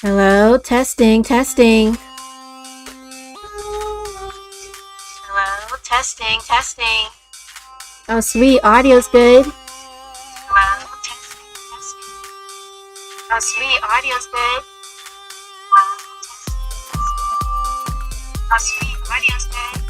Hello, testing, testing. Hello, testing, testing. Oh, sweet, audio's good. Hello, testing, testing. Oh, sweet, audio's good. Oh, sweet, audio's good.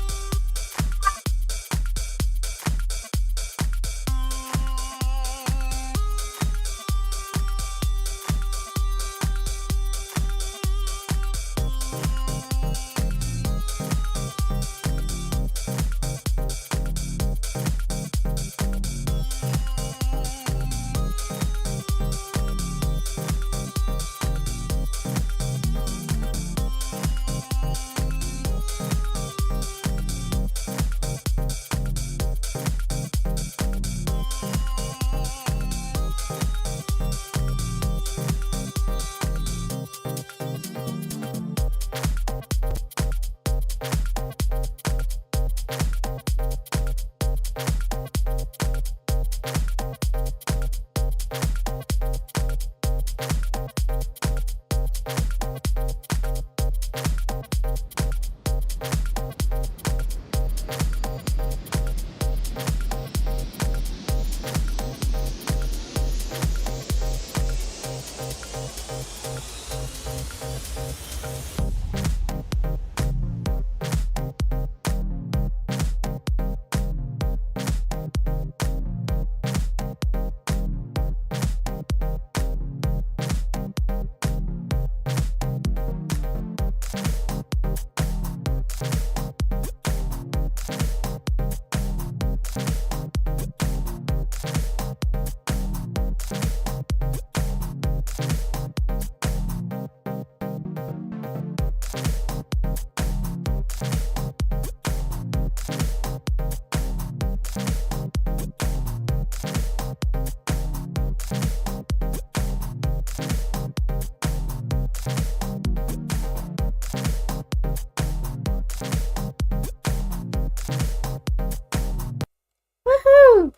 Woohoo!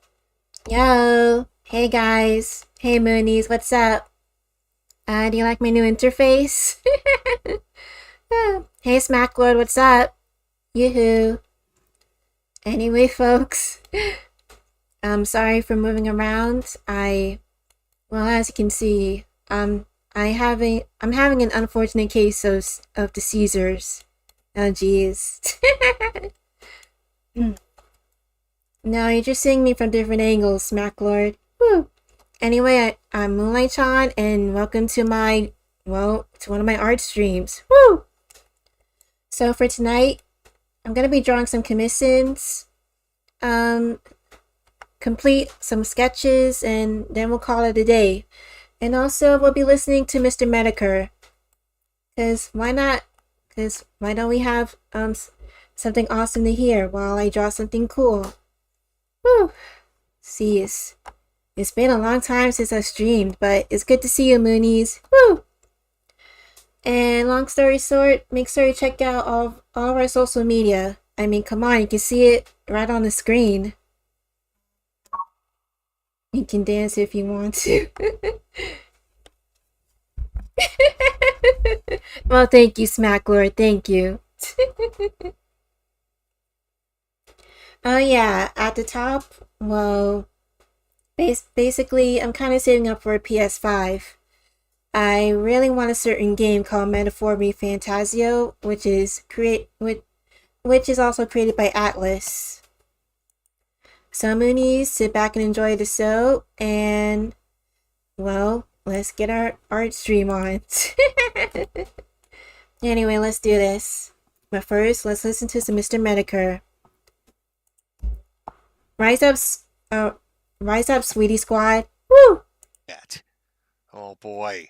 Yo! Hey guys! Hey Moonies, what's up? Do you like my new interface? Hey Smacklord, what's up? Yoo-hoo! Anyway, folks, I'm sorry for moving around. Well, as you can see, I'm having an unfortunate case of the Caesars. Oh, geez. No, you're just seeing me from different angles, Smacklord. Woo! Anyway, I'm Moonliight, and welcome to to one of my art streams. Woo! So for tonight, I'm gonna be drawing some commissions, complete some sketches, and then we'll call it a day. And also, we'll be listening to Mr. Medicare. Cause why not? Cause why don't we have something awesome to hear while I draw something cool? Whew. See, it's been a long time since I streamed, but it's good to see you, Moonies. Woo! And long story short, make sure you check out all of our social media. I mean, come on, you can see it right on the screen. You can dance if you want to. Well, thank you, Smacklord. Thank you. Oh yeah, at the top, well, basically, I'm kind of saving up for a PS5. I really want a certain game called Metaphor Me Fantasio, which is also created by Atlas. So Moonies, sit back and enjoy the show, and well, let's get our art stream on. Anyway, let's do this. But first, let's listen to some Mr. Medicare. Rise up, sweetie squad. Woo! Oh boy.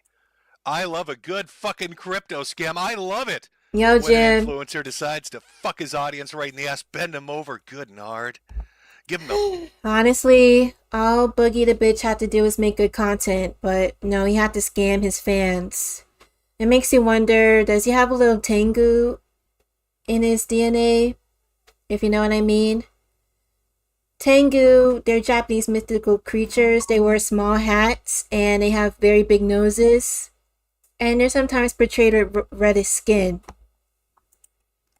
I love a good fucking crypto scam. I love it. Yo, When an Jim. influencer decides to fuck his audience right in the ass, bend him over good and hard. Give him the Honestly, all Boogie the Bitch had to do was make good content, but no, he had to scam his fans. It makes you wonder, does he have a little Tengu in his DNA? If you know what I mean. Tengu, they're Japanese mythical creatures. They wear small hats and they have very big noses. and they're sometimes portrayed with reddish skin.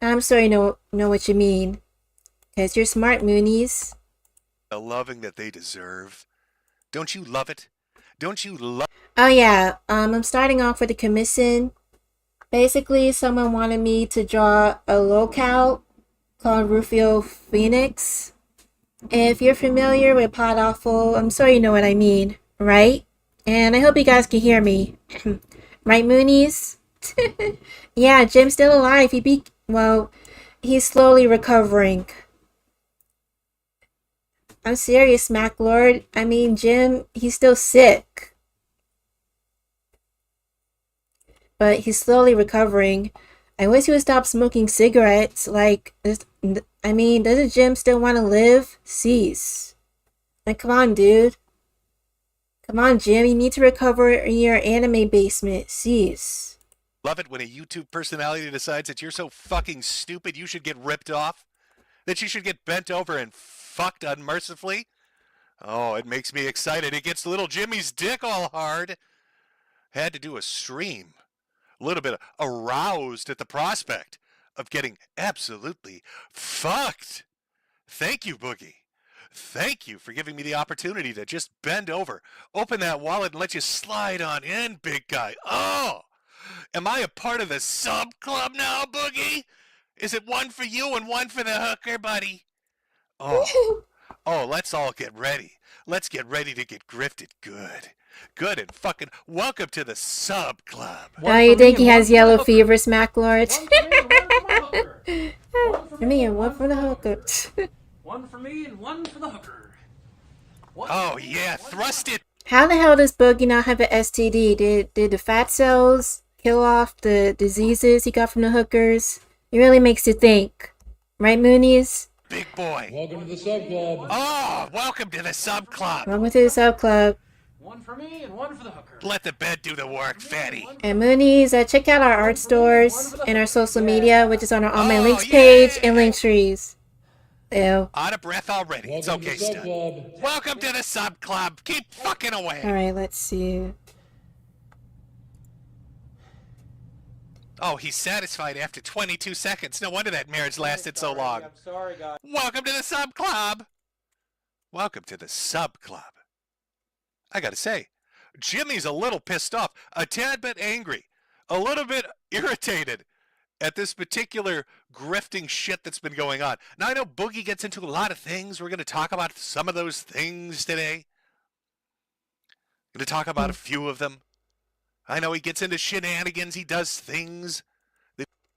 I'm sure you know what you mean, cause you're smart, Moonies. The loving that they deserve. Don't you love it? Don't you love? Oh yeah, I'm starting off with a commission. Basically, someone wanted me to draw a locale called Rufio Phoenix. If you're familiar with Pod Awful, I'm sure you know what I mean, right? And I hope you guys can hear me. Right, Moonies? Yeah, Jim's still alive. He's slowly recovering. I'm serious, Smack Lord. I mean, Jim, he's still sick. But he's slowly recovering. I wish he would stop smoking cigarettes. Doesn't Jim still want to live? Cease. Like, come on, dude. Come on, Jim. You need to recover in your anime basement. Cease. Love it when a YouTube personality decides that you're so fucking stupid you should get ripped off? That you should get bent over and fucked unmercifully? Oh, it makes me excited. It gets little Jimmy's dick all hard. Had to do a stream. A little bit aroused at the prospect of getting absolutely fucked. Thank you, Boogie. Thank you for giving me the opportunity to just bend over, open that wallet, and let you slide on in, big guy. Oh! Am I a part of the sub club now, Boogie? Is it one for you and one for the hooker, buddy? Oh, let's all get ready. Let's get ready to get grifted good. Good and fucking welcome to the sub club. Oh, you think he has yellow fever, Smack Lord? For me and one for the hooker. One for me and one for the hooker. Oh yeah, thrust it. How the hell does Boogie not have an STD? Did the fat cells kill off the diseases he got from the hookers? It really makes you think. Right, Moonies? Big boy. Welcome to the sub club. Oh, welcome to the sub club. Welcome to the sub club. One for me and one for the hooker. Let the bed do the work, fatty. And Moonies, check out our art stores and our social media, which is on our All My Links page and link trees. Ew. Out of breath already. It's Welcome okay, to the sub Stud. club. Welcome to the sub club. Keep fucking away. Alright, let's see. Oh, he's satisfied after 22 seconds. No wonder that marriage lasted so long. I'm sorry, guys. Welcome to the sub club. Welcome to the sub club. I gotta say, Jimmy's a little pissed off, a tad bit angry, a little bit irritated at this particular grifting shit that's been going on. Now, I know Boogie gets into a lot of things. We're going to talk about some of those things today. Going to talk about a few of them. I know he gets into shenanigans. He does things.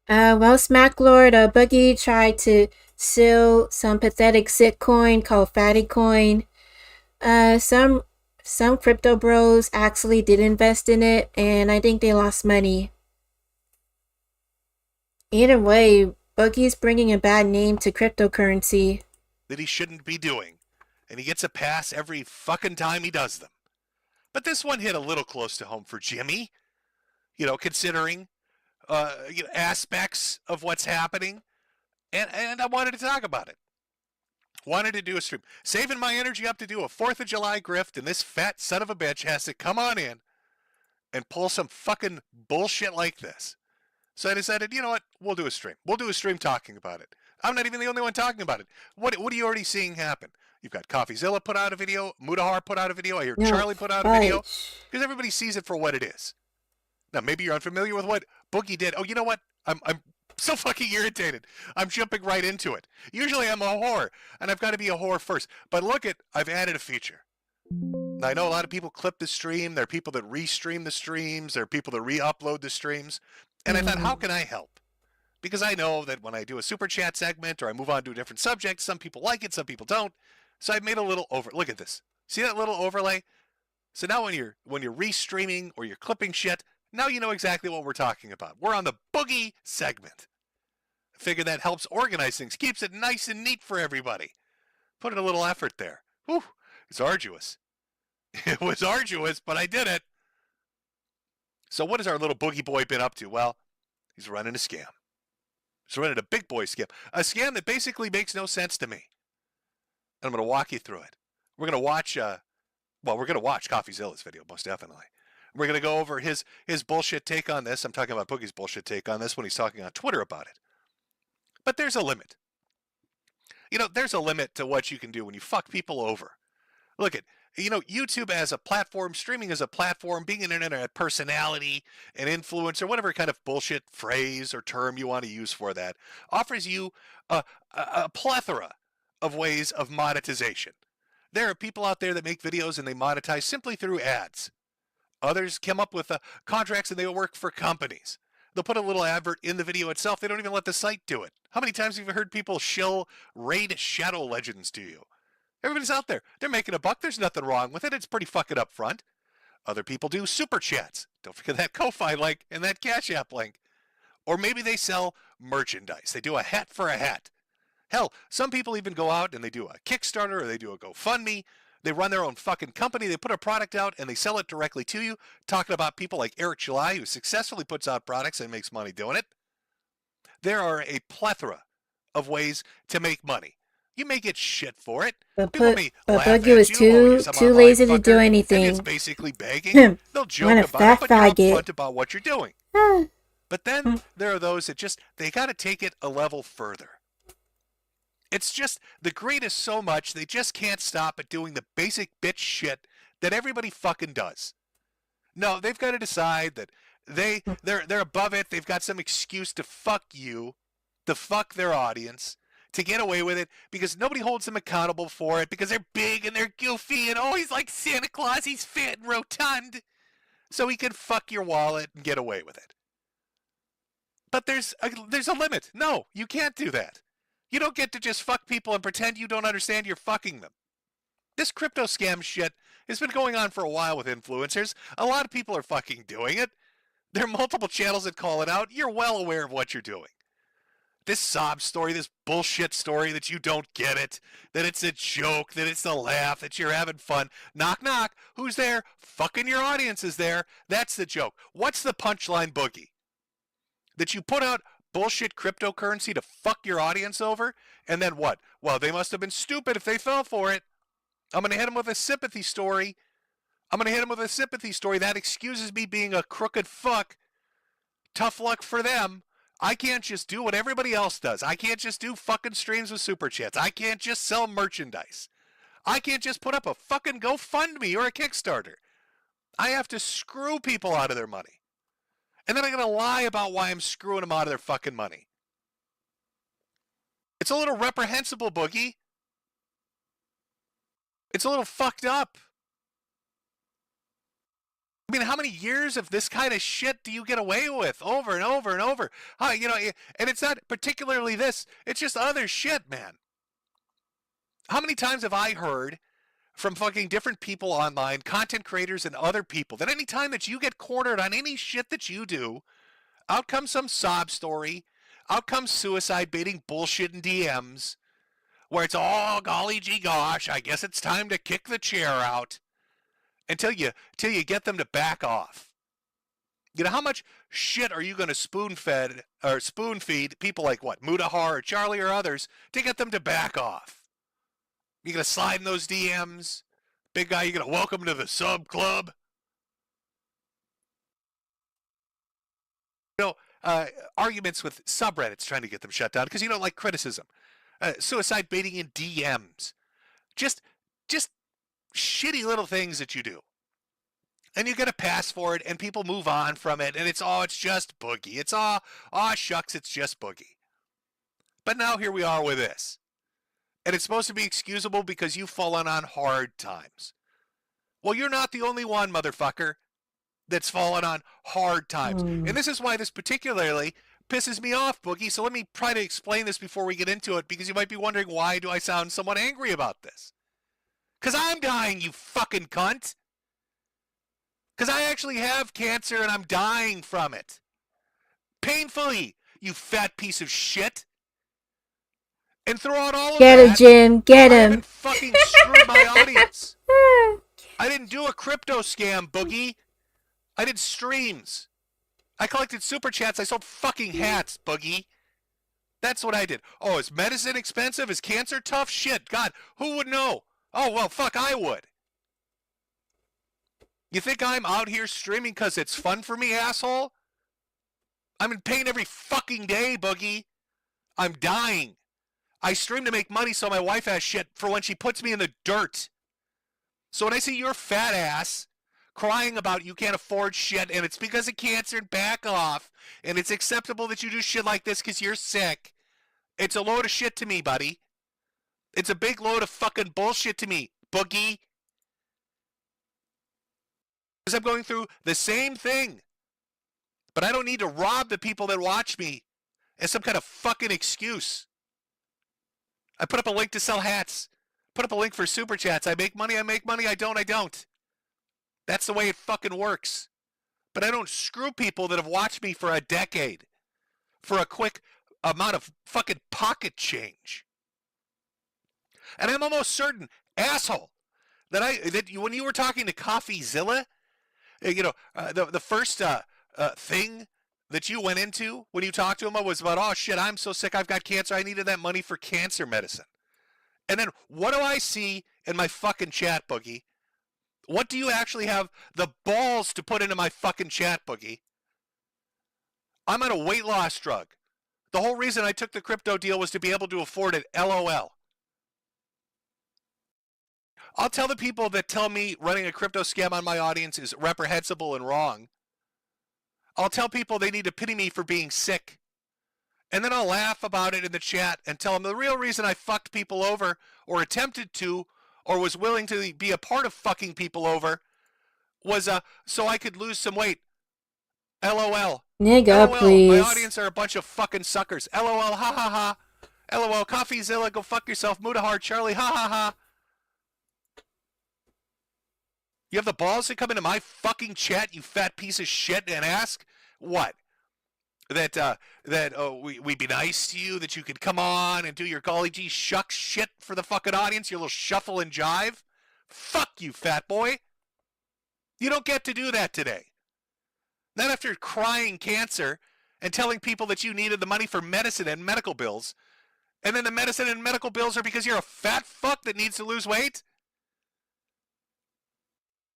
Smack Lord, Boogie tried to sell some pathetic shitcoin called Fatty Coin. Some crypto bros actually did invest in it, and I think they lost money. Either way, Boogie's bringing a bad name to cryptocurrency. That he shouldn't be doing. And he gets a pass every fucking time he does them. But this one hit a little close to home for Jimmy. You know, considering aspects of what's happening. And I wanted to talk about it. Wanted to do a stream. Saving my energy up to do a 4th of July grift, and this fat son of a bitch has to come on in and pull some fucking bullshit like this. So I decided, you know what? We'll do a stream. We'll do a stream talking about it. I'm not even the only one talking about it. What are you already seeing happen? You've got CoffeeZilla put out a video. Mudahar put out a video. I hear Charlie put out a video. Because everybody sees it for what it is. Now, maybe you're unfamiliar with what Boogie did. Oh, you know what? I'm so fucking irritated. I'm jumping right into it. Usually I'm a whore, and I've got to be a whore first. But look I've added a feature. Now, I know a lot of people clip the stream. There are people that restream the streams. There are people that re-upload the streams. And I thought, how can I help? Because I know that when I do a super chat segment or I move on to a different subject, some people like it, some people don't. So I've made a little look at this. See that little overlay? So now when you're restreaming or you're clipping shit, now you know exactly what we're talking about. We're on the Boogie segment. I figure that helps organize things, keeps it nice and neat for everybody. Put in a little effort there. Whew, it's arduous. It was arduous, but I did it. So what has our little Boogie boy been up to? Well, he's running a scam. He's running a big boy scam. A scam that basically makes no sense to me. And I'm going to walk you through it. We're going to watch, we're going to watch CoffeeZilla's video, most definitely. We're going to go over his bullshit take on this. I'm talking about Boogie's bullshit take on this when he's talking on Twitter about it. But there's a limit. You know, there's a limit to what you can do when you fuck people over. Look at, you know, YouTube as a platform, streaming as a platform, being an internet personality, an influencer, whatever kind of bullshit phrase or term you want to use for that, offers you a plethora of ways of monetization. There are people out there that make videos and they monetize simply through ads. Others come up with contracts and they work for companies. They'll put a little advert in the video itself. They don't even let the site do it. How many times have you heard people shill Raid Shadow Legends to you? Everybody's out there. They're making a buck. There's nothing wrong with it. It's pretty fucking upfront. Other people do super chats. Don't forget that Ko-Fi link and that Cash App link. Or maybe they sell merchandise. They do a hat for a hat. Hell, some people even go out and they do a Kickstarter or they do a GoFundMe. They run their own fucking company. They put a product out and they sell it directly to you. Talking about people like Eric July, who successfully puts out products and makes money doing it. There are a plethora of ways to make money. You may get shit for it. But People may laugh Boogie at was you, "Oh, you're some too online lazy to do fucker," anything. And it's basically begging. They'll joke What a about it, but you're fat faggot. upfront about what you're doing. But then there are those that just, they got to take it a level further. It's just, the greed is so much, they just can't stop at doing the basic bitch shit that everybody fucking does. No, they've got to decide that they're above it. They've got some excuse to fuck you, to fuck their audience, to get away with it, because nobody holds them accountable for it, because they're big and they're goofy and, oh, he's like Santa Claus, he's fat and rotund, so he can fuck your wallet and get away with it. But there's a limit. No, you can't do that. You don't get to just fuck people and pretend you don't understand you're fucking them. This crypto scam shit has been going on for a while with influencers. A lot of people are fucking doing it. There are multiple channels that call it out. You're well aware of what you're doing. This sob story, this bullshit story that you don't get it, that it's a joke, that it's a laugh, that you're having fun. Knock, knock. Who's there? Fucking your audience is there. That's the joke. What's the punchline, Boogie? That you put out bullshit cryptocurrency to fuck your audience over, and then what? Well, they must have been stupid if they fell for it. I'm going to hit them with a sympathy story. That excuses me being a crooked fuck. Tough luck for them. I can't just do what everybody else does. I can't just do fucking streams with super chats. I can't just sell merchandise. I can't just put up a fucking GoFundMe or a Kickstarter. I have to screw people out of their money. And then I'm going to lie about why I'm screwing them out of their fucking money. It's a little reprehensible, Boogie. It's a little fucked up. I mean, how many years of this kind of shit do you get away with over and over and over? You know, and it's not particularly this. It's just other shit, man. How many times have I heard from fucking different people online, content creators and other people, that any time that you get cornered on any shit that you do, out comes some sob story, out comes suicide baiting bullshit in DMs, where it's, oh, golly gee gosh, I guess it's time to kick the chair out, until you get them to back off. You know, how much shit are you going to spoon feed people like what, Mudahar or Charlie or others, to get them to back off? You going to slide in those DMs? Big guy, you going to welcome to the sub club? You know, arguments with subreddits trying to get them shut down because you don't like criticism. Suicide baiting in DMs. Just shitty little things that you do. And you get a pass for it, and people move on from it, and it's just Boogie. It's shucks, it's just Boogie. But now here we are with this. And it's supposed to be excusable because you've fallen on hard times. Well, you're not the only one, motherfucker, that's fallen on hard times. And this is why this particularly pisses me off, Boogie. So let me try to explain this before we get into it, because you might be wondering, why do I sound somewhat angry about this? Because I'm dying, you fucking cunt. Because I actually have cancer and I'm dying from it. Painfully, you fat piece of shit. And throughout all of Get that, him, Jim. Get I him. haven't fucking screwed my audience. I didn't do a crypto scam, Boogie. I did streams. I collected super chats. I sold fucking hats, Boogie. That's what I did. Oh, is medicine expensive? Is cancer tough? Shit, God, who would know? Oh, well, fuck, I would. You think I'm out here streaming because it's fun for me, asshole? I'm in pain every fucking day, Boogie. I'm dying. I stream to make money so my wife has shit for when she puts me in the dirt. So when I see your fat ass crying about you can't afford shit and it's because of cancer and back off and it's acceptable that you do shit like this because you're sick, it's a load of shit to me, buddy. It's a big load of fucking bullshit to me, Boogie. Because I'm going through the same thing. But I don't need to rob the people that watch me as some kind of fucking excuse. I put up a link to sell hats. Put up a link for super chats. I make money, I don't. That's the way it fucking works. But I don't screw people that have watched me for a decade for a quick amount of fucking pocket change. And I'm almost certain, asshole, that when you were talking to CoffeeZilla, the first thing that you went into when you talked to him was about, oh shit, I'm so sick, I've got cancer, I needed that money for cancer medicine. And then what do I see in my fucking chat, Boogie? What do you actually have the balls to put into my fucking chat, Boogie? I'm on a weight loss drug. The whole reason I took the crypto deal was to be able to afford it, LOL. I'll tell the people that tell me running a crypto scam on my audience is reprehensible and wrong. I'll tell people they need to pity me for being sick. And then I'll laugh about it in the chat and tell them the real reason I fucked people over or attempted to or was willing to be a part of fucking people over was so I could lose some weight. LOL. Nigga, LOL. please. My audience are a bunch of fucking suckers. LOL. Ha ha ha. LOL. CoffeeZilla. Go fuck yourself. Mudahar Charlie. Ha ha ha. You have the balls to come into my fucking chat, you fat piece of shit, and ask what? That we'd be nice to you, that you could come on and do your golly gee shucks shit for the fucking audience, your little shuffle and jive? Fuck you, fat boy. You don't get to do that today. Not after crying cancer and telling people that you needed the money for medicine and medical bills, and then the medicine and medical bills are because you're a fat fuck that needs to lose weight?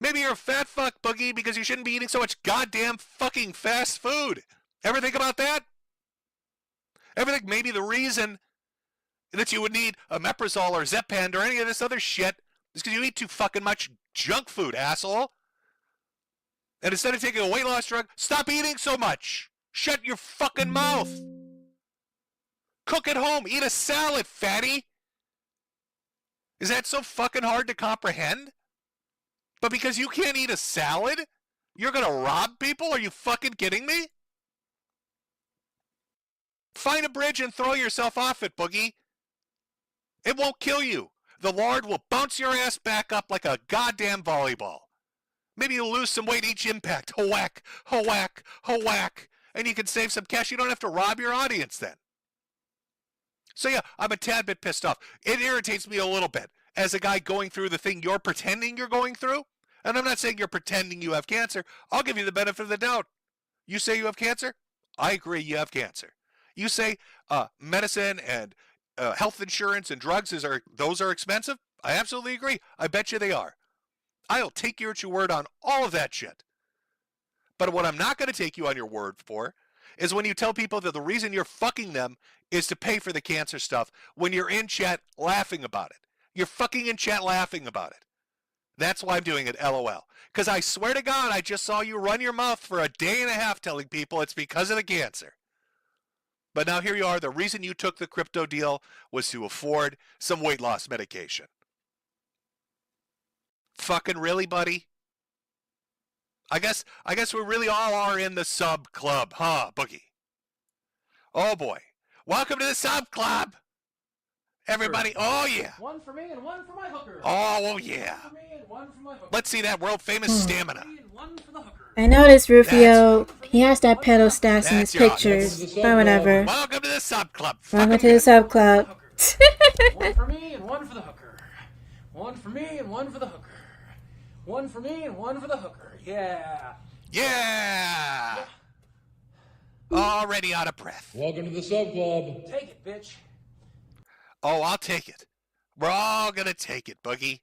Maybe you're a fat fuck, Boogie, because you shouldn't be eating so much goddamn fucking fast food. Ever think about that? Ever think maybe the reason that you would need omeprazole or Zepbound or any of this other shit is because you eat too fucking much junk food, asshole? And instead of taking a weight loss drug, stop eating so much. Shut your fucking mouth. Cook at home. Eat a salad, fatty. Is that so fucking hard to comprehend? But because you can't eat a salad, you're going to rob people? Are you fucking kidding me? Find a bridge and throw yourself off it, Boogie. It won't kill you. The Lord will bounce your ass back up like a goddamn volleyball. Maybe you'll lose some weight each impact. Ho-whack, ho-whack, ho-whack. And you can save some cash. You don't have to rob your audience then. So yeah, I'm a tad bit pissed off. It irritates me a little bit as a guy going through the thing you're pretending you're going through. And I'm not saying you're pretending you have cancer. I'll give you the benefit of the doubt. You say you have cancer? I agree you have cancer. You say medicine and health insurance and drugs, those are expensive? I absolutely agree. I bet you they are. I'll take you at your word on all of that shit. But what I'm not going to take you on your word for is when you tell people that the reason you're fucking them is to pay for the cancer stuff when you're in chat laughing about it. You're fucking in chat laughing about it. That's why I'm doing it, LOL. Because I swear to God, I just saw you run your mouth for a day and a half telling people it's because of the cancer. But now here you are. The reason you took the crypto deal was to afford some weight loss medication. Fucking really, buddy? I guess we really all are in the sub club, huh, Boogie? Oh boy. Welcome to the sub club. Everybody, oh yeah. One for me and one for my hooker. Oh yeah. One for me and one for my hooker. Let's see that world famous stamina. Me and one for the hooker. I noticed Rufio, he has that pedal stats in his That's your pictures, but whatever. Welcome to the sub club. Welcome to the sub club. One for me and one for the hooker. One for me and one for the hooker. One for me and one for the hooker. Yeah. Yeah. Already out of breath. Welcome to the sub club. Take it, bitch. Oh, I'll take it. We're all gonna take it, Boogie.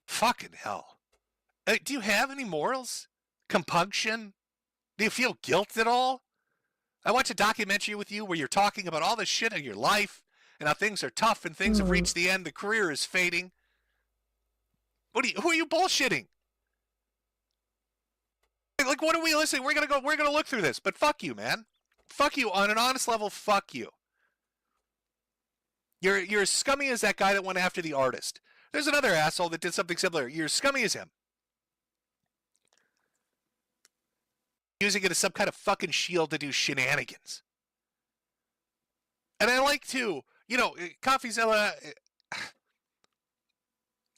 Fucking hell. Do you have any morals? Compunction? Do you feel guilt at all? I watch a documentary with you where you're talking about all the shit in your life and how things are tough and things have reached the end, the career is fading. Who are you bullshitting? Like, what are we listening? We're gonna look through this, but fuck you, man. Fuck you on an honest level. Fuck you. You're as scummy as that guy that went after the artist. There's another asshole that did something similar. You're as scummy as him. Using it as some kind of fucking shield to do shenanigans. And I like to, CoffeeZilla,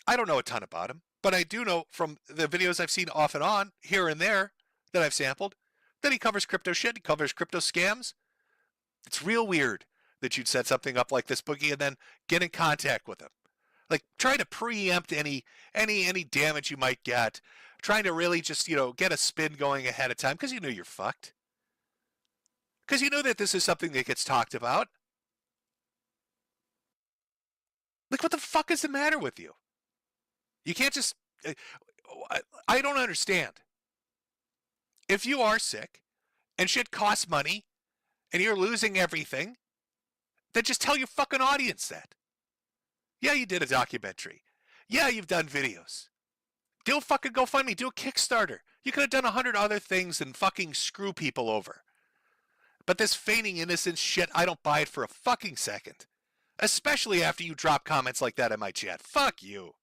I don't know a ton about him, but I do know from the videos I've seen off and on, here and there, that I've sampled, that he covers crypto shit, he covers crypto scams. It's real weird that you'd set something up like this, Boogie, and then get in contact with him. Like, try to preempt any damage you might get. Trying to really just, get a spin going ahead of time, because you know you're fucked. Because you know that this is something that gets talked about. Like, what the fuck is the matter with you? You can't just... I don't understand. If you are sick, and shit costs money, and you're losing everything, then just tell your fucking audience that. Yeah, you did a documentary. Yeah, you've done videos. Do a fucking GoFundMe. Do a Kickstarter. You could have done 100 other things than fucking screw people over. But this feigning innocence shit, I don't buy it for a fucking second. Especially after you drop comments like that in my chat. Fuck you.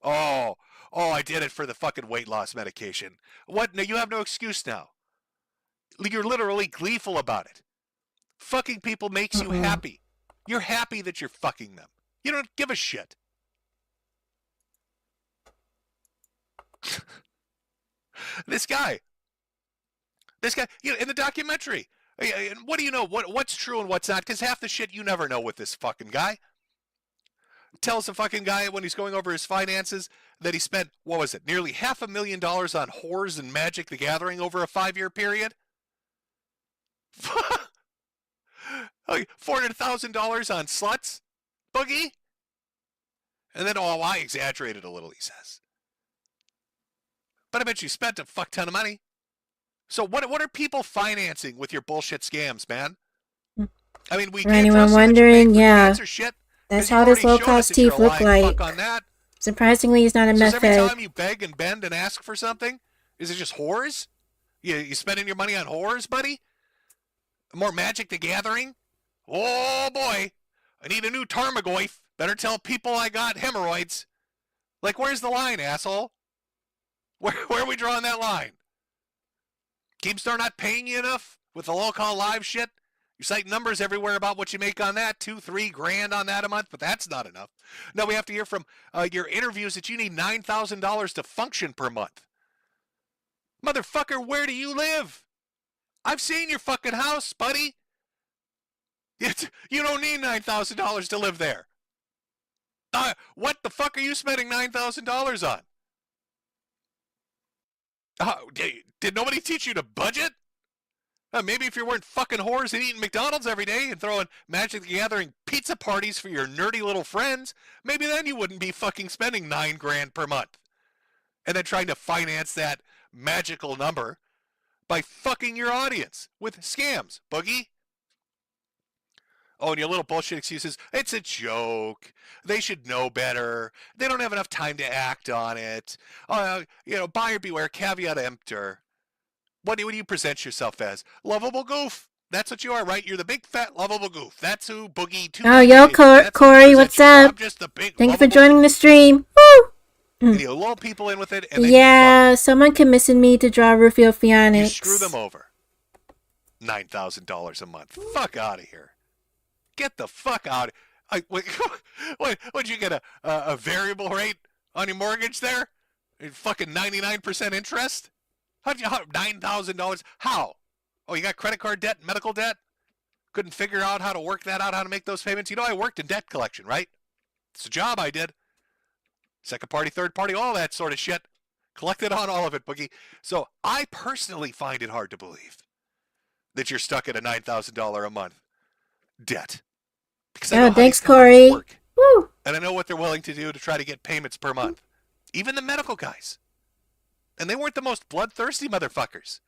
Oh, I did it for the fucking weight loss medication. What? No, you have no excuse now. You're literally gleeful about it. Fucking people makes you happy. You're happy that you're fucking them. You don't give a shit. This guy, in the documentary, what do you know? What's true and what's not? Because half the shit you never know with this fucking guy. Tells the fucking guy when he's going over his finances that he spent, nearly $500,000 on whores and Magic the Gathering over a 5-year period? $400,000 on sluts, Boogie? And then, I exaggerated a little, he says. But I bet you spent a fuck ton of money. So what are people financing with your bullshit scams, man? I mean, we For can't anyone trust wondering, yeah. shit, That's how this low-cost teeth look like. Surprisingly, he's not a meth every head. time you beg and bend and ask for something, is it just whores? You spending your money on whores, buddy? More Magic the Gathering? Oh, boy. I need a new Tarmogoyf. Better tell people I got hemorrhoids. Like, where's the line, asshole? Where are we drawing that line? Keemstar not paying you enough with the low-call live shit? You cite numbers everywhere about what you make on that, $2-3 grand on that a month, but that's not enough. Now we have to hear from your interviews that you need $9,000 to function per month. Motherfucker, where do you live? I've seen your fucking house, buddy. You don't need $9,000 to live there. What the fuck are you spending $9,000 on? Did nobody teach you to budget? Maybe if you weren't fucking whores and eating McDonald's every day and throwing Magic the Gathering pizza parties for your nerdy little friends, maybe then you wouldn't be fucking spending $9 grand per month. And then trying to finance that magical number by fucking your audience with scams, Boogie. Oh, and your little bullshit excuses. It's a joke. They should know better. They don't have enough time to act on it. Buyer beware, caveat emptor. What do you present yourself as? Lovable goof. That's what you are, right? You're the big, fat, lovable goof. That's who Boogie 2 Oh, yo, Corey, what's up? Thank you for joining the stream. Woo! And you lull people in with it, and yeah, someone commissioned me to draw Rufio Phoenix. You screw them over. $9,000 a month. Fuck out of here. Get the fuck out. What'd you get, a variable rate on your mortgage there? Fucking 99% interest? $9,000? How? Oh, you got credit card debt, medical debt? Couldn't figure out how to work that out, how to make those payments? I worked in debt collection, right? It's a job I did. Second party, third party, all that sort of shit. Collected on all of it, Boogie. So I personally find it hard to believe that you're stuck at a $9,000 a month debt. Because I know thanks, Corey. Woo! And I know what they're willing to do to try to get payments per month. Even the medical guys. And they weren't the most bloodthirsty motherfuckers.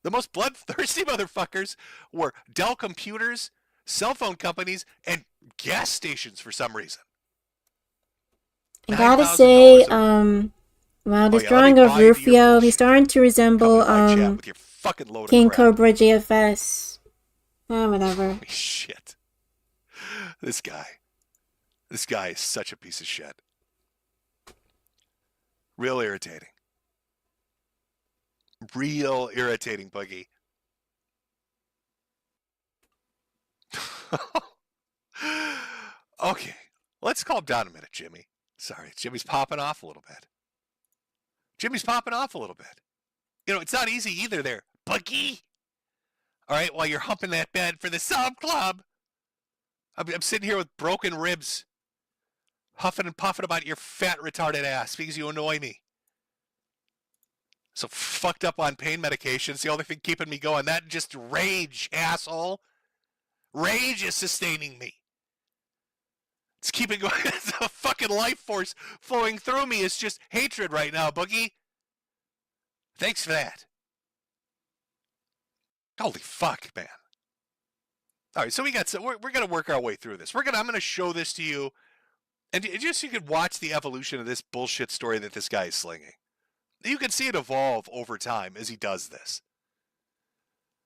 The most bloodthirsty motherfuckers were Dell computers, cell phone companies, and gas stations for some reason. I gotta say, well, this yeah, drawing let me of buy into your Rufio, he's bullshit. starting to resemble, Come into my chat with your fucking load of King crap. Cobra JFS. Whatever. Shit. This guy is such a piece of shit. Real irritating. Real irritating, Boogie. Okay, let's calm down a minute, Jimmy. Sorry, Jimmy's popping off a little bit. Jimmy's popping off a little bit. You know, it's not easy either there, Boogie. All right, while you're humping that bed for the sub club, I'm sitting here with broken ribs, huffing and puffing about your fat retarded ass because you annoy me. So fucked up on pain medication. It's the only thing keeping me going. That just rage, asshole. Rage is sustaining me. It's keeping going. It's a fucking life force flowing through me. It's just hatred right now, Boogie. Thanks for that. Holy fuck, man. All right, so we're gonna work our way through this. I'm gonna show this to you, and just so you can watch the evolution of this bullshit story that this guy is slinging. You can see it evolve over time as he does this.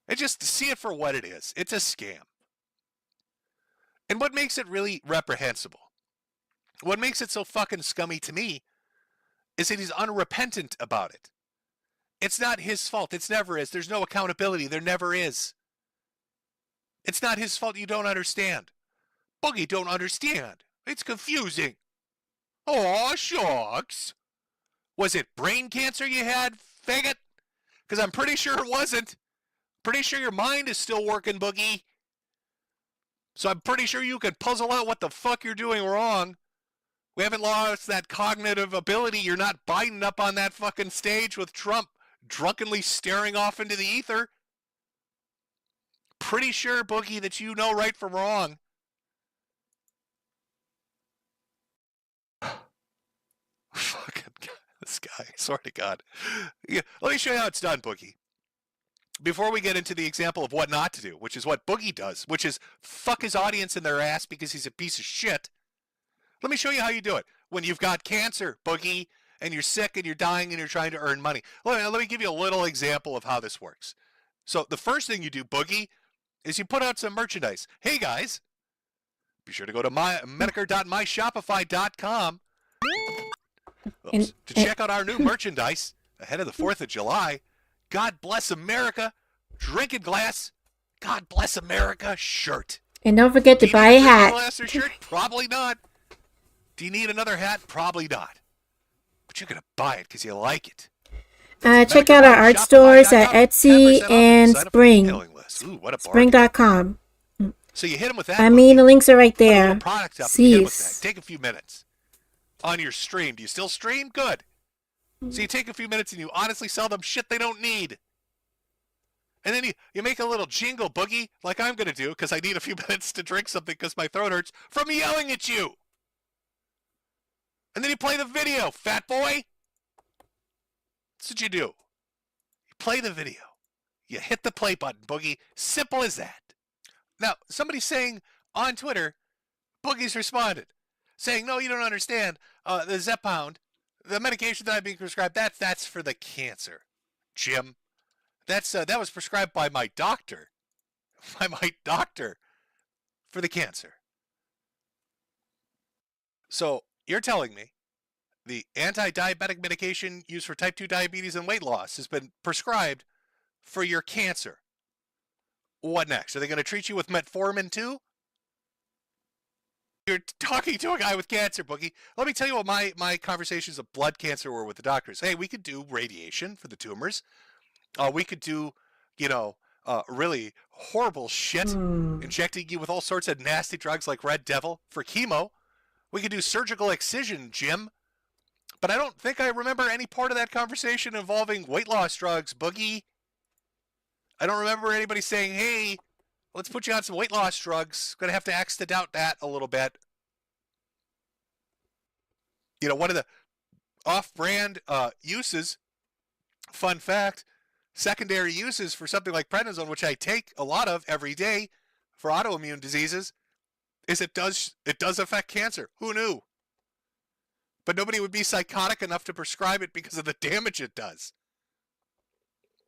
And just see it for what it is. It's a scam. And what makes it really reprehensible, what makes it so fucking scummy to me, is that he's unrepentant about it. It's not his fault. It never is. There's no accountability. There never is. It's not his fault. You don't understand. Boogie don't understand. It's confusing. Aw, shucks. Was it brain cancer you had, faggot? Because I'm pretty sure it wasn't. Pretty sure your mind is still working, Boogie. So I'm pretty sure you can puzzle out what the fuck you're doing wrong. We haven't lost that cognitive ability. You're not Biden up on that fucking stage with Trump drunkenly staring off into the ether. Pretty sure, Boogie, that you know right from wrong. Fucking God, this guy, I swear to God. Yeah, let me show you how it's done, Boogie. Before we get into the example of what not to do, which is what Boogie does, which is fuck his audience in their ass because he's a piece of shit. Let me show you how you do it. When you've got cancer, Boogie, and you're sick and you're dying and you're trying to earn money. Let me give you a little example of how this works. So the first thing you do, Boogie, is you put out some merchandise. Hey, guys, be sure to go to medicare.myshopify.com to check out our new merchandise ahead of the 4th of July. God bless America. Drinking glass. God bless America shirt. And don't forget to buy a hat. Glass or shirt? Probably not. Do you need another hat? Probably not. But you're going to buy it because you like it. Check out our art stores at Etsy and Spring. Ooh, what a Spring.com. So you hit them with that. I mean, the links are right there. Cease. Take a few minutes on your stream. Do you still stream? Good. So you take a few minutes and you honestly sell them shit they don't need. And then you make a little jingle, Boogie, like I'm going to do, because I need a few minutes to drink something because my throat hurts from yelling at you. And then you play the video, fat boy. That's what you do. You play the video. You hit the play button, Boogie. Simple as that. Now, somebody's saying on Twitter, Boogie's responded, saying, no, you don't understand. The Zepbound, the medication that I'm being prescribed, that's for the cancer, Jim. That was prescribed by my doctor. By my doctor for the cancer. So you're telling me the anti-diabetic medication used for type 2 diabetes and weight loss has been prescribed for your cancer. What next? Are they going to treat you with metformin too? You're talking to a guy with cancer, Boogie. Let me tell you what my conversations of blood cancer were with the doctors. Hey, we could do radiation for the tumors. We could do, really horrible shit, injecting you with all sorts of nasty drugs like Red Devil for chemo. We could do surgical excision, Jim. But I don't think I remember any part of that conversation involving weight loss drugs, Boogie. I don't remember anybody saying, hey, let's put you on some weight loss drugs. Going to have to axe to doubt that a little bit. One of the off-brand uses fun fact, secondary uses for something like prednisone, which I take a lot of every day for autoimmune diseases, is it does affect cancer. Who knew? But nobody would be psychotic enough to prescribe it because of the damage it does.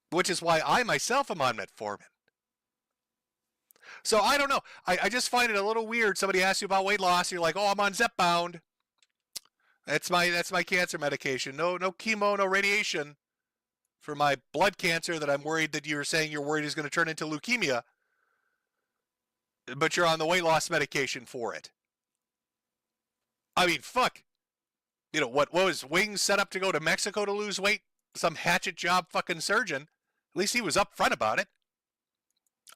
Which is why I myself am on metformin. So I don't know. I just find it a little weird. Somebody asks you about weight loss, you're like, oh, I'm on Zepbound. That's my cancer medication. No chemo, no radiation for my blood cancer that I'm worried that you're saying you're worried is going to turn into leukemia. But you're on the weight loss medication for it. I mean, fuck. You know, what was Wings set up to go to Mexico to lose weight? Some hatchet job fucking surgeon. At least he was upfront about it.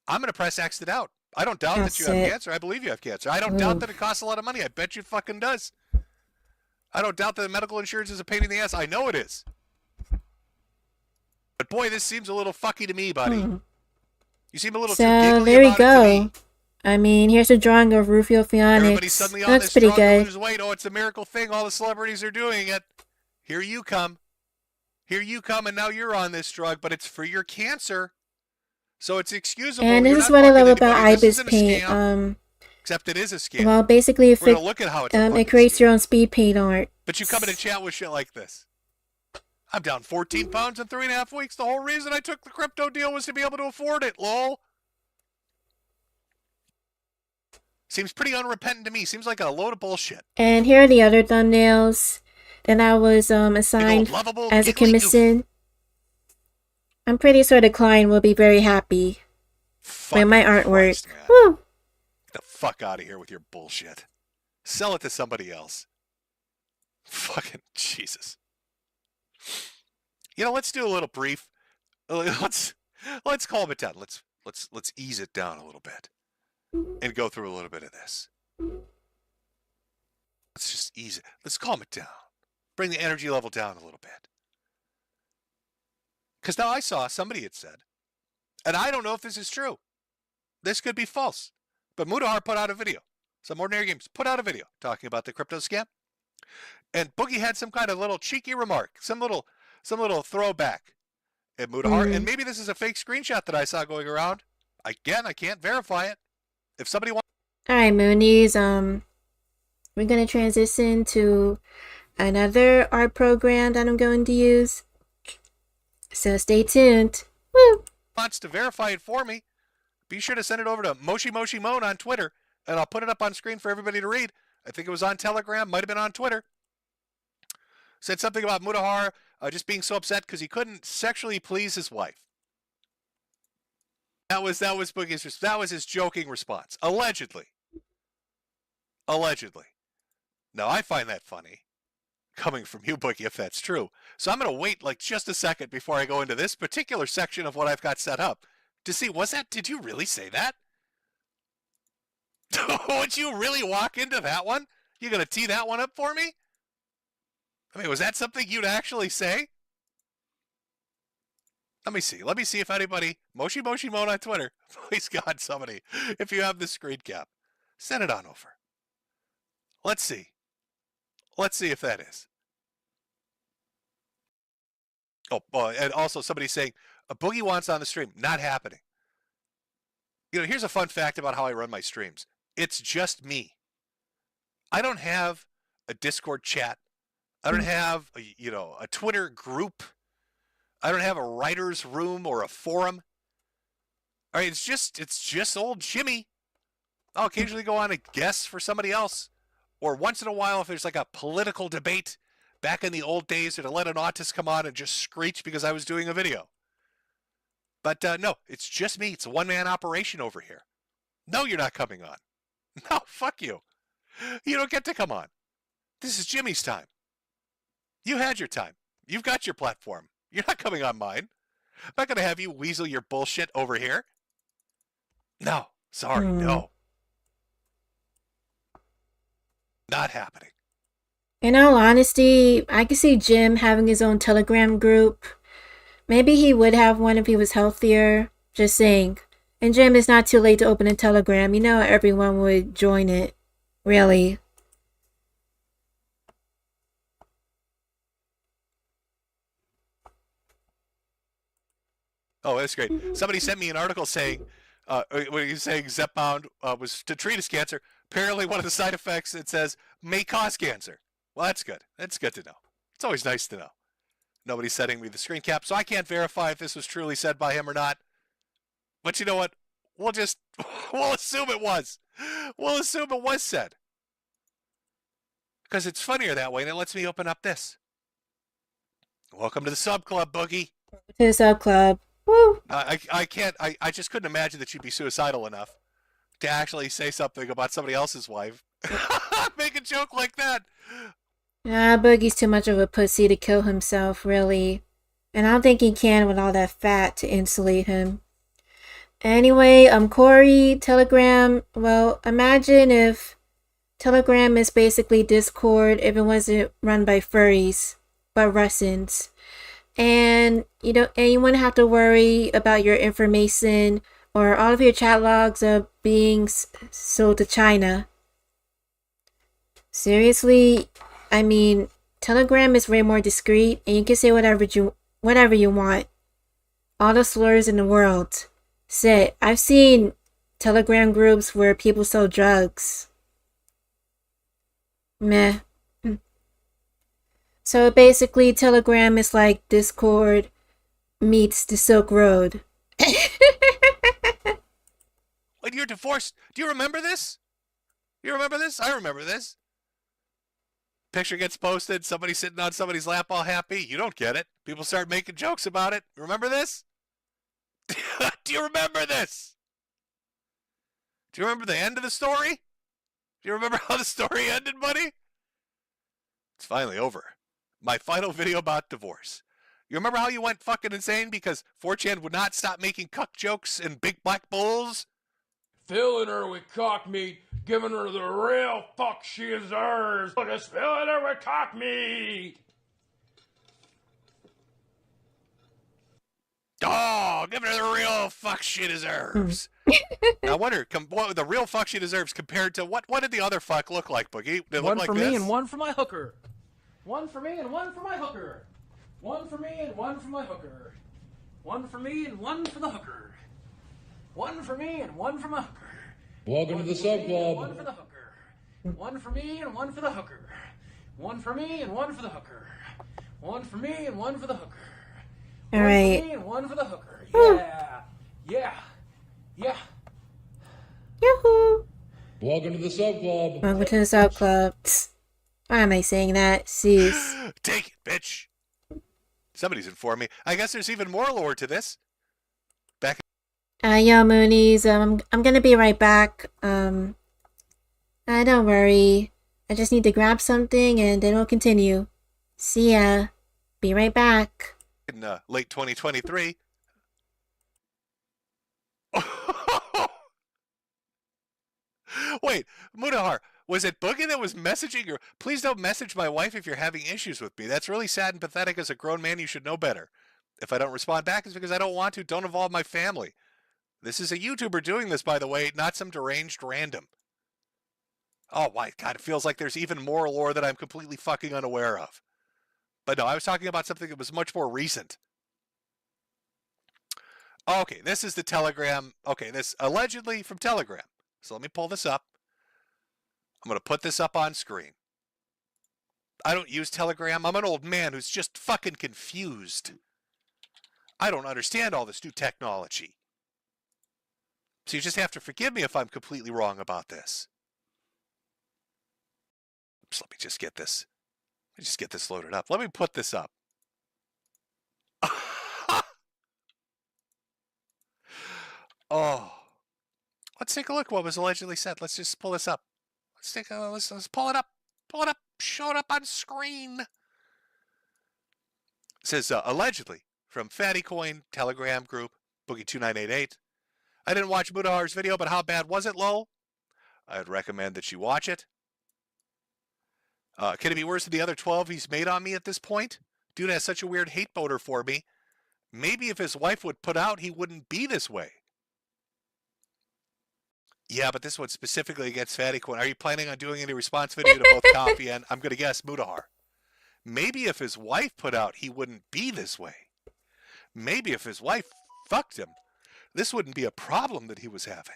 I'm going to press X it out. I don't doubt that you have cancer. I believe you have cancer. I don't doubt that it costs a lot of money. I bet you it fucking does. I don't doubt that the medical insurance is a pain in the ass. I know it is. But boy, this seems a little fucky to me, buddy. You seem a little too giggly there we about it to me. I mean, here's a drawing of Rufio Phoenix. Everybody's suddenly on this drug to lose weight. Oh, it's a miracle thing. All the celebrities are doing it. Here you come. Here you come, and now you're on this drug, but it's for your cancer. So it's excusable. And this is what I love about Ibis paint. Except it is a scam. Well, basically, we're gonna look at how it creates your own speed paint art. But you come in and chat with shit like this. I'm down 14 pounds in 3.5 weeks. The whole reason I took the crypto deal was to be able to afford it, lol. Seems pretty unrepentant to me. Seems like a load of bullshit. And here are the other thumbnails that I was assigned as a commission. I'm pretty sure the client will be very happy with my artwork. Woo! Get the fuck out of here with your bullshit. Sell it to somebody else. Fucking Jesus. You know, let's do a little brief. Let's calm it down. Let's ease it down a little bit and go through a little bit of this. Let's just ease it. Let's calm it down. Bring the energy level down a little bit. Because now I saw somebody had said, and I don't know if this is true. This could be false. But Moonliight put out a video. Some Ordinary Games put out a video talking about the crypto scam. And Boogie had some kind of little cheeky remark, some little throwback at Moonliight. And maybe this is a fake screenshot that I saw going around. Again, I can't verify it. If somebody wants... Alright, Moonies, we're going to transition to another art program that I'm going to use. So stay tuned. Woo! Wants to verify it for me, be sure to send it over to Moshi Moshi Moan on Twitter, and I'll put it up on screen for everybody to read. I think it was on Telegram, might have been on Twitter. Said something about Mutahar just being so upset because he couldn't sexually please his wife. That was Boogie's. That was his joking response. Allegedly. Now I find that funny, coming from you, Boogie, if that's true. So I'm going to wait like just a second before I go into this particular section of what I've got set up to see, did you really say that? Would you really walk into that one? You going to tee that one up for me? I mean, was that something you'd actually say? Let me see if anybody, Moshi Moshi Moan on Twitter, please God, somebody, if you have the screen cap, send it on over. Let's see if that is. Oh, and also somebody saying, a Boogie wants on the stream. Not happening. You know, here's a fun fact about how I run my streams. It's just me. I don't have a Discord chat. I don't have a Twitter group. I don't have a writer's room or a forum. All right, it's just old Jimmy. I'll occasionally go on a guest for somebody else. Or once in a while, if there's like a political debate, back in the old days, to let an autist come on and just screech because I was doing a video. But no, it's just me. It's a one-man operation over here. No, you're not coming on. No, fuck you. You don't get to come on. This is Jimmy's time. You had your time. You've got your platform. You're not coming on mine. I'm not going to have you weasel your bullshit over here. No, sorry, no. Not happening. In all honesty, I could see Jim having his own Telegram group. Maybe he would have one if he was healthier. Just saying. And Jim, it's not too late to open a Telegram. You know everyone would join it. Really. Oh, that's great. Somebody sent me an article saying, when he's saying Zepbound was to treat his cancer. Apparently, one of the side effects, it says, may cause cancer. Well, that's good. That's good to know. It's always nice to know. Nobody's sending me the screen cap, so I can't verify if this was truly said by him or not. But you know what? We'll assume it was. We'll assume it was said. Because it's funnier that way, and it lets me open up this. Welcome to the sub club, Boogie. To the sub club. Woo! I just couldn't imagine that you'd be suicidal enough to actually say something about somebody else's wife. Make a joke like that. Boogie's too much of a pussy to kill himself, really. And I don't think he can with all that fat to insulate him. Anyway, Corey, Telegram. Well, imagine if Telegram is basically Discord if it wasn't run by furries, but Russians. And you wouldn't have to worry about your information or all of your chat logs are being sold to China. Seriously, I mean, Telegram is way more discreet, and you can say whatever you want. All the slurs in the world. Shit, I've seen Telegram groups where people sell drugs. Meh. So basically, Telegram is like Discord meets the Silk Road. When you're divorced, do you remember this? You remember this? I remember this. Picture gets posted, somebody sitting on somebody's lap all happy. You don't get it. People start making jokes about it. Remember this? Do you remember this? Do you remember the end of the story? Do you remember how the story ended, buddy? It's finally over. My final video about divorce. You remember how you went fucking insane because 4chan would not stop making cuck jokes and big black bulls? Filling her with cock meat, giving her the real fuck she deserves. Just filling her with cock meat. Oh, giving her the real fuck she deserves. I wonder, what the real fuck she deserves compared to what did the other fuck look like, Boogie? Did it One look for like me this? and one for my hooker. One for me and one for my hooker. One for me and one for my hooker. One for me and one for the hooker. One for me and one for my hooker. Welcome to the sub club. One for the hooker. One for me and one for the hooker. One for me and one for the hooker. One for me and one for the hooker. All right. One for me and one for the hooker. Yeah. Yeah. Yeah. Yahoo! Welcome to the sub club. Welcome to the sub club. Why am I saying that? Cease. Take it, bitch. Somebody's informed me. I guess there's even more lore to this. Back. Yo, Moonies. I'm gonna be right back. Don't worry. I just need to grab something and then we'll continue. See ya. Be right back. In late 2023. Wait, Mudahar, was it Boogie that was messaging you? Please don't message my wife if you're having issues with me. That's really sad and pathetic. As a grown man, you should know better. If I don't respond back, it's because I don't want to. Don't involve my family. This is a YouTuber doing this, by the way, not some deranged random. Oh my God, it feels like there's even more lore that I'm completely fucking unaware of. But no, I was talking about something that was much more recent. Okay, this is the Telegram. Okay, this allegedly from Telegram. So let me pull this up. I'm going to put this up on screen. I don't use Telegram. I'm an old man who's just fucking confused. I don't understand all this new technology. So you just have to forgive me if I'm completely wrong about this. Oops, let me just get this. Let me just get this loaded up. Let me put this up. Oh. Let's take a look what was allegedly said. Let's just pull this up. Let's pull it up. Pull it up. Show it up on screen. It says allegedly from Fatty Coin Telegram group Boogie2988. I didn't watch Mudahar's video, but how bad was it, lol? I'd recommend that you watch it. Can it be worse than the other 12 he's made on me at this point? Dude has such a weird hate boner for me. Maybe if his wife would put out, he wouldn't be this way. Yeah, but this one's specifically against Fatty Coin. Are you planning on doing any response video to both Copy and, I'm going to guess, Mudahar? Maybe if his wife put out, he wouldn't be this way. Maybe if his wife fucked him, this wouldn't be a problem that he was having.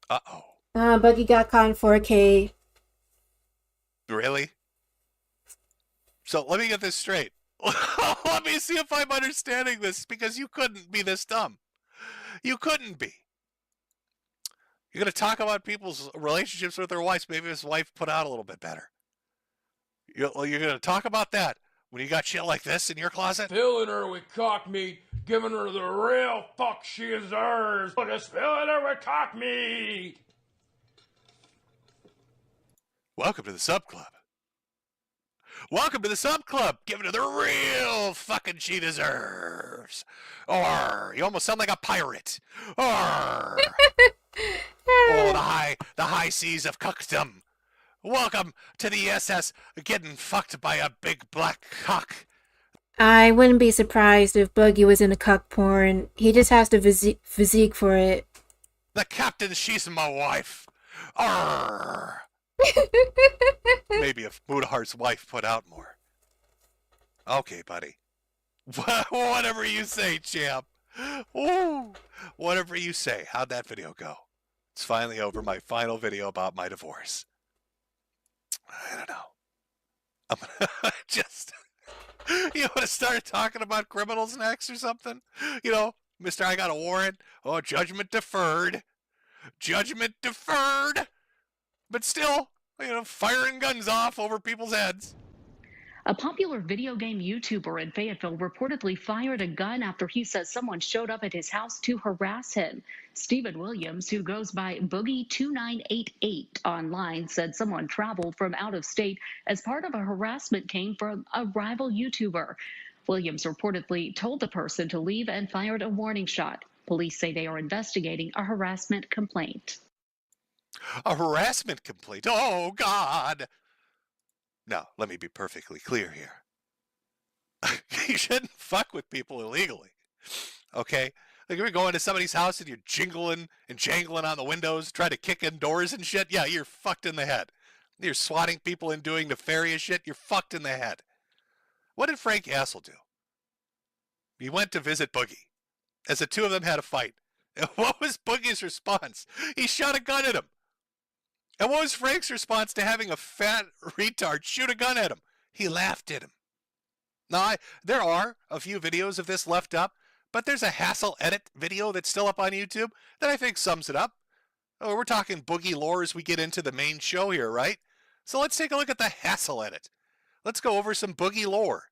Uh-oh. Buggy got caught in 4K. Really? So let me get this straight. Let me see if I'm understanding this, because you couldn't be this dumb. You couldn't be. You're going to talk about people's relationships with their wives. Maybe his wife put out a little bit better. You're going to talk about that when you got shit like this in your closet? Filling her with cock meat, giving her the real fuck she deserves. Just filling her with cock meat. Welcome to the sub club. Welcome to the sub club. Giving her the real fucking she deserves. Or you almost sound like a pirate. Or oh, the high seas of cuckdom. Welcome to the SS getting fucked by a big black cock. I wouldn't be surprised if Buggy was in a cuck porn. He just has the physique for it. The captain, she's my wife. Arr. Maybe if Moonliight's wife put out more. Okay, buddy. Whatever you say, champ. Ooh, whatever you say. How'd that video go? It's finally over. My final video about my divorce. I don't know. I'm gonna just... You want to start talking about criminals next or something? You know, Mr. I got a warrant. Oh, judgment deferred. Judgment deferred. But still, you know, firing guns off over people's heads. A popular video game YouTuber in Fayetteville reportedly fired a gun after he says someone showed up at his house to harass him. Stephen Williams, who goes by Boogie2988 online, said someone traveled from out of state as part of a harassment came from a rival YouTuber. Williams reportedly told the person to leave and fired a warning shot. Police say they are investigating a harassment complaint. A harassment complaint? Oh, God! Now, let me be perfectly clear here. You shouldn't fuck with people illegally, okay? Like, if you're going to somebody's house and you're jingling and jangling on the windows, trying to kick in doors and shit, yeah, you're fucked in the head. You're swatting people and doing nefarious shit, you're fucked in the head. What did Frank Castle do? He went to visit Boogie, as the two of them had a fight. And what was Boogie's response? He shot a gun at him. And what was Frank's response to having a fat retard shoot a gun at him? He laughed at him. Now, there are a few videos of this left up, but there's a Hassel edit video that's still up on YouTube that I think sums it up. Oh, we're talking Boogie lore as we get into the main show here, right? So let's take a look at the Hassel edit. Let's go over some Boogie lore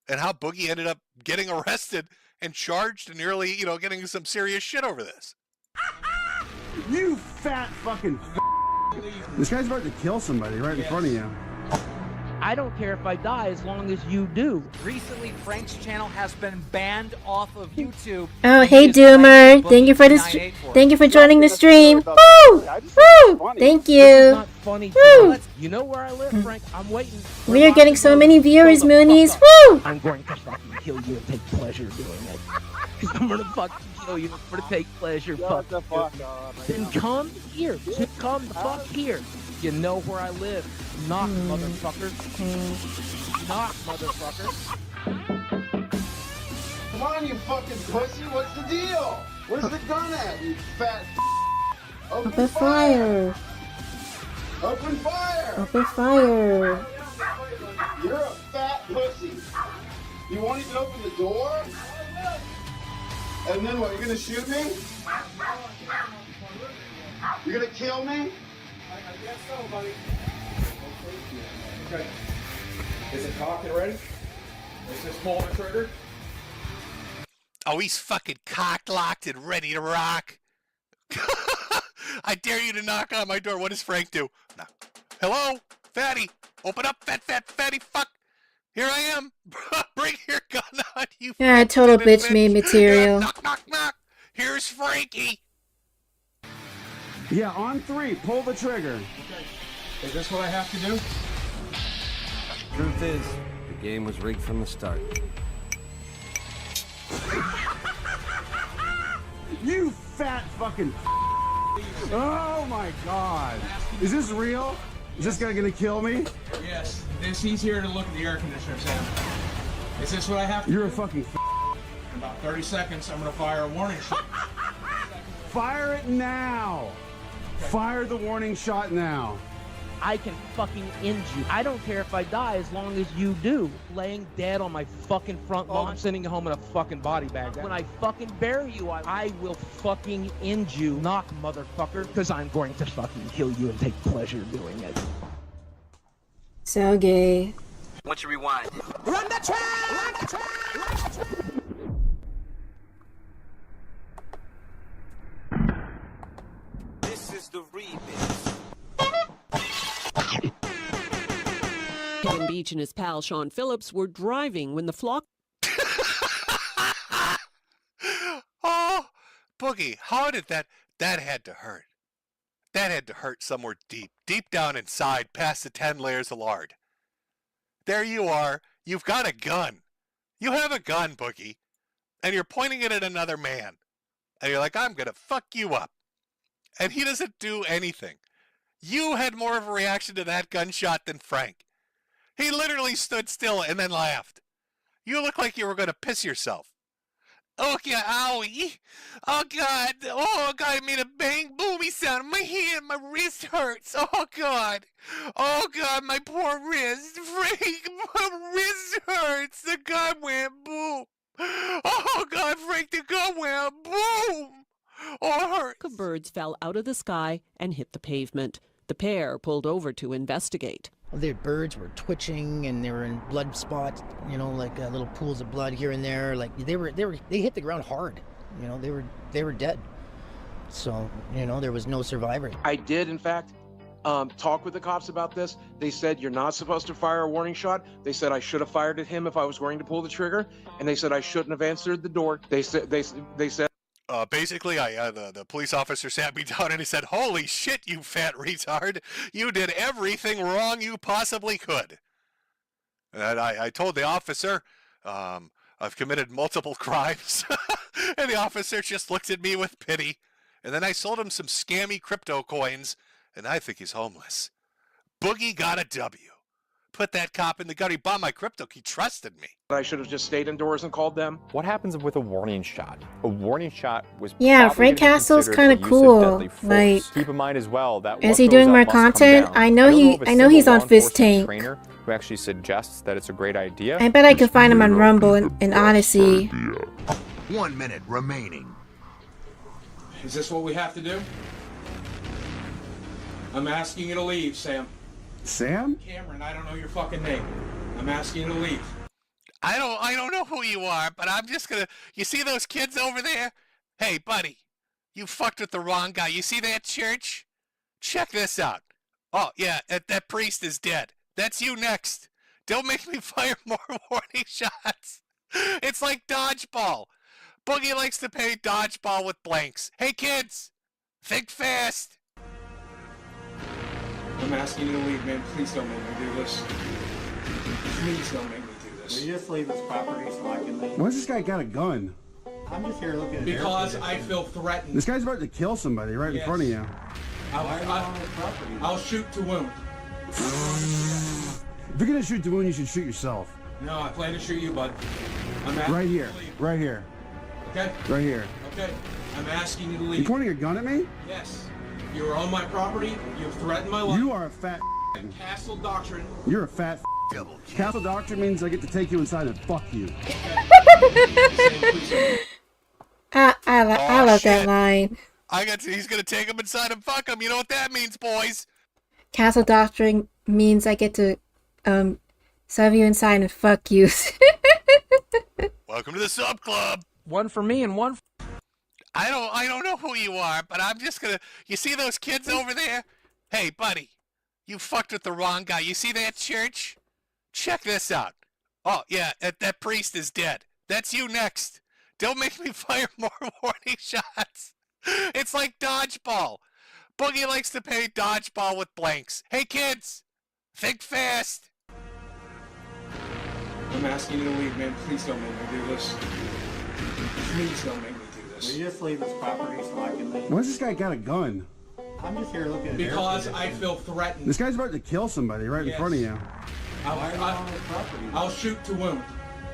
and how Boogie ended up getting arrested and charged and nearly, you know, getting some serious shit over this. You fat fucking This guy's about to kill somebody right in front of you. I don't care if I die as long as you do. Recently, Frank's channel has been banned off of YouTube. Oh, hey Doomer! Thank you for this. Thank you for joining the stream. Woo! Woo! Thank you. Not funny. Woo! You know where I live, Frank? I'm waiting. We are getting so many viewers, Moonies. Woo! I'm going to fucking kill you and take pleasure doing it. Because I'm gonna fucking kill you. I'm gonna take pleasure. Fuck the fuck up. Then come here. Just come the fuck here. You know where I live. Knock, motherfucker. Knock, motherfucker. Come on, you fucking pussy. What's the deal? Where's the gun at, you fat Open fire! Open fire! Open fire! You're a fat pussy. You won't even open the door? And then what, you're gonna shoot me? You're gonna kill me? I guess so, buddy. Okay. Is it cocked and ready? Is this pull the trigger? Oh, he's fucking cocked, locked, and ready to rock. I dare you to knock on my door. What does Frank do? No. Hello? Fatty. Open up, fatty fuck. Here I am. Bring your gun on, you. Yeah, total bitch made material. Knock, knock, knock. Here's Frankie. Yeah, on 3, pull the trigger. Okay. Is this what I have to do? Truth is, the game was rigged from the start. You fat fucking. Oh my god. Is this real? Is this guy gonna kill me? Yes. He's here to look at the air conditioner, Sam. Is this what I have to do? You're a fucking. In about 30 seconds, I'm gonna fire a warning shot. Fire it now. Fire the warning shot now. I can fucking end you. I don't care if I die as long as you do. Laying dead on my fucking front lawn, sending you home in a fucking body bag. When I fucking bury you, I will fucking end you. Knock, motherfucker, because I'm going to fucking kill you and take pleasure doing it. So gay. Once you rewind. Run the track! Run the track! Run the track! This is the remix. Kevin Beach and his pal Sean Phillips were driving when the flock... Oh, Boogie, how did that had to hurt. That had to hurt somewhere deep down inside, past the 10 layers of lard. There you are. You've got a gun. You have a gun, Boogie. And you're pointing it at another man. And you're like, I'm going to fuck you up. And he doesn't do anything. You had more of a reaction to that gunshot than Frank. He literally stood still and then laughed. You look like you were going to piss yourself. Oh, God, owie. Oh, God. Oh, God, I made a bang, boomy sound. My hand, my wrist hurts. Oh, God. Oh, God, my poor wrist. Frank, my wrist hurts. The gun went boom. Oh, God, Frank, the gun went boom. Oh, it hurts. Of birds fell out of the sky and hit the pavement. The pair pulled over to investigate. The birds were twitching and they were in blood spots, you know, like little pools of blood here and there. Like they hit the ground hard, you know, they were dead. So, you know, there was no survivor. I did, in fact, talk with the cops about this. They said you're not supposed to fire a warning shot. They said I should have fired at him if I was going to pull the trigger, and they said I shouldn't have answered the door. They said Basically, the police officer sat me down and he said, "Holy shit, you fat retard! You did everything wrong you possibly could." And I told the officer, I've committed multiple crimes, and the officer just looked at me with pity. And then I sold him some scammy crypto coins, and I think he's homeless. Boogie got a W. Put that cop in the gut. He bought my crypto. He trusted me. I should have just stayed indoors and called them. What happens with a warning shot? A warning shot was Frank Castle's kind of cool. Like, keep in mind as well that is he doing more content? I know he's on Fist Tank. Trainer who actually suggests that it's a great idea. I bet I could find him on Rumble and Odyssey. 1 minute remaining. Is this what we have to do? I'm asking you to leave, Sam. Sam? Cameron, I don't know your fucking name. I'm asking you to leave. I don't know who you are, but I'm just gonna. You see those kids over there? Hey, buddy, you fucked with the wrong guy. You see that church? Check this out. Oh yeah, that priest is dead. That's you next. Don't make me fire more warning shots. It's like dodgeball. Boogie likes to play dodgeball with blanks. Hey kids, think fast. I'm asking you to leave, man. Please don't make me do this. Please don't make me do this. Will you just leave this property so I can leave? Why's this guy got a gun? I'm just here looking at because I feel threatened. This guy's about to kill somebody right in front of you. I'll shoot to wound. If you're gonna shoot to wound, you should shoot yourself. No, I plan to shoot you, bud. Right here. Right here. Okay? Right here. Okay. I'm asking you to leave. You pointing a gun at me? Yes. You are on my property. You've threatened my life. You are a fat Castle Doctrine. You're a fat Castle Doctrine means I get to take you inside and fuck you. I love that line. He's gonna take him inside and fuck him. You know what that means, boys? Castle Doctrine means I get to serve you inside and fuck you. Welcome to the sub club. One for me and one for... I don't know who you are, but I'm just gonna. You see those kids over there? Hey, buddy, you fucked with the wrong guy. You see that church? Check this out. Oh yeah, that priest is dead. That's you next. Don't make me fire more warning shots. It's like dodgeball. Boogie likes to play dodgeball with blanks. Hey kids, think fast. I'm asking you to leave, man. Please don't make me do this. Please don't make me do this. Will you just leave this property so I can leave? Why's this guy got a gun? I'm just here looking at because I feel threatened. This guy's about to kill somebody right in front of you. I'll shoot to wound.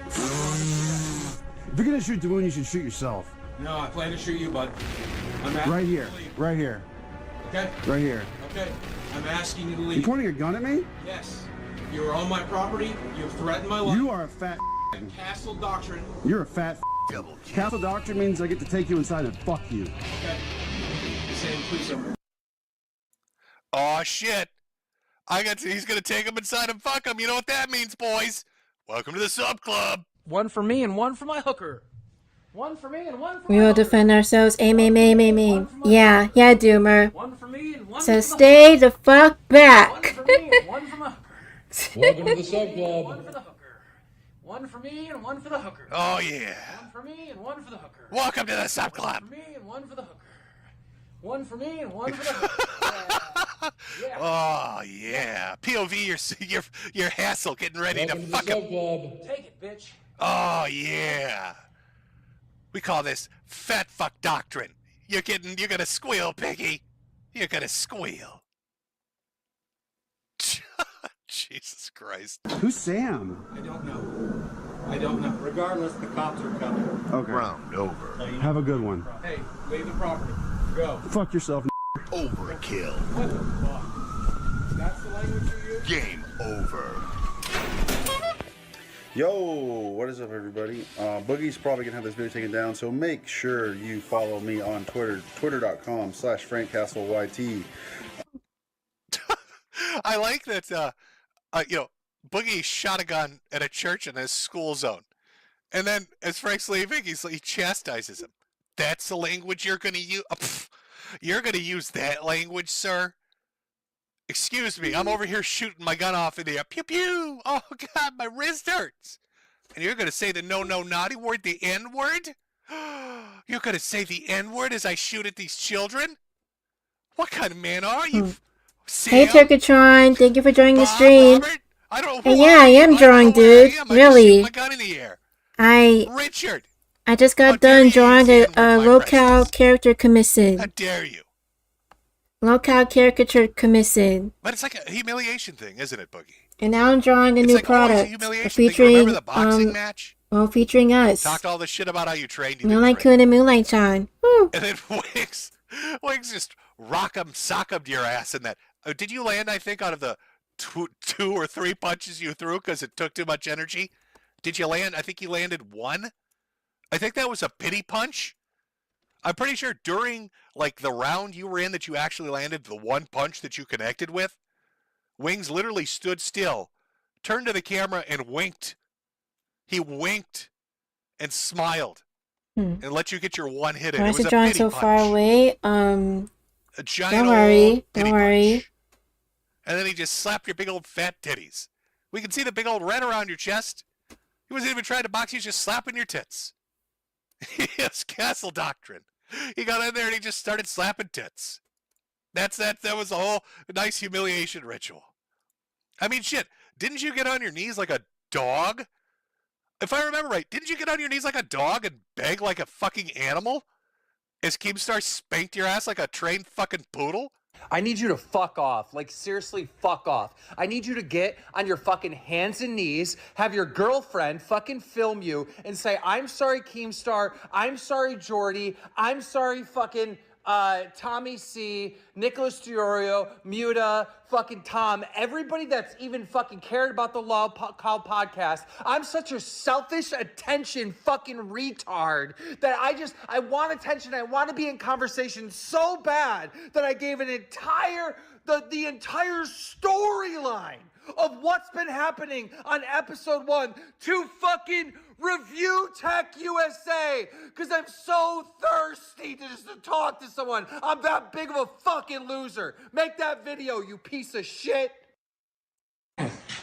If If you're gonna shoot the moon, you should shoot yourself. No, I plan to shoot you, bud. Right here. Right here. Okay? Right here. Okay. I'm asking you to You leave. pointing a gun at me? Yes. You're on my property. You've threatened my life. You are a fat Castle Doctrine. You're a fat Castle Doctrine means I get to take you inside and fuck you. Okay. Saying please don't. Oh shit! He's gonna take him inside and fuck him. You know what that means, boys? Welcome to the sub club. One for me and one for my hooker. One for me and one for We my will hooker. defend ourselves. Aim, aim, aim, aim, aim. Yeah, yeah, Doomer. One for me and one So for stay the fuck back. One for me and one for my hooker. Welcome to the sub club. One for the hooker. One for me and one for the hooker. Oh yeah. One for me and one for the hooker. Welcome to the sub club. One for me and one for the hooker. One for me and one for the hooker. Yeah. Oh yeah. POV, your hassle getting ready to fuck him. Take it, bitch. Oh yeah. We call this fat fuck doctrine. You're gonna squeal, piggy. You're gonna squeal. Jesus Christ. Who's Sam? I don't know. I don't know. Regardless, the cops are coming. Okay. Round over. Have a good one. Hey, leave the property. Go. Fuck yourself. Overkill. What the fuck? That's the language you use? Game over. Yo, what is up, everybody? Boogie's probably gonna have this video taken down, so make sure you follow me on Twitter, twitter.com/FrankCastleYT. I like that. Boogie shot a gun at a church in his school zone, and then as Frank's leaving, he chastises him. That's the language you're gonna use. You're gonna use that language, sir? Excuse me, I'm over here shooting my gun off in the air. Pew pew! Oh God, my wrist hurts. And you're gonna say the no naughty word, the N word? You're gonna say the N word as I shoot at these children? What kind of man are you? Hey, Sam? Turkatron, thank you for joining the stream. Robert? I don't know Hey, who yeah, I am drawing, dude. I am. I just shoot Really. my gun in the air. Richard, I just got done drawing a locale character commission. how dare you? Locale caricature commission. But it's like a humiliation thing, isn't it, Boogie? And now I'm drawing a new It's like, oh, it's a product humiliation thing. featuring Remember the boxing match? well, featuring us. Talked all the shit about how you trained. You Moonlight Kun and Moonlight Chan. Woo. and then Wings just rock 'em, sock 'em to your ass. And that did you land? I think out of the two or three punches you threw because it took too much energy. Did you land? I think you landed one. I think that was a pity punch. I'm pretty sure during like the round you were in that you actually landed the one punch that you connected with. Wings literally stood still, turned to the camera and winked. He winked and smiled and let you get your one hit in. Why It is was it a drawing pity so punch. far away? A giant Don't worry. old pity Don't worry. punch. And then he just slapped your big old fat titties. We can see the big old red around your chest. He wasn't even trying to box you, just slapping your tits. Yes, Castle Doctrine. He got in there and he just started slapping tits. That was a whole nice humiliation ritual. I mean, shit, didn't you get on your knees like a dog? If I remember right, didn't you get on your knees like a dog and beg like a fucking animal? As Keemstar spanked your ass like a trained fucking poodle? I need you to fuck off. Like, seriously, fuck off. I need you to get on your fucking hands and knees, have your girlfriend fucking film you and say, I'm sorry, Keemstar. I'm sorry, Jordy. I'm sorry, fucking Tommy C, Nicholas Diorio, Muta, fucking Tom, everybody that's even fucking cared about the Love Call podcast. I'm such a selfish attention fucking retard that I want attention. I want to be in conversation so bad that I gave the entire storyline of what's been happening on episode 1 to fucking Review Tech USA, because I'm so thirsty to just talk to someone. I'm that big of a fucking loser. Make that video, you piece of shit.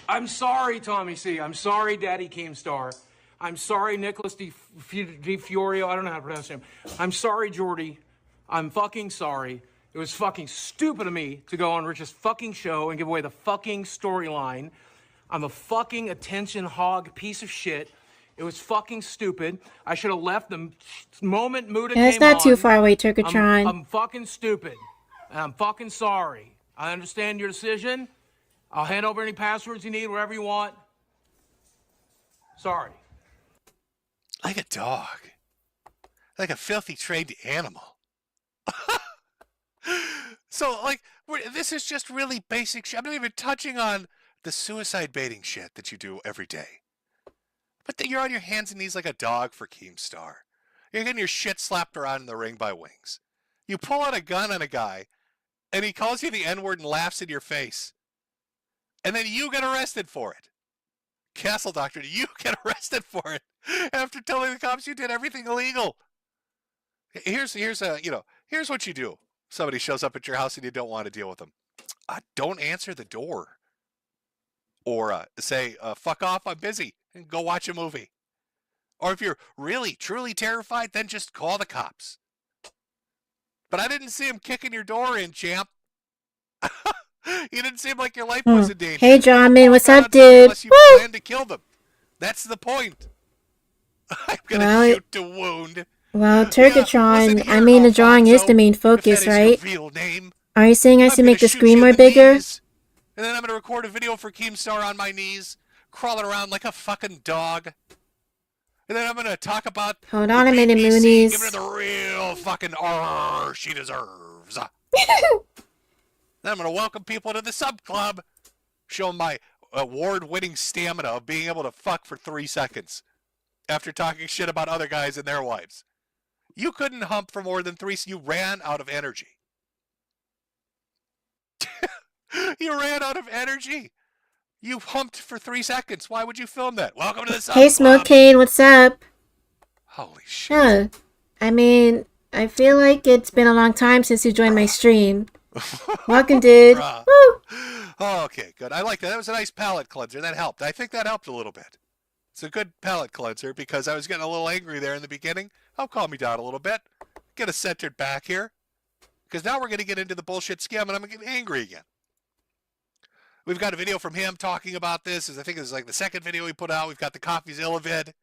I'm sorry, Tommy C. I'm sorry, Daddy Keemstar. I'm sorry, Nicholas Di Fiorio. I don't know how to pronounce him. I'm sorry, Jordy. I'm fucking sorry. It was fucking stupid of me to go on Rich's fucking show and give away the fucking storyline. I'm a fucking attention hog piece of shit. It was fucking stupid. I should have left the moment Muta came on. Yeah, it's not too far away, Turkatron. I'm fucking stupid. And I'm fucking sorry. I understand your decision. I'll hand over any passwords you need, wherever you want. Sorry. Like a dog. Like a filthy trained animal. So, like, this is just really basic shit. I'm not even touching on the suicide baiting shit that you do every day. But then you're on your hands and knees like a dog for Keemstar. You're getting your shit slapped around in the ring by Wings. You pull out a gun on a guy, and he calls you the N-word and laughs in your face. And then you get arrested for it. Castle Doctor, you get arrested for it after telling the cops you did everything illegal. Here's what you do. Somebody shows up at your house and you don't want to deal with them. Don't answer the door. Or say, fuck off, I'm busy, and go watch a movie. Or if you're really, truly terrified, then just call the cops. But I didn't see him kicking your door in, champ. You didn't seem like your life was in danger. Hey, Jarman, what's up, dude? Unless you plan to kill them. That's the point. I'm gonna shoot to wound. Well, Turkatron, I mean, the drawing is the main focus, right? Are you saying I should make the screen more bigger? And then I'm gonna record a video for Keemstar on my knees, crawling around like a fucking dog. And then I'm gonna talk about Hold on a minute, Moonies. Give her the real fucking R she deserves. Then I'm gonna welcome people to the sub club, show them my award-winning stamina of being able to fuck for 3 seconds after talking shit about other guys and their wives. You couldn't hump for more than 3. You ran out of energy. You ran out of energy. You humped for 3 seconds. Why would you film that? Welcome to the sub Hey, club. Smoke Cane, what's up? Holy shit. Huh. I mean, I feel like it's been a long time since you joined my stream. Welcome, dude. Woo! Oh, okay, good. I like that. That was a nice palate cleanser. That helped. I think that helped a little bit. It's a good palate cleanser because I was getting a little angry there in the beginning. I'll calm me down a little bit. Get us centered back here. Because now we're going to get into the bullshit scam and I'm going to get angry again. We've got a video from him talking about this. I think it was like the second video he put out. We've got the Coffee's Illavid.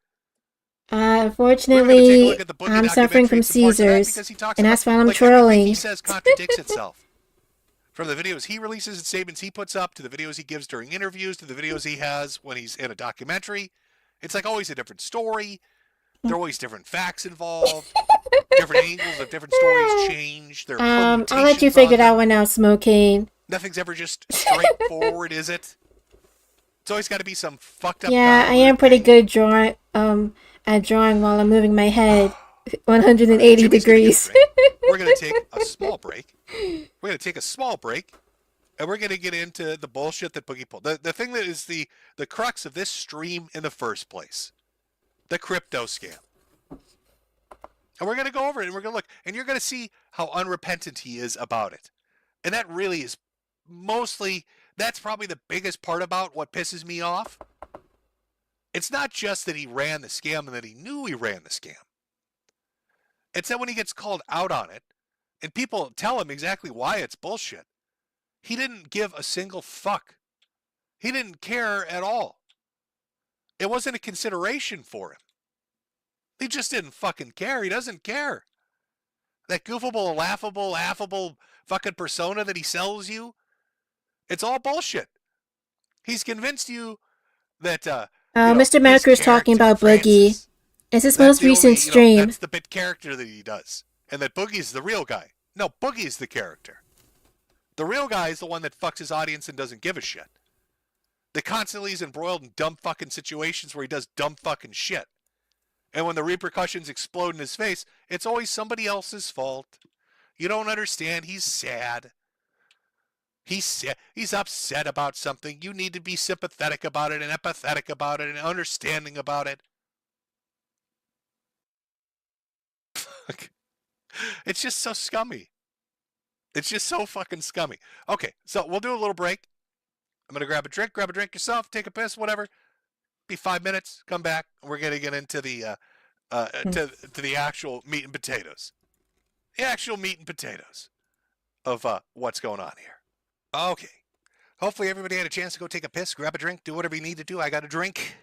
Unfortunately, I'm suffering from seizures, and that's why I'm trolling. He says contradicts itself. From the videos he releases and statements he puts up, to the videos he gives during interviews, to the videos he has when he's in a documentary. It's like always a different story. There are always different facts involved. Different angles of different stories change. There are I'll let you figure that one out, Smoke Cane. Nothing's ever just straightforward, is it? It's always got to be some fucked up. Yeah, I am pretty good at drawing while I'm moving my head 180 degrees. We're going to take a small break. We're going to take a small break, and we're going to get into the bullshit that Boogie pulled. The thing that is the crux of this stream in the first place. The crypto scam. And we're going to go over it, and we're going to look. And you're going to see how unrepentant he is about it. And that really is mostly, that's probably the biggest part about what pisses me off. It's not just that he ran the scam and that he knew he ran the scam. It's that when he gets called out on it, and people tell him exactly why it's bullshit, he didn't give a single fuck. He didn't care at all. It wasn't a consideration for him. He just didn't fucking care. He doesn't care. That goofable, laughable, affable fucking persona that he sells you, it's all bullshit. He's convinced you that, Mr. Macker is talking about Boogie. It's his most recent stream. That's the bit character that he does. And that Boogie's the real guy. No, Boogie's the character. The real guy is the one that fucks his audience and doesn't give a shit. That constantly is embroiled in dumb fucking situations where he does dumb fucking shit. And when the repercussions explode in his face, it's always somebody else's fault. You don't understand. He's sad. He's upset about something. You need to be sympathetic about it and empathetic about it and understanding about it. It's just so scummy. It's just so fucking scummy. Okay, so we'll do a little break. I'm going to grab a drink yourself, take a piss, whatever. Be 5 minutes, come back, and we're going to get into the to the actual meat and potatoes. The actual meat and potatoes of what's going on here. Okay. Hopefully everybody had a chance to go take a piss, grab a drink, do whatever you need to do. I got a drink.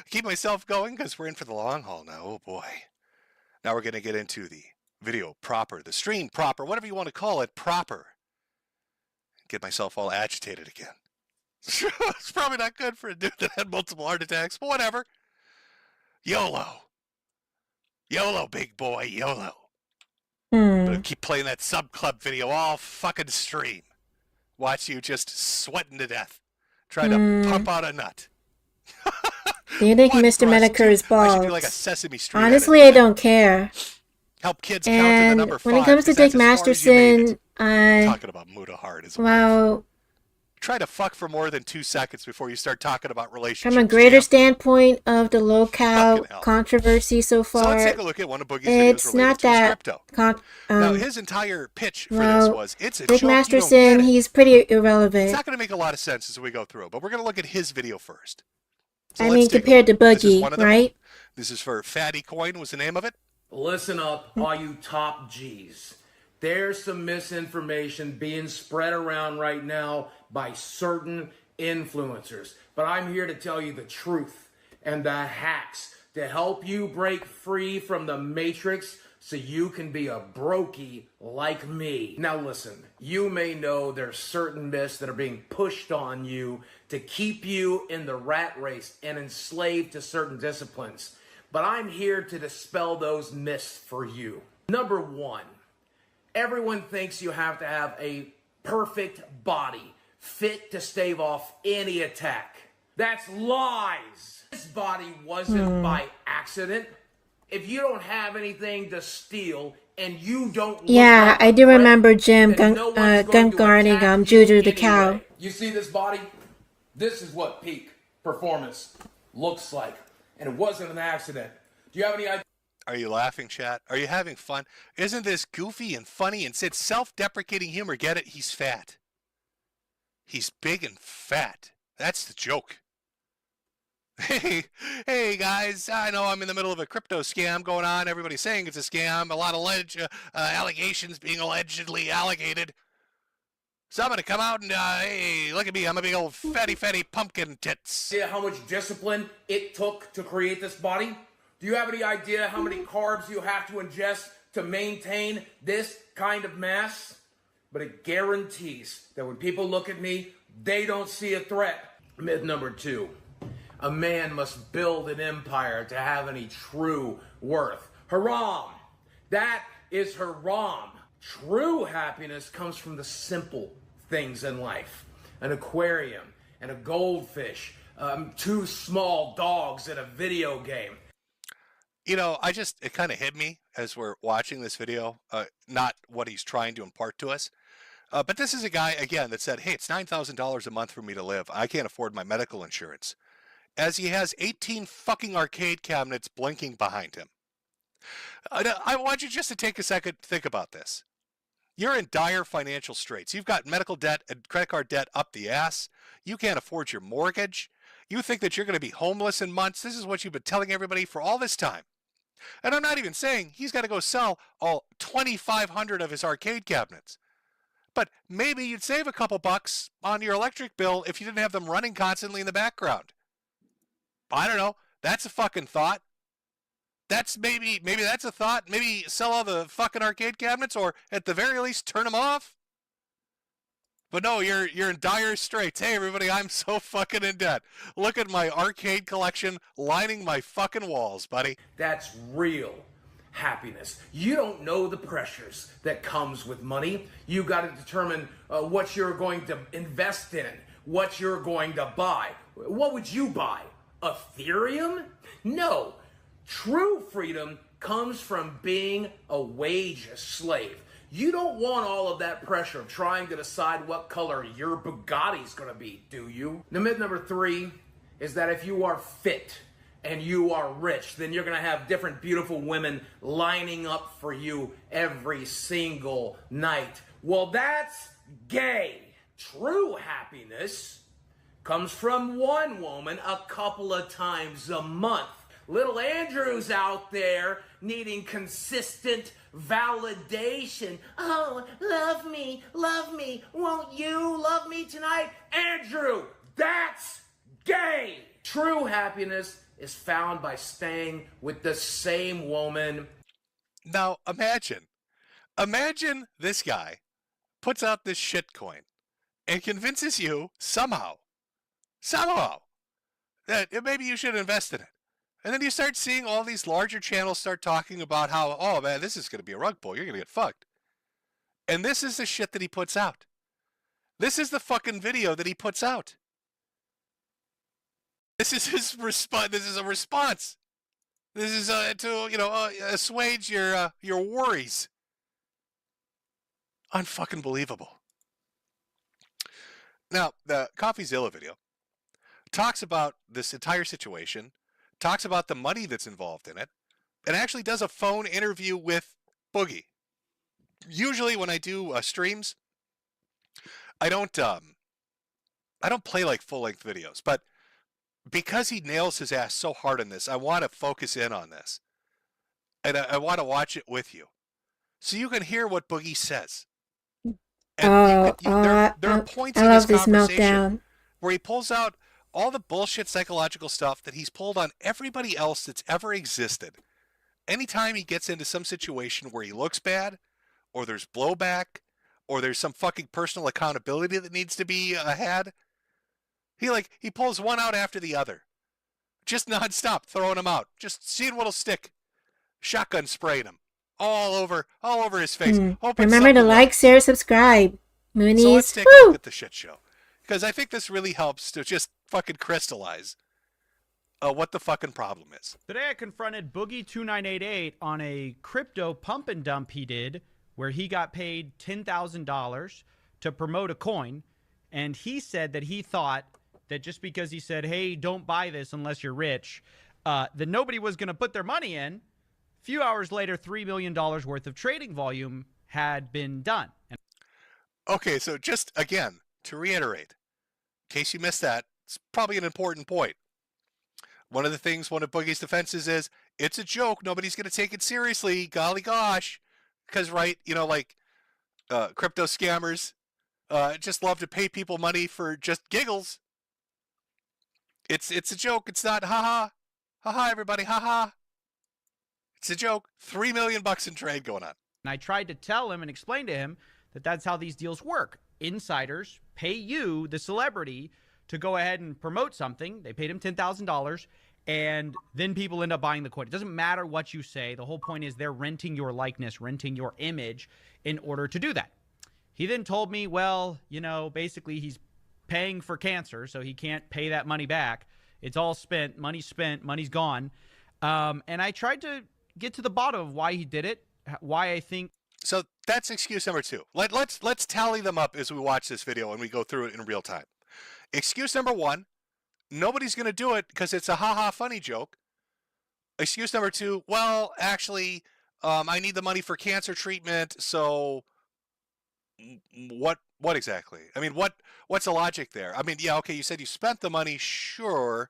Keep myself going because we're in for the long haul now. Oh boy. Now we're going to get into the video proper, the stream proper, whatever you want to call it, proper. Get myself all agitated again. It's probably not good for a dude that had multiple heart attacks, but whatever. YOLO. YOLO, big boy, YOLO. Hmm. Keep playing that sub club video all fucking stream. Watch you just sweating to death. Trying to pump out a nut. Do you think One Mr. thrust, Medicare two. is I should bald? do like a Sesame Street Honestly, edit I of that. don't care. Help kids count to the And number 5. when it comes to 'cause Dick that's as far as you made Masterson, it. I Talking about Muda hard as a well, Try to fuck for more than 2 seconds before you start talking about relationships. from a greater champ. standpoint of the locale controversy so So let's far, take a look at one of Boogie's videos it's related not to that. crypto. Now, his entire pitch for this Well, was, it's a Dick joke, you don't Masterson, get it. he's pretty It's irrelevant. not going to make a lot of sense as we go through, but we're going to look at his video first. So I let's mean, take a compared to look. This is one Boogie, of them. right? This is for Fatty Coin was the name of it. Listen up, all you top G's. There's some misinformation being spread around right now by certain influencers. But I'm here to tell you the truth and the hacks to help you break free from the matrix so you can be a brokey like me. Now listen, you may know there's certain myths that are being pushed on you to keep you in the rat race and enslaved to certain disciplines. But I'm here to dispel those myths for you. Number 1, everyone thinks you have to have a perfect body, fit to stave off any attack. That's lies. This body wasn't by accident. If you don't have anything to steal and you don't look Yeah, like I a do threat, remember Jim then no one's going to guarding attack you Juju the anyway. cow. You see this body? This is what peak performance looks like. And it wasn't an accident. Do you have any idea? Are you laughing, chat? Are you having fun? Isn't this goofy and funny and it's self-deprecating humor? Get it? He's fat. He's big and fat. That's the joke. Hey guys, I know I'm in the middle of a crypto scam going on. Everybody's saying it's a scam. A lot of allegations being allegedly allegated. So I'm going to come out and, hey, look at me. I'm a big old fatty pumpkin tits. Idea how much discipline it took to create this body? Do you have any idea how many carbs you have to ingest to maintain this kind of mass? But it guarantees that when people look at me, they don't see a threat. Myth number 2. A man must build an empire to have any true worth. Haram! That is haram. True happiness comes from the simple things in life. An aquarium and a goldfish, 2 small dogs in a video game. You know, it kind of hit me as we're watching this video, not what he's trying to impart to us. But this is a guy, again, that said, hey, it's $9,000 a month for me to live. I can't afford my medical insurance. As he has 18 fucking arcade cabinets blinking behind him. I want you just to take a second to think about this. You're in dire financial straits. You've got medical debt and credit card debt up the ass. You can't afford your mortgage. You think that you're going to be homeless in months. This is what you've been telling everybody for all this time. And I'm not even saying he's got to go sell all 2,500 of his arcade cabinets. But maybe you'd save a couple bucks on your electric bill if you didn't have them running constantly in the background. I don't know. That's a fucking thought. That's maybe that's a thought. Maybe sell all the fucking arcade cabinets, or at the very least turn them off. But no, you're in dire straits. Hey everybody, I'm so fucking in debt. Look at my arcade collection lining my fucking walls, buddy. That's real happiness. You don't know the pressures that comes with money. You got to determine what you're going to invest in, what you're going to buy. What would you buy? Ethereum? No. True freedom comes from being a wage slave. You don't want all of that pressure of trying to decide what color your Bugatti's going to be, do you? Now, myth number 3 is that if you are fit and you are rich, then you're going to have different beautiful women lining up for you every single night. Well, that's gay. True happiness comes from one woman a couple of times a month. Little Andrew's out there needing consistent validation. Oh, love me, won't you love me tonight? Andrew, that's gay. True happiness is found by staying with the same woman. Now imagine this guy puts out this shit coin and convinces you somehow, that maybe you should invest in it. And then you start seeing all these larger channels start talking about how, oh man, this is going to be a rug pull. You're going to get fucked. And this is the shit that he puts out. This is the fucking video that he puts out. This is his response. This is a response. This is to assuage your worries. Unfucking believable. Now the CoffeeZilla video talks about this entire situation, talks about the money that's involved in it, and actually does a phone interview with Boogie. Usually when I do streams, I don't play like full-length videos, but because he nails his ass so hard in this, I want to focus in on this. And I want to watch it with you. So you can hear what Boogie says. And there are points in this conversation where he pulls out all the bullshit psychological stuff that he's pulled on everybody else that's ever existed. Anytime he gets into some situation where he looks bad, or there's blowback, or there's some fucking personal accountability that needs to be had, he pulls one out after the other. Just nonstop throwing them out. Just seeing what'll stick. Shotgun spraying him. All over his face. Remember to like, share, subscribe. Moonies. So let's take a look at the shit show. Because I think this really helps to just fucking crystallize what the fucking problem is. Today I confronted Boogie2988 on a crypto pump and dump he did where he got paid $10,000 to promote a coin. And he said that he thought that just because he said, hey, don't buy this unless you're rich, that nobody was going to put their money in. A few hours later, $3 million worth of trading volume had been done. Okay, so just, again, to reiterate, in case you missed that, it's probably an important point. One of Boogie's defenses is, it's a joke, nobody's going to take it seriously, golly gosh. Because, right, crypto scammers just love to pay people money for just giggles. It's a joke, it's not, ha-ha, ha-ha, everybody, ha-ha. It's a joke. $3 million in trade going on. And I tried to tell him and explain to him that that's how these deals work. Insiders pay you, the celebrity, to go ahead and promote something. They paid him $10,000, and then people end up buying the coin. It doesn't matter what you say. The whole point is they're renting your likeness, renting your image in order to do that. He then told me, well, basically he's paying for cancer, so he can't pay that money back. It's all spent, money's gone. And I tried to get to the bottom of why he did it, why I think. So that's excuse number 2. Let's tally them up as we watch this video and we go through it in real time. Excuse number 1, nobody's going to do it because it's a ha-ha funny joke. Excuse number 2, well, actually, I need the money for cancer treatment, so what exactly? I mean, what's the logic there? I mean, yeah, okay, you said you spent the money, sure,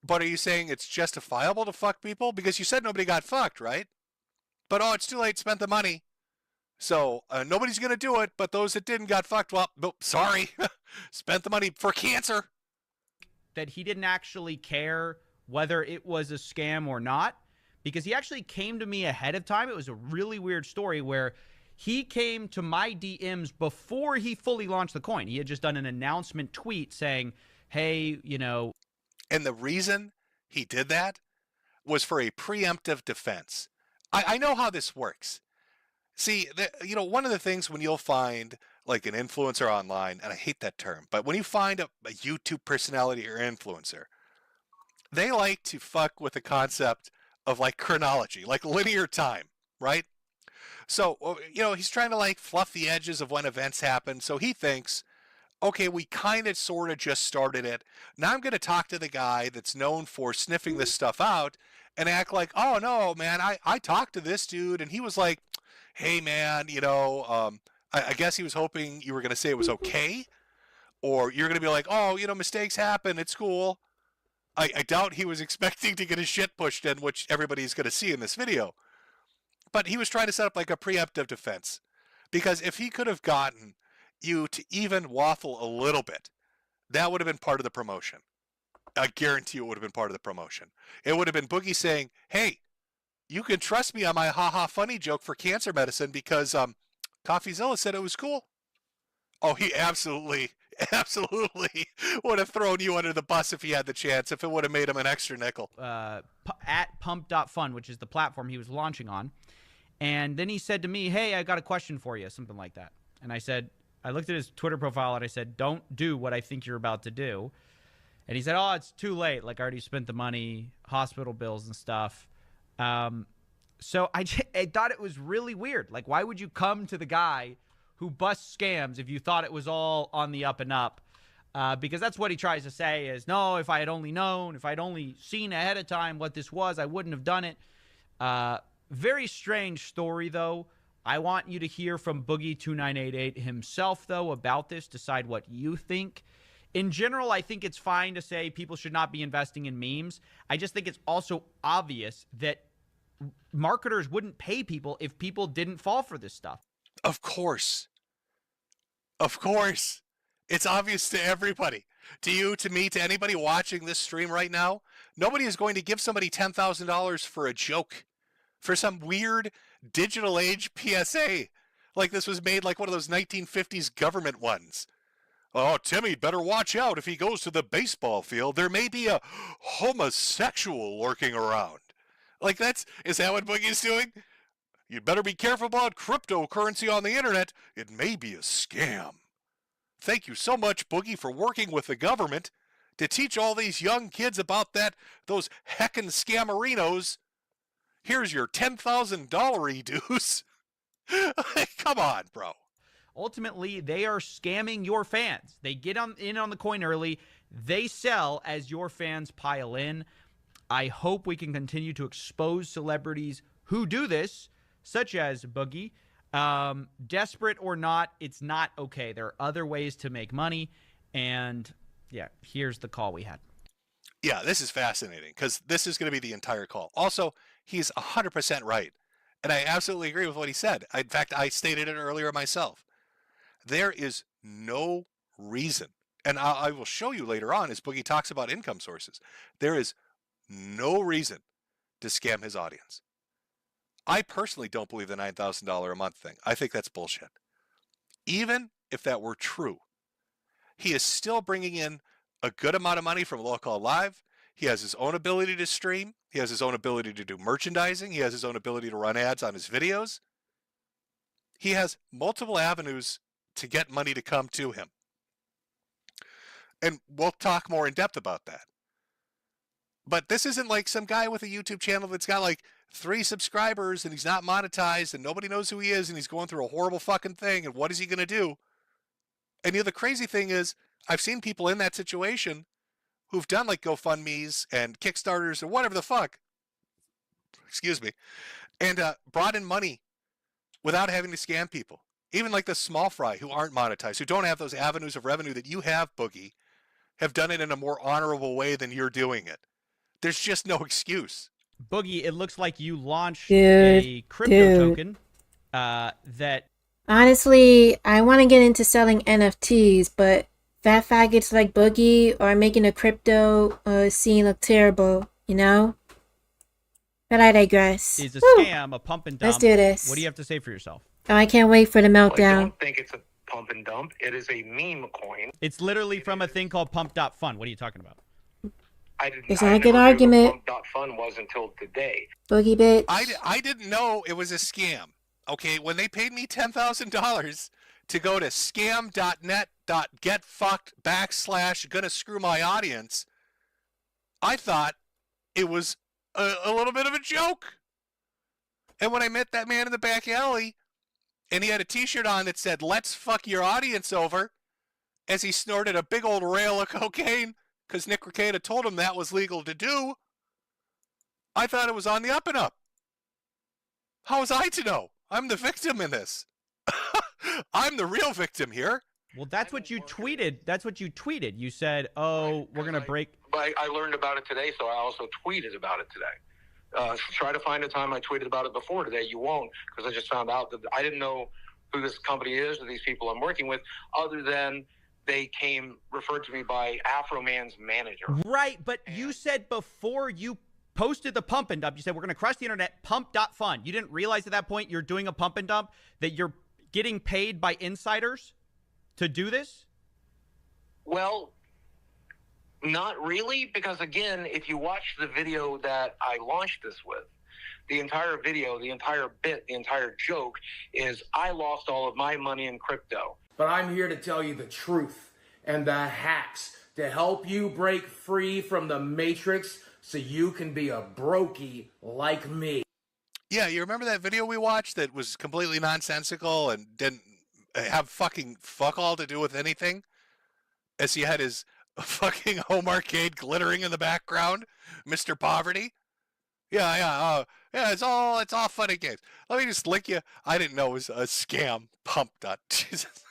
but are you saying it's justifiable to fuck people? Because you said nobody got fucked, right? But, oh, it's too late, spent the money. So, nobody's going to do it, but those that didn't got fucked, well, sorry, spent the money for cancer. That he didn't actually care whether it was a scam or not, because he actually came to me ahead of time. It was a really weird story where he came to my DMs before he fully launched the coin. He had just done an announcement tweet saying, hey, And the reason he did that was for a preemptive defense. I know how this works. See, one of the things when you'll find like an influencer online, and I hate that term, but when you find a YouTube personality or influencer, they like to fuck with the concept of like chronology, like linear time, right? So, he's trying to like fluff the edges of when events happen. So he thinks, okay, we kind of sort of just started it. Now I'm going to talk to the guy that's known for sniffing this stuff out and act like, oh no, man, I talked to this dude and he was like, hey man, I guess he was hoping you were going to say it was okay, or you're going to be like, oh, mistakes happen, it's cool. I doubt he was expecting to get his shit pushed in, which everybody's going to see in this video. But he was trying to set up like a preemptive defense, because if he could have gotten you to even waffle a little bit, that would have been part of the promotion. I guarantee you it would have been part of the promotion. It would have been Boogie saying, hey, you can trust me on my ha-ha funny joke for cancer medicine because CoffeeZilla said it was cool. Oh, he absolutely absolutely would have thrown you under the bus if he had the chance, if it would have made him an extra nickel. At pump.fun, which is the platform he was launching on. And then he said to me, hey, I got a question for you, something like that. And I said, I looked at his Twitter profile and I said, don't do what I think you're about to do. And he said, oh, it's too late. Like, I already spent the money, hospital bills and stuff. So I thought it was really weird. Like, why would you come to the guy who busts scams if you thought it was all on the up and up? Because that's what he tries to say is, no, if I had only known, if I'd only seen ahead of time what this was, I wouldn't have done it. Very strange story, though. I want you to hear from Boogie2988 himself, though, about this. Decide what you think. In general, I think it's fine to say people should not be investing in memes. I just think it's also obvious that marketers wouldn't pay people if people didn't fall for this stuff. Of course. Of course. It's obvious to everybody. To you, to me, to anybody watching this stream right now. Nobody is going to give somebody $10,000 for a joke. For some weird digital age PSA. Like this was made like one of those 1950s government ones. Oh, Timmy, better watch out if he goes to the baseball field. There may be a homosexual lurking around. Like is that what Boogie's doing? You'd better be careful about cryptocurrency on the internet. It may be a scam. Thank you so much, Boogie, for working with the government to teach all these young kids about those heckin' scamerinos. Here's your $10,000 dues. Come on, bro. Ultimately, they are scamming your fans. They get in on the coin early. They sell as your fans pile in. I hope we can continue to expose celebrities who do this, such as Boogie. Desperate or not, it's not okay. There are other ways to make money. And, yeah, here's the call we had. Yeah, this is fascinating because this is going to be the entire call. Also, he's 100% right. And I absolutely agree with what he said. In fact, I stated it earlier myself. There is no reason, and I will show you later on as Boogie talks about income sources, there is no reason to scam his audience. I personally don't believe the $9,000 a month thing. I think that's bullshit. Even if that were true, he is still bringing in a good amount of money from Local Live. He has his own ability to stream. He has his own ability to do merchandising. He has his own ability to run ads on his videos. He has multiple avenues to get money to come to him. And we'll talk more in depth about that. But this isn't like some guy with a YouTube channel that's got like 3 subscribers and he's not monetized and nobody knows who he is and he's going through a horrible fucking thing and what is he going to do? And the crazy thing is, I've seen people in that situation who've done like GoFundMes and Kickstarters or whatever the fuck, excuse me, and brought in money without having to scam people. Even like the small fry who aren't monetized, who don't have those avenues of revenue that you have, Boogie, have done it in a more honorable way than you're doing it. There's just no excuse. Boogie, it looks like you launched a crypto token that... Honestly, I want to get into selling NFTs, but fat faggots like Boogie are making a crypto scene look terrible, you know? But I digress. Is a scam, a pump and dump. Let's do this. What do you have to say for yourself? Oh, I can't wait for the meltdown. I don't think it's a pump and dump. It is a meme coin. It's literally from a thing called Pump.Fun. What are you talking about? It's not a good argument. Pump.Fun was until today. Boogie bitch. I didn't know it was a scam. Okay, when they paid me $10,000 to go to scam.net.getfucked / gonna screw my audience, I thought it was a little bit of a joke. And when I met that man in the back alley, and he had a t-shirt on that said, "Let's fuck your audience over," as he snorted a big old rail of cocaine, because Nick Rekieta told him that was legal to do, I thought it was on the up and up. How was I to know? I'm the victim in this. I'm the real victim here. Well, that's what you tweeted. That's what you tweeted. You said, oh, we're going to break. But I learned about it today, so I also tweeted about it today. Try to find a time I tweeted about it before today. You won't, because I just found out that I didn't know who this company is or these people I'm working with, other than they referred to me by Afro Man's manager. Right, but you said before you posted the pump and dump, you said we're going to crush the internet, pump.fun. You didn't realize at that point you're doing a pump and dump, that you're getting paid by insiders to do this? Well, not really, because again, if you watch the video that I launched this with, the entire video, the entire bit, the entire joke is I lost all of my money in crypto. But I'm here to tell you the truth and the hacks to help you break free from the matrix so you can be a brokey like me. Yeah, you remember that video we watched that was completely nonsensical and didn't have fucking fuck all to do with anything? As he had his fucking home arcade glittering in the background, Mr. Poverty. Yeah, it's all fun and games. Let me just link you. I didn't know it was a scam. Pump dot. Jesus.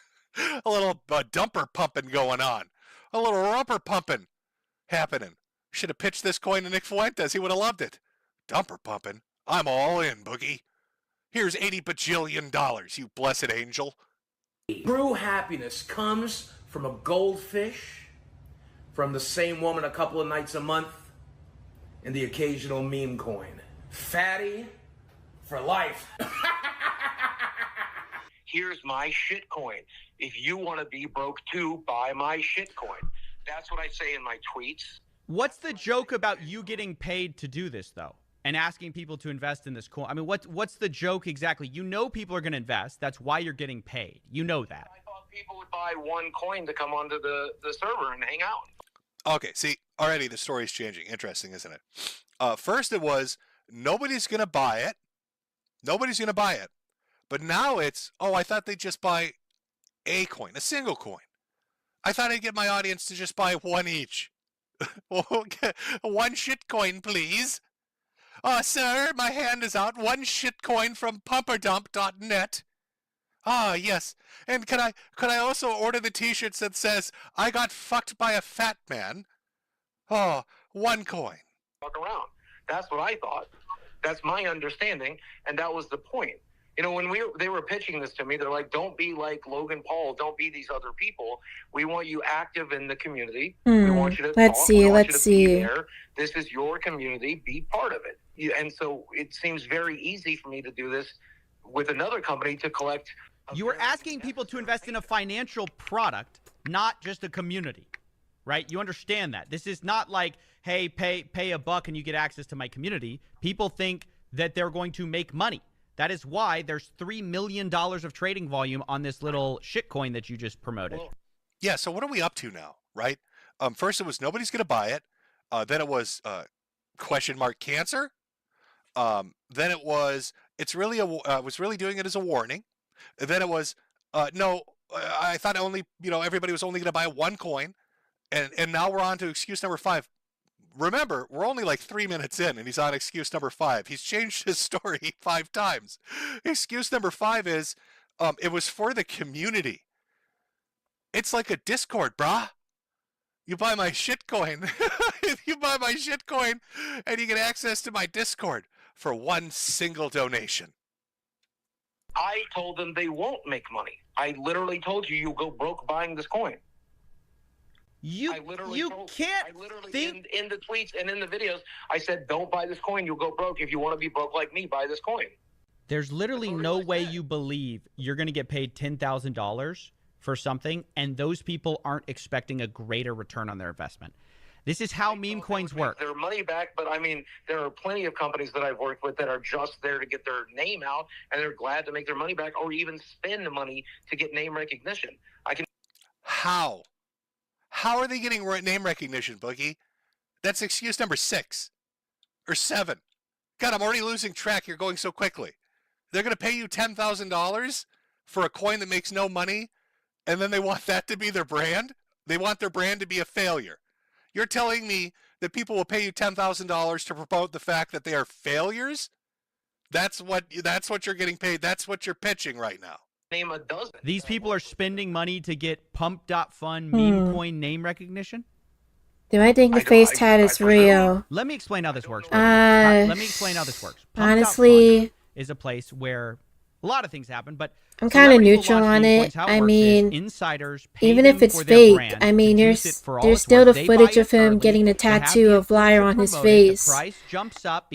A little dumper pumping going on. A little rumper pumping happening. Should have pitched this coin to Nick Fuentes. He would have loved it. Dumper pumping. I'm all in, Boogie. Here's $80 bajillion, you blessed angel. True happiness comes from a goldfish, from the same woman a couple of nights a month, and the occasional meme coin. Fatty for life. Here's my shit coin. If you want to be broke too, buy my shit coin. That's what I say in my tweets. What's the joke about you getting paid to do this, though, and asking people to invest in this coin? I mean, what's the joke exactly? You know people are going to invest. That's why you're getting paid. You know that. I thought people would buy one coin to come onto the server and hang out. Okay, see, already the story's changing. Interesting, isn't it? First it was, nobody's going to buy it. Nobody's going to buy it. But now it's, I thought they'd just buy a coin, a single coin. I thought I'd get my audience to just buy one each. One shit coin, please. Sir, my hand is out. One shit coin from pumperdump.net. Ah, yes. And could I also order the t-shirts that says, I got fucked by a fat man? Oh, one coin. Walk around. That's what I thought. That's my understanding, and that was the point. You know, when they were pitching this to me, they're like, don't be like Logan Paul. Don't be these other people. We want you active in the community. We want you to Let's talk. see, We want let's you to be see. there. This is your community. Be part of it. And so it seems very easy for me to do this with another company to collect. You are asking people to invest in a financial product, not just a community, right? You understand that. This is not like, hey, pay $1 and you get access to my community. People think that they're going to make money. That is why there's $3 million of trading volume on this little shitcoin that you just promoted. Yeah, so what are we up to now, right? First it was nobody's going to buy it. Then it was question mark cancer. Then it was it's really was really doing it as a warning. And then it was no, I thought only everybody was only going to buy one coin, and now we're on to excuse number 5. Remember, we're only like 3 minutes in, and he's on excuse number 5. He's changed his story 5 times. Excuse number 5 is, it was for the community. It's like a Discord, brah. You buy my shitcoin. You buy my shitcoin, and you get access to my Discord for one single donation. I told them they won't make money. I literally told you go broke buying this coin. You can't think in the tweets and in the videos. I said, don't buy this coin. You'll go broke. If you want to be broke like me, buy this coin. There's literally no way you believe you're going to get paid $10,000 for something, and those people aren't expecting a greater return on their investment. This is how meme coins work. Their money back, but I mean, there are plenty of companies that I've worked with that are just there to get their name out, and they're glad to make their money back or even spend the money to get name recognition. How? How are they getting name recognition, Boogie? That's excuse number 6 or 7. God, I'm already losing track. You're going so quickly. They're going to pay you $10,000 for a coin that makes no money, and then they want that to be their brand? They want their brand to be a failure. You're telling me that people will pay you $10,000 to promote the fact that they are failures? That's what you're getting paid. That's what you're pitching right now. Name a dozen. These people are spending money to get pump.fun meme coin name recognition? Do I think the face tat is real? Let me explain how this works. Let me explain how this works. Honestly, is a place where a lot of things happen, but I'm kind of neutral on it. I mean, insiders even if it's fake, I mean, there's still the footage of him getting the tattoo of liar on his face.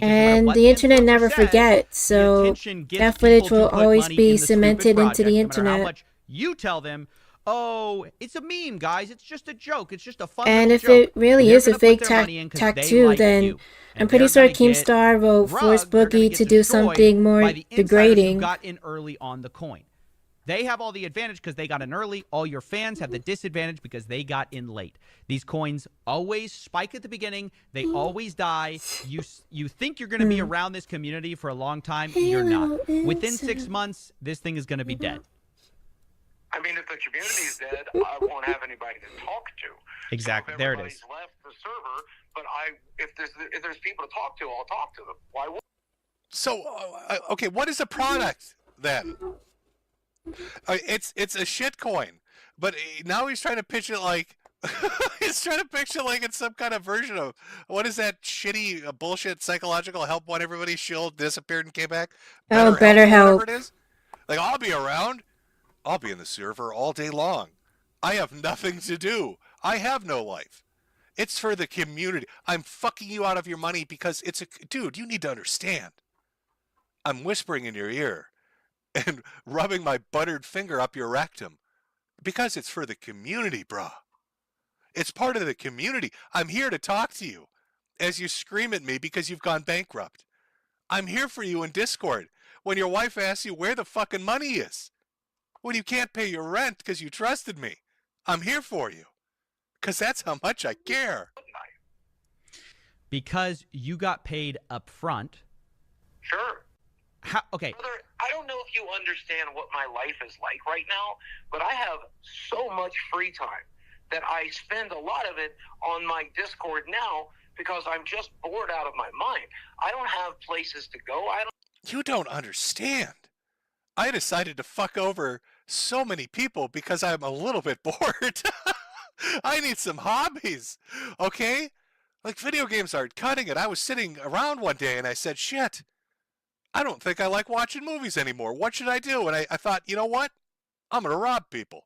And the internet never forgets, so that footage will always be cemented into the internet. You tell them, oh, it's a meme, guys. It's just a joke. It's just a fun And little if joke. it really They're is a gonna put fake their money in 'cause they tattoo, like then you. I'm And pretty they're sure gonna get Keemstar will force drugged, they're gonna Boogie get to do destroyed something more by the insiders who degrading. got in early on the coin. They have all the advantage because they got in early. All your fans have the disadvantage because they got in late. These coins always spike at the beginning. They always die. You think you're going to be around this community for a long time. You're not. Within 6 months, this thing is going to be dead. I mean, if the community is dead, I won't have anybody to talk to. Exactly. So if there it everybody's is. left the server, but if there's people to talk to, I'll talk to them. Why would? So, okay, what is a product then? It's a shit coin, but now he's trying to pitch it like he's trying to pitch it like it's some kind of version of what is that shitty bullshit psychological help when everybody's shield disappeared and came back? Oh, BetterHelp or BetterHelp. whatever it is. Like, I'll be around. I'll be in the server all day long. I have nothing to do. I have no life. It's for the community. I'm fucking you out of your money because it's a dude. You need to understand. I'm whispering in your ear and rubbing my buttered finger up your rectum because it's for the community, bruh. It's part of the community. I'm here to talk to you as you scream at me because you've gone bankrupt. I'm here for you in Discord when your wife asks you where the fucking money is. When you can't pay your rent because you trusted me. I'm here for you because that's how much I care. Because you got paid up front. Sure. Okay. Brother, I don't know if you understand what my life is like right now, but I have so much free time that I spend a lot of it on my Discord now because I'm just bored out of my mind. I don't have places to go. You don't understand. I decided to fuck over so many people because I'm a little bit bored. I need some hobbies, okay? Like, video games aren't cutting it. I was sitting around one day and I said, shit, I don't think I like watching movies anymore. What should I do? And I thought, you know what? I'm going to rob people.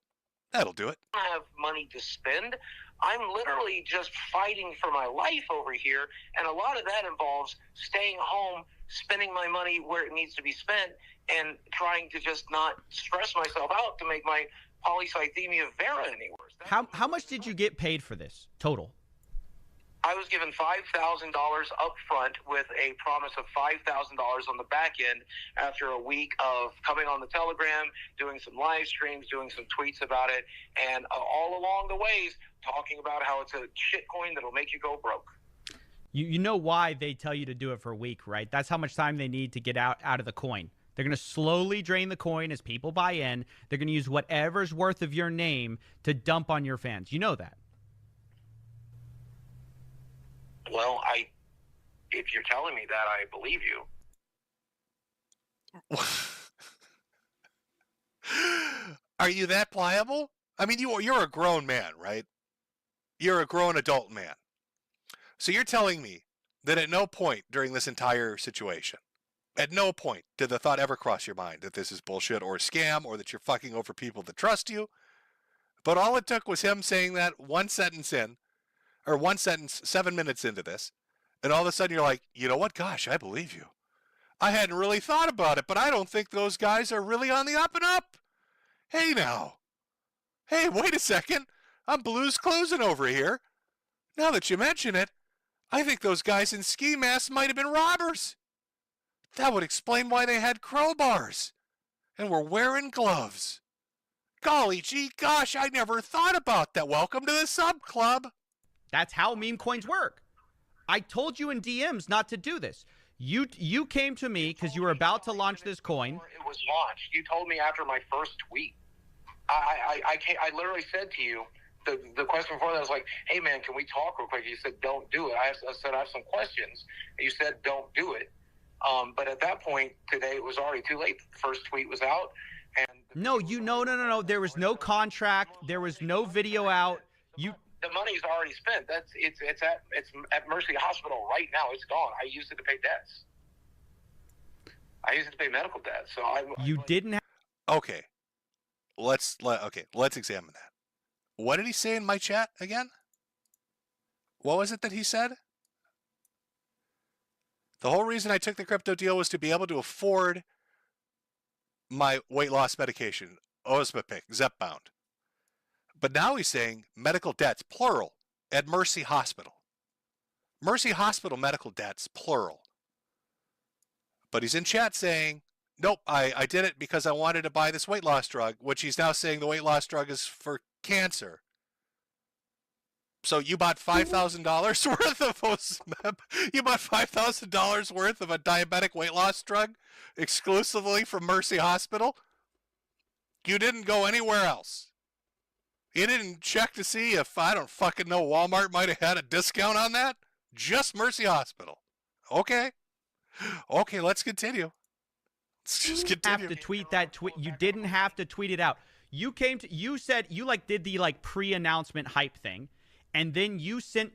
That'll do it. I don't have money to spend. I'm literally just fighting for my life over here, and a lot of that involves staying home, spending my money where it needs to be spent, and trying to just not stress myself out to make my polycythemia vera any worse. How much did you get paid for this total? I was given $5,000 up front with a promise of $5,000 on the back end after a week of coming on the Telegram, doing some live streams, doing some tweets about it, and all along the ways talking about how it's a shit coin that'll make you go broke. You know why they tell you to do it for a week, right? That's how much time they need to get out of the coin. They're going to slowly drain the coin as people buy in. They're going to use whatever's worth of your name to dump on your fans. You know that. Well, if you're telling me that, I believe you. Are you that pliable? I mean, you're a grown man, right? You're a grown adult man. So you're telling me that at no point during this entire situation, at no point did the thought ever cross your mind that this is bullshit or a scam or that you're fucking over people that trust you. But all it took was him saying that one sentence 7 minutes into this, and all of a sudden you're like, you know what? Gosh, I believe you. I hadn't really thought about it, but I don't think those guys are really on the up and up. Hey now. Hey, wait a second. I'm blues closing over here. Now that you mention it, I think those guys in ski masks might have been robbers. That would explain why they had crowbars and were wearing gloves. Golly gee, gosh, I never thought about that. Welcome to the sub club. That's how meme coins work. I told you in DMs not to do this. You came to me because you were about to launch this coin. It was launched. You told me after my first tweet. I literally said to you, the question before that was like, hey man, can we talk real quick? You said, don't do it. I said, I have some questions. And you said, don't do it. But at that point today, it was already too late. The first tweet was out. And No. There was no contract. There was no video out. The money's already spent. It's at Mercy Hospital right now. It's gone. I used it to pay debts. I used it to pay medical debts. So You didn't have. Okay. Let's examine that. What did he say in my chat again? What was it that he said? The whole reason I took the crypto deal was to be able to afford my weight loss medication, Ozempic, Zepbound. But now he's saying medical debts, plural, at Mercy Hospital. Mercy Hospital medical debts, plural. But he's in chat saying, nope, I did it because I wanted to buy this weight loss drug, which he's now saying the weight loss drug is for cancer. So you bought $5,000 worth of you bought $5,000 worth of a diabetic weight loss drug exclusively from Mercy Hospital? You didn't go anywhere else. You didn't check to see if, I don't fucking know, Walmart might have had a discount on that? Just Mercy Hospital. Okay. Okay, let's continue. Let's just continue. Have to tweet that tweet. You didn't have to tweet it out. You said you like did the like pre-announcement hype thing, and then you sent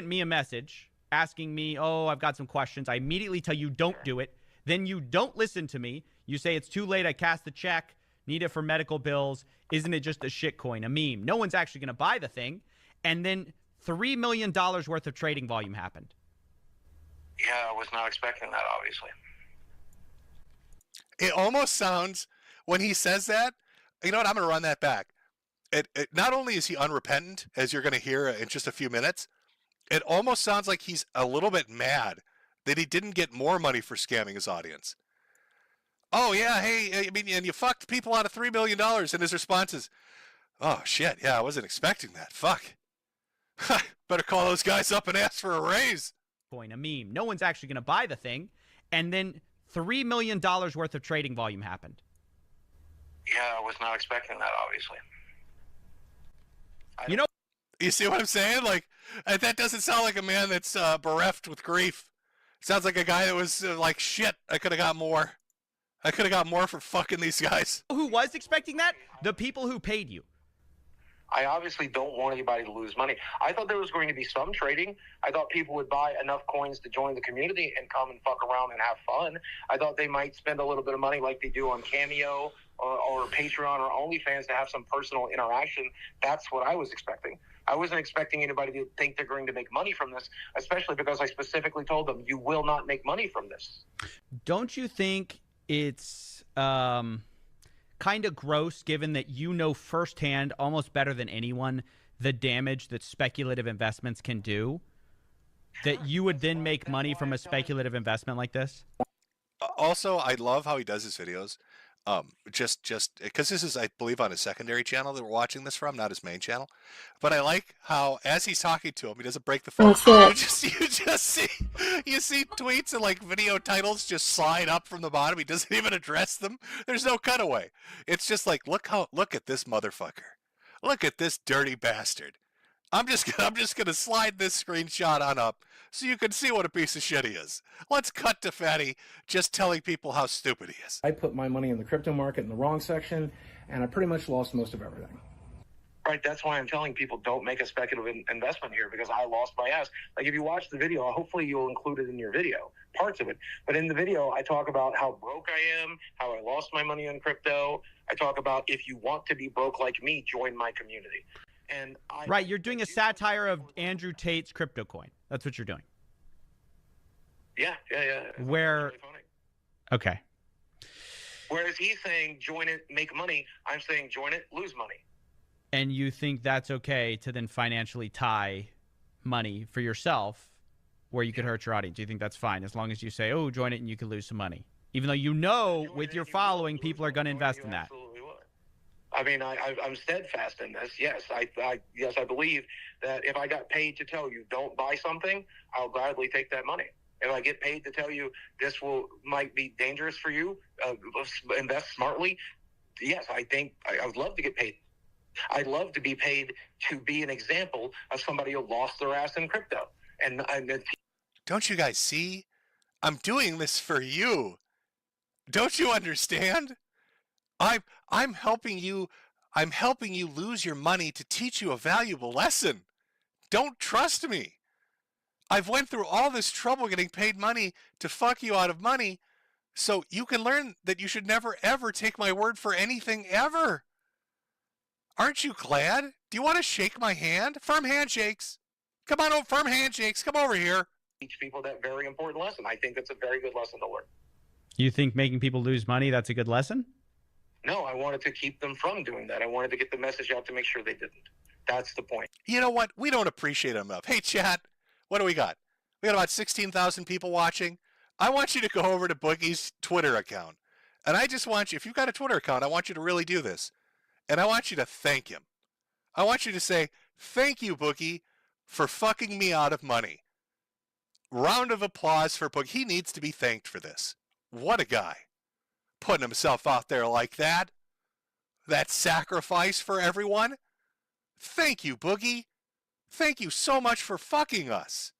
me a message asking me, "Oh, I've got some questions." I immediately tell you don't do it. Then you don't listen to me. You say it's too late. I cast the check. Need it for medical bills. Isn't it just a shitcoin, a meme? No one's actually going to buy the thing. And then $3 million worth of trading volume happened. Yeah, I was not expecting that, obviously. It almost sounds, when he says that, you know what, I'm going to run that back. Not only is he unrepentant, as you're going to hear in just a few minutes, it almost sounds like he's a little bit mad that he didn't get more money for scamming his audience. Oh, yeah, hey, I mean, and you fucked people out of $3 million, and his response is, oh, shit, yeah, I wasn't expecting that. Fuck. Better call those guys up and ask for a raise. Coin, a meme. No one's actually going to buy the thing. And then $3 million worth of trading volume happened. Yeah, I was not expecting that, obviously. You know, you see what I'm saying? Like, that doesn't sound like a man that's bereft with grief. It sounds like a guy that was like, shit, I could have got more. I could have got more for fucking these guys. Who was expecting that? The people who paid you. I obviously don't want anybody to lose money. I thought there was going to be some trading. I thought people would buy enough coins to join the community and come and fuck around and have fun. I thought they might spend a little bit of money like they do on Cameo or Patreon or OnlyFans to have some personal interaction. That's what I was expecting. I wasn't expecting anybody to think they're going to make money from this, especially because I specifically told them, you will not make money from this. Don't you think it's kind of gross, given that you know firsthand, almost better than anyone, the damage that speculative investments can do, that you would then make money from a speculative investment like this? Also, I love how he does his videos. Just because this is, I believe, on his secondary channel that we're watching this from, not his main channel. But I like how, as he's talking to him, he doesn't break the phone. You just see tweets and like video titles just slide up from the bottom. He doesn't even address them. There's no cutaway. It's just like, look at this motherfucker. Look at this dirty bastard. I'm just gonna slide this screenshot on up so you can see what a piece of shit he is. Let's cut to Fatty just telling people how stupid he is. I put my money in the crypto market in the wrong section, and I pretty much lost most of everything. Right, that's why I'm telling people don't make a speculative investment here, because I lost my ass. Like, if you watch the video, hopefully you'll include it in your video, parts of it. But in the video, I talk about how broke I am, how I lost my money in crypto. I talk about, if you want to be broke like me, join my community. And right, you're doing a satire of Andrew Tate's crypto coin. That's what you're doing. Yeah. Where? Okay. Whereas he's saying join it, make money. I'm saying join it, lose money. And you think that's okay to then financially tie money for yourself where you could hurt your audience? Do you think that's fine as long as you say, oh, join it and you can lose some money? Even though you know with your following, people are going to invest in that. I mean, I'm steadfast in this. Yes, I believe that if I got paid to tell you don't buy something, I'll gladly take that money. If I get paid to tell you this might be dangerous for you, invest smartly. Yes, I think I would love to get paid. I'd love to be paid to be an example of somebody who lost their ass in crypto. And don't you guys see? I'm doing this for you. Don't you understand? I'm helping you. I'm helping you lose your money to teach you a valuable lesson. Don't trust me. I've went through all this trouble getting paid money to fuck you out of money, so you can learn that you should never ever take my word for anything ever. Aren't you glad? Do you want to shake my hand? Firm handshakes. Come on, firm handshakes. Come over here. Teach people that very important lesson. I think that's a very good lesson to learn. You think making people lose money, that's a good lesson? No, I wanted to keep them from doing that. I wanted to get the message out to make sure they didn't. That's the point. You know what? We don't appreciate them enough. Hey, chat, what do we got? We got about 16,000 people watching. I want you to go over to Boogie's Twitter account. And I just want you, if you've got a Twitter account, I want you to really do this. And I want you to thank him. I want you to say, thank you, Boogie, for fucking me out of money. Round of applause for Boogie. He needs to be thanked for this. What a guy. Putting himself out there like that. That sacrifice for everyone. Thank you, Boogie. Thank you so much for fucking us.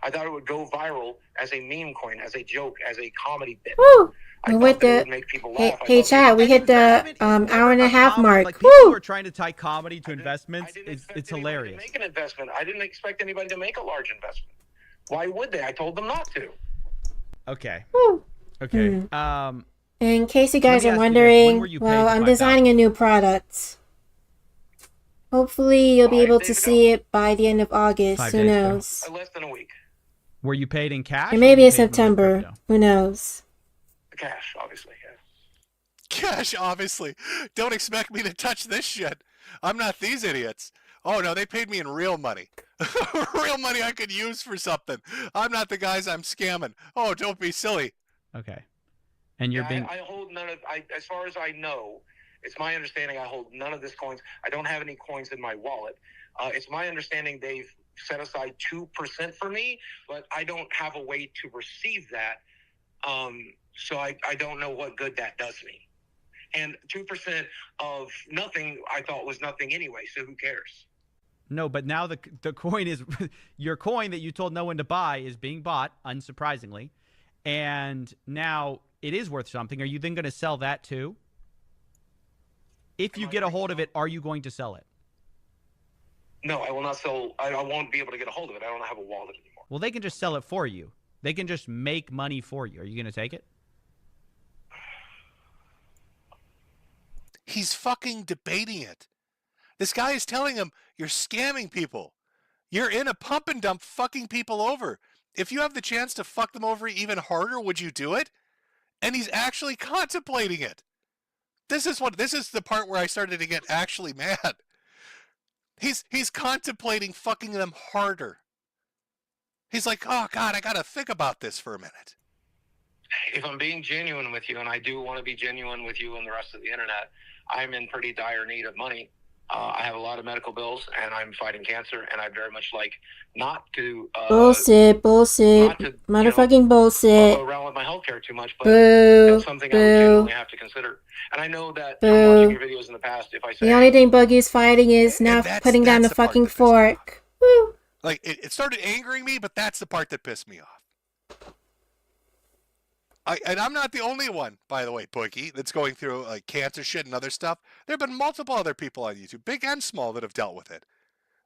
I thought it would go viral as a meme coin, as a joke, as a comedy bit. Woo! I We thought hit that it the would make people hey, laugh. I hey thought chat. We hit the hour and a half mark. Like people who Woo! are trying to tie comedy to investments, it's hilarious. make an investment. I didn't expect anybody to make a large investment. Why would they? I told them not to. Okay. Woo. Okay. In case you guys me are ask you this, when wondering, were you paid well, the I'm $5,000? designing a new product. Hopefully, you'll be able to see it by the end of August. 5 Who days ago. knows? Less than a week. Were you paid in cash? Or or maybe you in paid in September. crypto? Who knows? Cash, obviously. Yeah. Cash, obviously. Don't expect me to touch this shit. I'm not these idiots. Oh, no, they paid me in real money. Real money I could use for something. I'm not the guys I'm scamming. Oh, don't be silly. Okay. And you're being. I hold none of. As far as I know, it's my understanding I hold none of this coins. I don't have any coins in my wallet. It's my understanding they've set aside 2% for me, but I don't have a way to receive that. So I don't know what good that does me. And 2% of nothing I thought was nothing anyway, so who cares? No, but now the coin is your coin that you told no one to buy is being bought, unsurprisingly, and now it is worth something. Are you then going to sell that too? If you get a hold of it, are you going to sell it? No, I will not sell. I won't be able to get a hold of it. I don't have a wallet anymore. Well, they can just sell it for you. They can just make money for you. Are you going to take it? He's fucking debating it. This guy is telling him, you're scamming people. You're in a pump and dump fucking people over. If you have the chance to fuck them over even harder, would you do it? And he's actually contemplating it. This is the part where I started to get actually mad. He's contemplating fucking them harder. He's like, oh God, I gotta think about this for a minute. If I'm being genuine with you, and I do want to be genuine with you and the rest of the internet, I'm in pretty dire need of money. I have a lot of medical bills, and I'm fighting cancer, and I'd very much like not to... Bullshit. Motherfucking bullshit. Go around with my healthcare too much, but Boo. that's something I would genuinely have to consider. And I know that from watching your videos in the past, if I say... The only thing Boogie's fighting is now putting down the fucking fork. Woo. Like, it started angering me, but that's the part that pissed me off. And I'm not the only one, by the way, Boogie, that's going through like cancer shit and other stuff. There have been multiple other people on YouTube, big and small, that have dealt with it.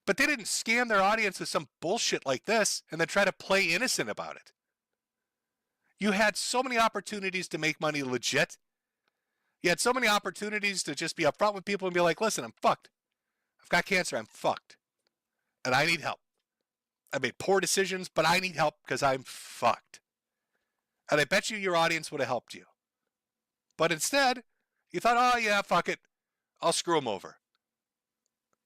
But they didn't scam their audience with some bullshit like this and then try to play innocent about it. You had so many opportunities to make money legit. You had so many opportunities to just be upfront with people and be like, listen, I'm fucked. I've got cancer, I'm fucked. And I need help. I made poor decisions, but I need help because I'm fucked. And I bet you your audience would have helped you. But instead, you thought, oh yeah, fuck it. I'll screw them over.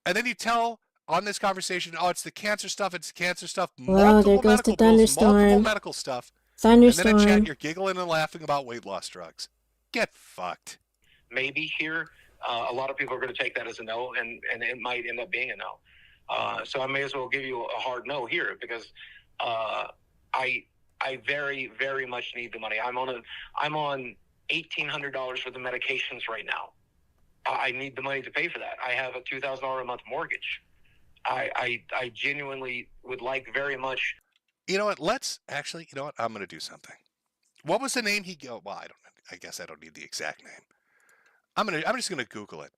And then you tell on this conversation, oh, it's the cancer stuff, it's the cancer stuff. Whoa, there goes the thunderstorm. Multiple medical stuff. Thunderstorm. And then in chat, you're giggling and laughing about weight loss drugs. Get fucked. Maybe here, a lot of people are going to take that as a no, and it might end up being a no. So I may as well give you a hard no here, because I very, very much need the money. I'm on $1,800 worth of medications right now. I need the money to pay for that. I have a $2,000 a month mortgage. I genuinely would like very much. You know what? I'm going to do something. What was the name well, I guess I don't need the exact name. I'm just going to Google it.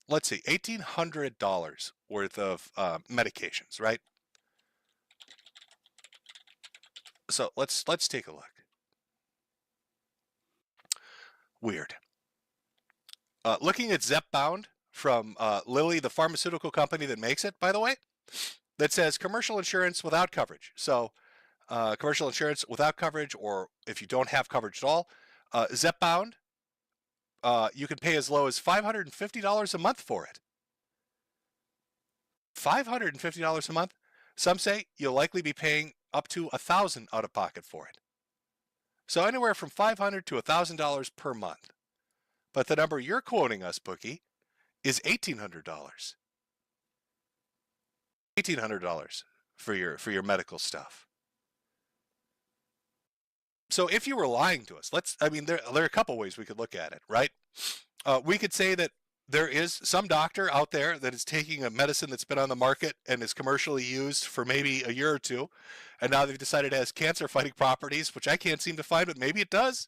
Let's see, $1,800 worth of medications, right? So let's take a look. Weird. Looking at Zepbound from Lilly, the pharmaceutical company that makes it, by the way, that says commercial insurance without coverage. So commercial insurance without coverage, or if you don't have coverage at all, Zepbound, you can pay as low as $550 a month for it. $550 a month. Some say you'll likely be paying up to $1,000 out of pocket for it. So anywhere from $500 to $1,000 per month. But the number you're quoting us, Bookie, is $1,800. $1,800 for your medical stuff. So if you were lying to us, there are a couple ways we could look at it, right? We could say that there is some doctor out there that is taking a medicine that's been on the market and is commercially used for maybe a year or two, and now they've decided it has cancer-fighting properties, which I can't seem to find, but maybe it does.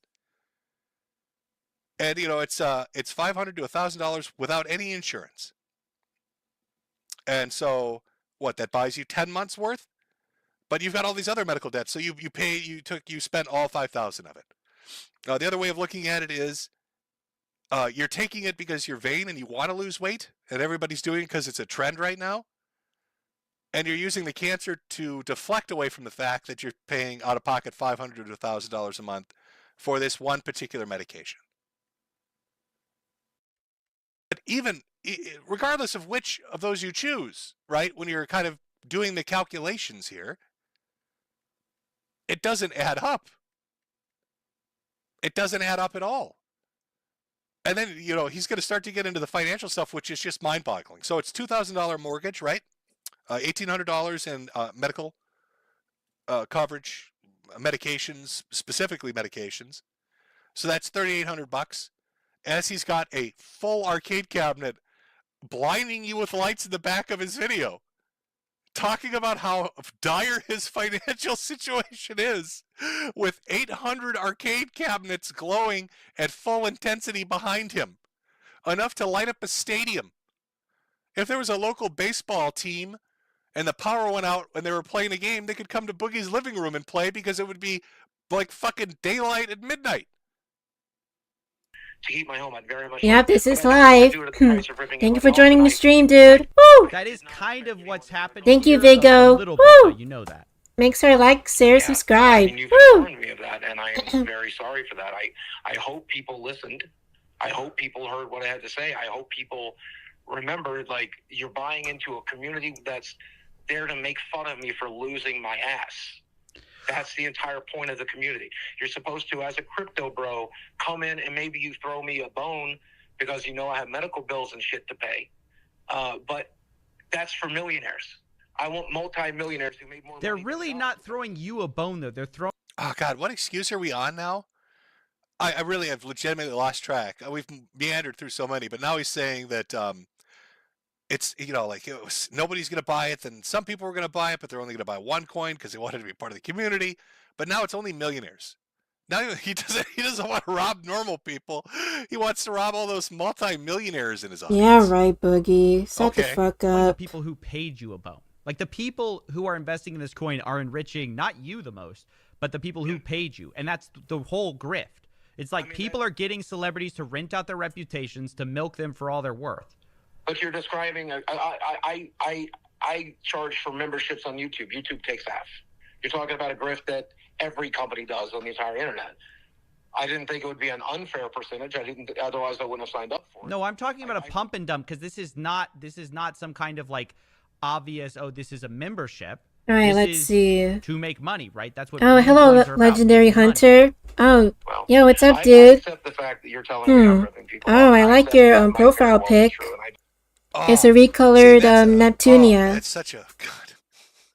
And it's $500 to $1,000 without any insurance. And so what? That buys you 10 months worth, but you've got all these other medical debts. So you spent all 5,000 of it. The other way of looking at it is you're taking it because you're vain and you want to lose weight, and everybody's doing it because it's a trend right now. And you're using the cancer to deflect away from the fact that you're paying out of pocket $500 to $1,000 a month for this one particular medication. But even regardless of which of those you choose, right, when you're kind of doing the calculations here, it doesn't add up. It doesn't add up at all. And then, he's going to start to get into the financial stuff, which is just mind-boggling. So it's $2,000 mortgage, right? $1,800 in medical coverage, medications, specifically medications. So that's $3,800. As he's got a full arcade cabinet blinding you with lights in the back of his video, talking about how dire his financial situation is, with 800 arcade cabinets glowing at full intensity behind him, enough to light up a stadium. If there was a local baseball team and the power went out when they were playing a game, they could come to Boogie's living room and play because it would be like fucking daylight at midnight. To keep my home, I'd very much. Yep, this is live. Thank you for joining the stream, dude. Woo! That is kind of what's happened. Thank you, here Vigo. A little Woo! bit, you know that. Make sure to like, share, subscribe. You've Woo! informed me of that, and I am very sorry for that. I hope people listened. I hope people heard what I had to say. I hope people remembered, like, you're buying into a community that's there to make fun of me for losing my ass. That's the entire point of the community. You're supposed to, as a crypto bro, come in and maybe you throw me a bone because I have medical bills and shit to pay. But that's for millionaires. I want multi-millionaires who make more money. They're really not throwing you a bone, though. They're throwing... Oh, God, what excuse are we on now? I really have legitimately lost track. We've meandered through so many, but now he's saying that it's, nobody's going to buy it, then some people were going to buy it, but they're only going to buy one coin because they wanted to be part of the community. But now it's only millionaires. Now he doesn't want to rob normal people. He wants to rob all those multi-millionaires in his audience. Yeah, right, Boogie. Shut the fuck Like up. the people who paid you a bone. Like the people who are investing in this coin are enriching not you the most, but the people who paid you. And that's the whole grift. It's like people are getting celebrities to rent out their reputations to milk them for all they're worth. But you're describing, I charge for memberships on YouTube. YouTube takes half. You're talking about a grift that every company does on the entire internet. I didn't think it would be an unfair percentage. Otherwise I wouldn't have signed up for it. No, I'm talking about a pump and dump because this is not some kind of like obvious, this is a membership. All right, This let's is see. to make money, right? That's what. Oh, meme hello, coins are about, Legendary making money. Hunter. Oh, yo, what's up, I dude? accept the fact that you're telling me I'm ripping people Oh, off. I like your profile pic. It's a recolored Neptunia. That's such a God.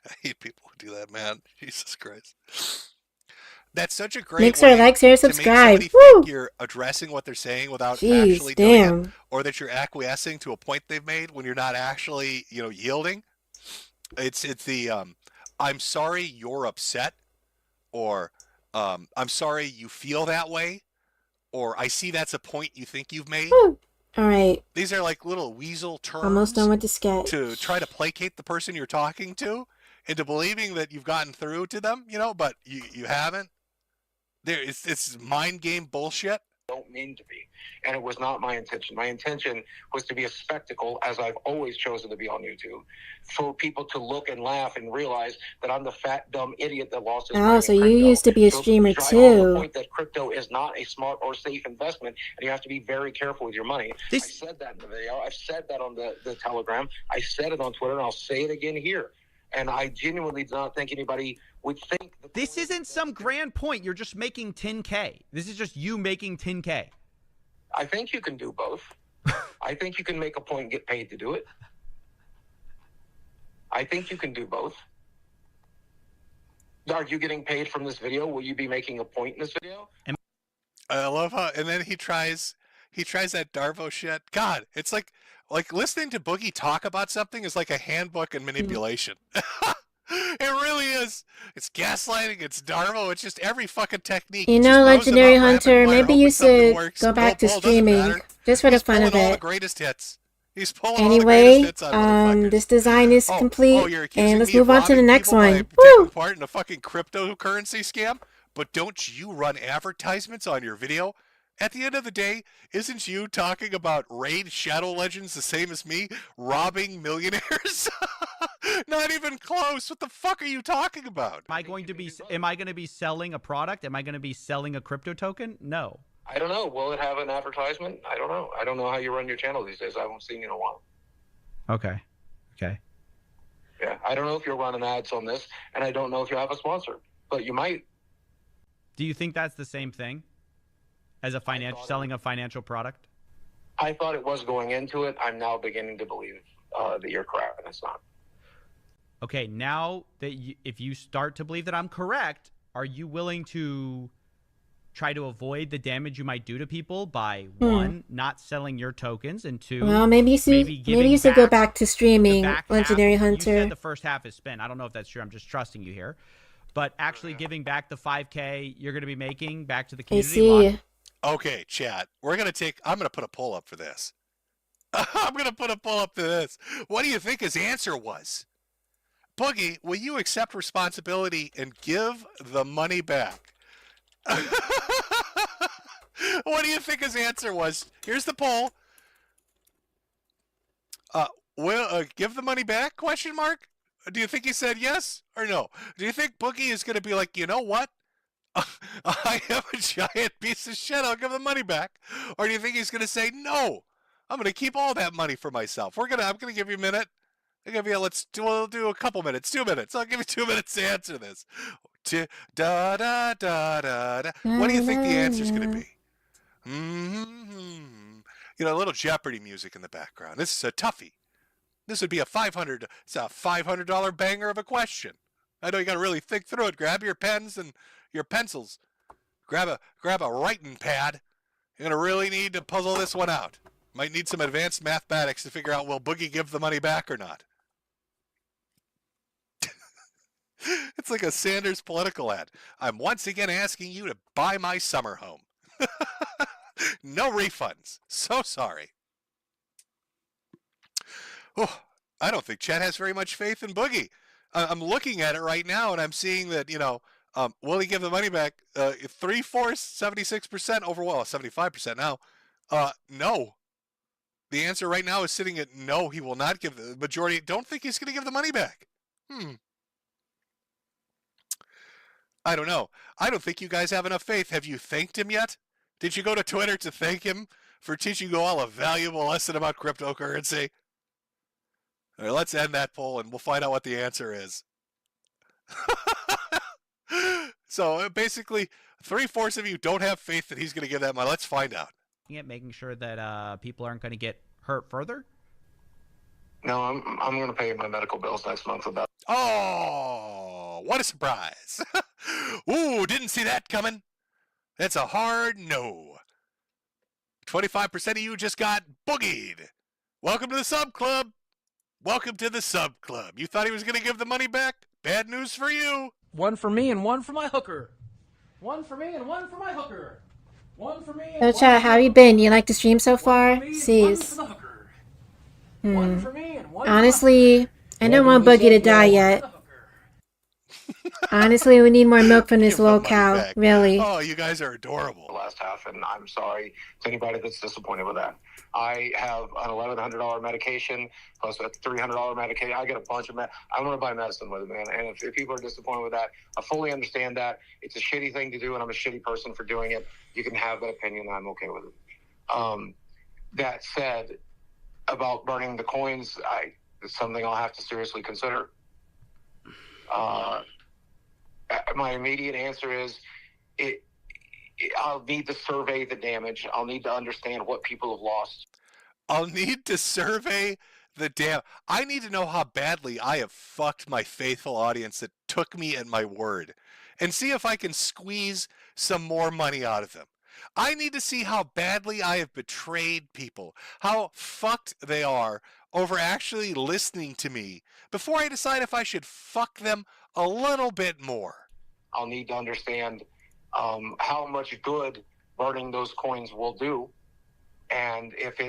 I hate people who do that, man. Jesus Christ. That's such a great Make sure to way like, share, to make subscribe. somebody Woo! think you're addressing what they're saying without Jeez, actually doing it, damn. or that you're acquiescing to a point they've made when you're not actually, yielding. It's the I'm sorry you're upset, or I'm sorry you feel that way, or I see that's a point you think you've made. Woo! All right, These are like little weasel terms almost done with the sketch. to try to placate the person you're talking to into believing that you've gotten through to them, but you haven't. It's mind game bullshit. don't mean to be. And it was not my intention. My intention was to be a spectacle, as I've always chosen to be on YouTube, for people to look and laugh and realize that I'm the fat, dumb idiot that lost his money Oh, so in you crypto. used to be a streamer drive home the too. point that crypto is not a smart or safe investment, and you have to be very careful with your money. I said that in the video. I've said that on the Telegram. I said it on Twitter, and I'll say it again here. And I genuinely do not think anybody would think that this isn't some grand point. You're just making 10K. This is just you making 10K. I think you can do both. I think you can make a point and get paid to do it. I think you can do both. Are you getting paid from this video? Will you be making a point in this video? I love how, and then he tries that Darvo shit. God, it's like listening to Boogie talk about something is like a handbook in manipulation. It really is. It's gaslighting. It's Darvo. It's just every fucking technique. You know, Legendary Hunter, maybe you should go back to streaming just for the fun of all the it. greatest hits. He's pulling all the greatest Anyway, hits out of motherfuckers. this design is complete, you're accusing and let's me of move on to the robbing next people by one. taking Woo! part in a fucking cryptocurrency scam? But don't you run advertisements on your video? At the end of the day, isn't you talking about Raid Shadow Legends the same as me robbing millionaires? Not even close. What the fuck are you talking about? Am I going to be selling a product? Am I going to be selling a crypto token? No. I don't know. Will it have an advertisement? I don't know. I don't know how you run your channel these days. I haven't seen you in a while. Okay. Yeah, I don't know if you're running ads on this, and I don't know if you have a sponsor, but you might. Do you think that's the same thing as selling a financial product? I thought it was going into it. I'm now beginning to believe that you're correct, and it's not. Okay, now that if you start to believe that I'm correct, are you willing to try to avoid the damage you might do to people by one, not selling your tokens, and two, Well, maybe you should go back to streaming, Legendary Hunter. You said the first half is spent. I don't know if that's true. I'm just trusting you here. But actually giving back the 5K you're going to be making back to the community. I see. Okay, chat. I'm going to put a poll up for this. I'm going to put a poll up to this. What do you think his answer was? Boogie, will you accept responsibility and give the money back? What do you think his answer was? Here's the poll. Will give the money back? Question mark. Do you think he said yes or no? Do you think Boogie is going to be like, you know what? I am a giant piece of shit. I'll give the money back. Or do you think he's going to say no? I'm going to keep all that money for myself. I'm going to give you a minute. We'll do a couple minutes, 2 minutes. I'll give you 2 minutes to answer this. What do you think the answer's going to be? You know, a little Jeopardy music in the background. This is a toughie. This would be a $500 banger of a question. I know you got to really think through it. Grab your pens and your pencils. Grab a writing pad. You're going to really need to puzzle this one out. Might need some advanced mathematics to figure out will Boogie give the money back or not. It's like a Sanders political ad. I'm once again asking you to buy my summer home. No refunds. So sorry. Oh, I don't think Chet has very much faith in Boogie. I'm looking at it right now, and I'm seeing that, will he give the money back? 3/4, 76% overall, 75% now. No. The answer right now is sitting at no, he will not give the majority. Don't think he's going to give the money back. I don't know. I don't think you guys have enough faith. Have you thanked him yet? Did you go to Twitter to thank him for teaching you all a valuable lesson about cryptocurrency? All right, let's end that poll and we'll find out what the answer is. So basically, 3/4 of you don't have faith that he's going to give that money. Let's find out. Making sure that people aren't going to get hurt further? No, I'm going to pay my medical bills next month about. Oh, what a surprise. Ooh, didn't see that coming. That's a hard no. 25% of you just got boogied. Welcome to the sub club. Welcome to the sub club. You thought he was going to give the money back? Bad news for you. One for me and one for my hooker. One for me and one for my hooker. One for me and So one chat, how you been? You like the stream so far? Sees. One for me and one Honestly, I don't want Boogie to die yet. Honestly, we need more milk from this Give the little money cow. back. Really. Oh, you guys are adorable. The last half, and I'm sorry to anybody that's disappointed with that. I have an $1,100 medication plus a $300 medication. I get a bunch of I'm going to buy medicine with it, man. And if people are disappointed with that, I fully understand that. It's a shitty thing to do, and I'm a shitty person for doing it. You can have that opinion, and I'm okay with it. That said, about burning the coins, it's something I'll have to seriously consider. My immediate answer is I'll need to survey the damage. I'll need to understand what people have lost. I'll need to survey the damn. I need to know how badly I have fucked my faithful audience that took me at my word, and see if I can squeeze some more money out of them. I need to see how badly I have betrayed people, how fucked they are over actually listening to me before I decide if I should fuck them a little bit more. I'll need to understand how much good burning those coins will do, and if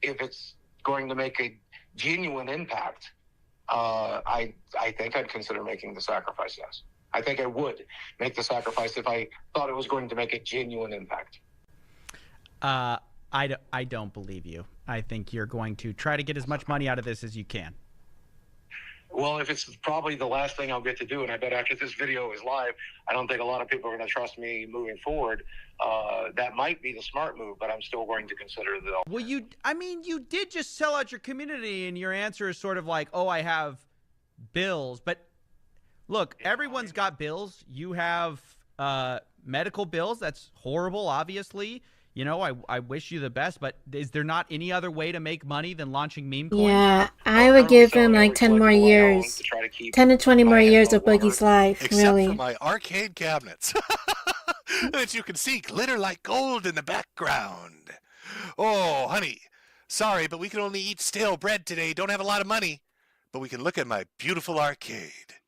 it's going to make a genuine impact, I think I'd consider making the sacrifice. Yes, I think I would make the sacrifice if I thought it was going to make a genuine impact. I don't believe you. I think you're going to try to get as much money out of this as you can. Well, if it's probably the last thing I'll get to do, and I bet after this video is live, I don't think a lot of people are going to trust me moving forward. That might be the smart move, but I'm still going to consider the. Well, you did just sell out your community, and your answer is sort of like, oh, I have bills. But look, everyone's got bills. You have medical bills. That's horrible, obviously. You know, I wish you the best, but is there not any other way to make money than launching meme coins? Yeah, I would give him like 10 more years. 10 to 20 more years of Boogie's life, Except really. for my arcade cabinets that you can see glitter like gold in the background. Oh, honey, sorry, but we can only eat stale bread today. Don't have a lot of money, but we can look at my beautiful arcade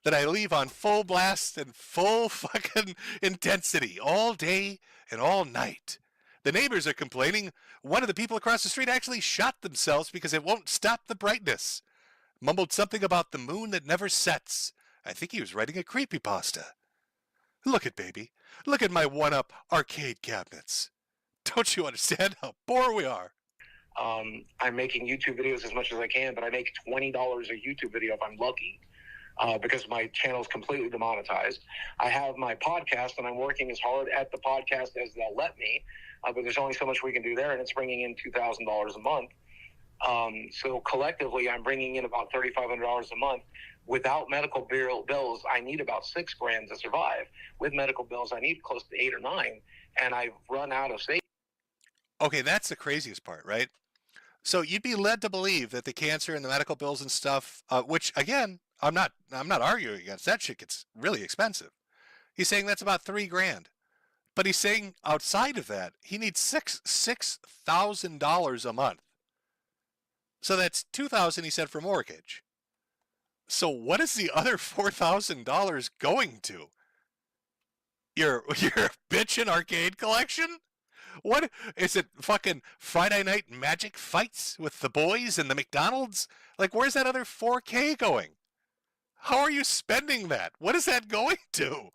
that I leave on full blast and full fucking intensity all day and all night. The neighbors are complaining. One of the people across the street actually shot themselves because it won't stop the brightness. Mumbled something about the moon that never sets. I think he was writing a creepypasta. Look at baby. Look at my one-up arcade cabinets. Don't you understand how poor we are? I'm making YouTube videos as much as I can, but I make $20 a YouTube video if I'm lucky. Because my channel is completely demonetized. I have my podcast, and I'm working as hard at the podcast as they'll let me, but there's only so much we can do there, and it's bringing in $2,000 a month. So collectively, I'm bringing in about $3,500 a month. Without medical bills, I need about $6,000 to survive. With medical bills, I need close to 8 or 9, and I've run out of savings. Okay, that's the craziest part, right? So you'd be led to believe that the cancer and the medical bills and stuff, which again, I'm not arguing against that shit. Gets really expensive. He's saying that's about $3,000, but he's saying outside of that he needs $6,000 a month. So that's $2,000 he said for mortgage. So what is the other $4,000 going to? Your bitchin' arcade collection? What is it? Fucking Friday night magic fights with the boys and the McDonald's? Like, where's that other $4,000 going? How are you spending that? What is that going to?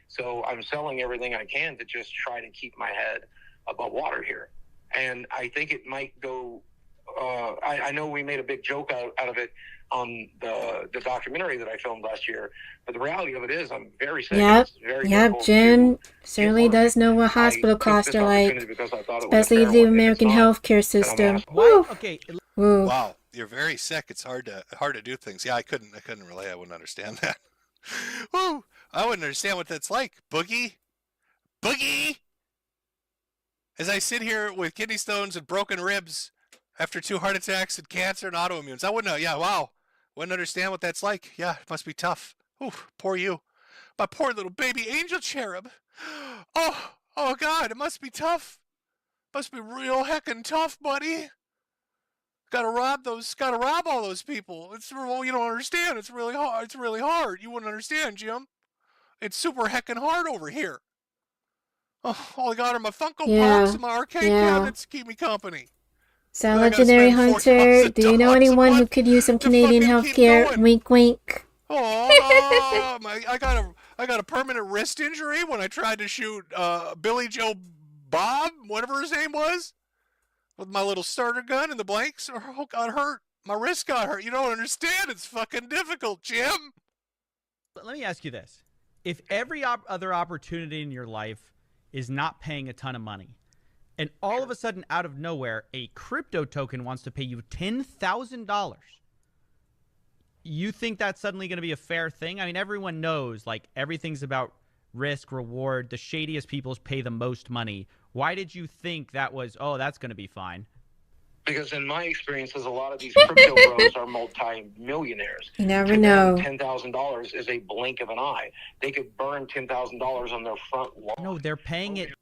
So I'm selling everything I can to just try to keep my head above water here. And I think it might go. I know we made a big joke out of it on the documentary that I filmed last year, but the reality of it is I'm very sick. Yep, It's very yep. difficult Jim certainly does know what hospital costs are like, especially the American healthcare system. Woo. Okay. Woo. Wow, you're very sick. It's hard to do things. Yeah, I couldn't relate. I wouldn't understand that. Woo! I wouldn't understand what that's like. Boogie. As I sit here with kidney stones and broken ribs after 2 heart attacks and cancer and autoimmunes, I wouldn't know. Yeah, wow. Wouldn't understand what that's like. Yeah, it must be tough. Ooh, poor you. My poor little baby angel cherub. Oh God, it must be tough. Must be real heckin' tough, buddy. Gotta rob all those people. It's, well, you don't understand. It's really hard. It's really hard. You wouldn't understand, Jim. It's super heckin' hard over here. Oh, all I got are my Funko Pops and my arcade cabinets to keep me company. So, Legendary Hunter, do you know anyone who could use some Canadian healthcare? Wink, wink. Oh, I got a permanent wrist injury when I tried to shoot Billy Joe Bob, whatever his name was, with my little starter gun, and the blanks got hurt. My wrist got hurt. You don't understand. It's fucking difficult, Jim. Let me ask you this. If every other opportunity in your life is not paying a ton of money, and all of a sudden, out of nowhere, a crypto token wants to pay you $10,000, you think that's suddenly going to be a fair thing? I mean, everyone knows, like, everything's about risk, reward. The shadiest people pay the most money. Why did you think that was, oh, that's going to be fine? Because in my experiences, a lot of these crypto bros are multi-millionaires. You never To know. them, $10,000 is a blink of an eye. They could burn $10,000 on their front lawn. No, they're paying it.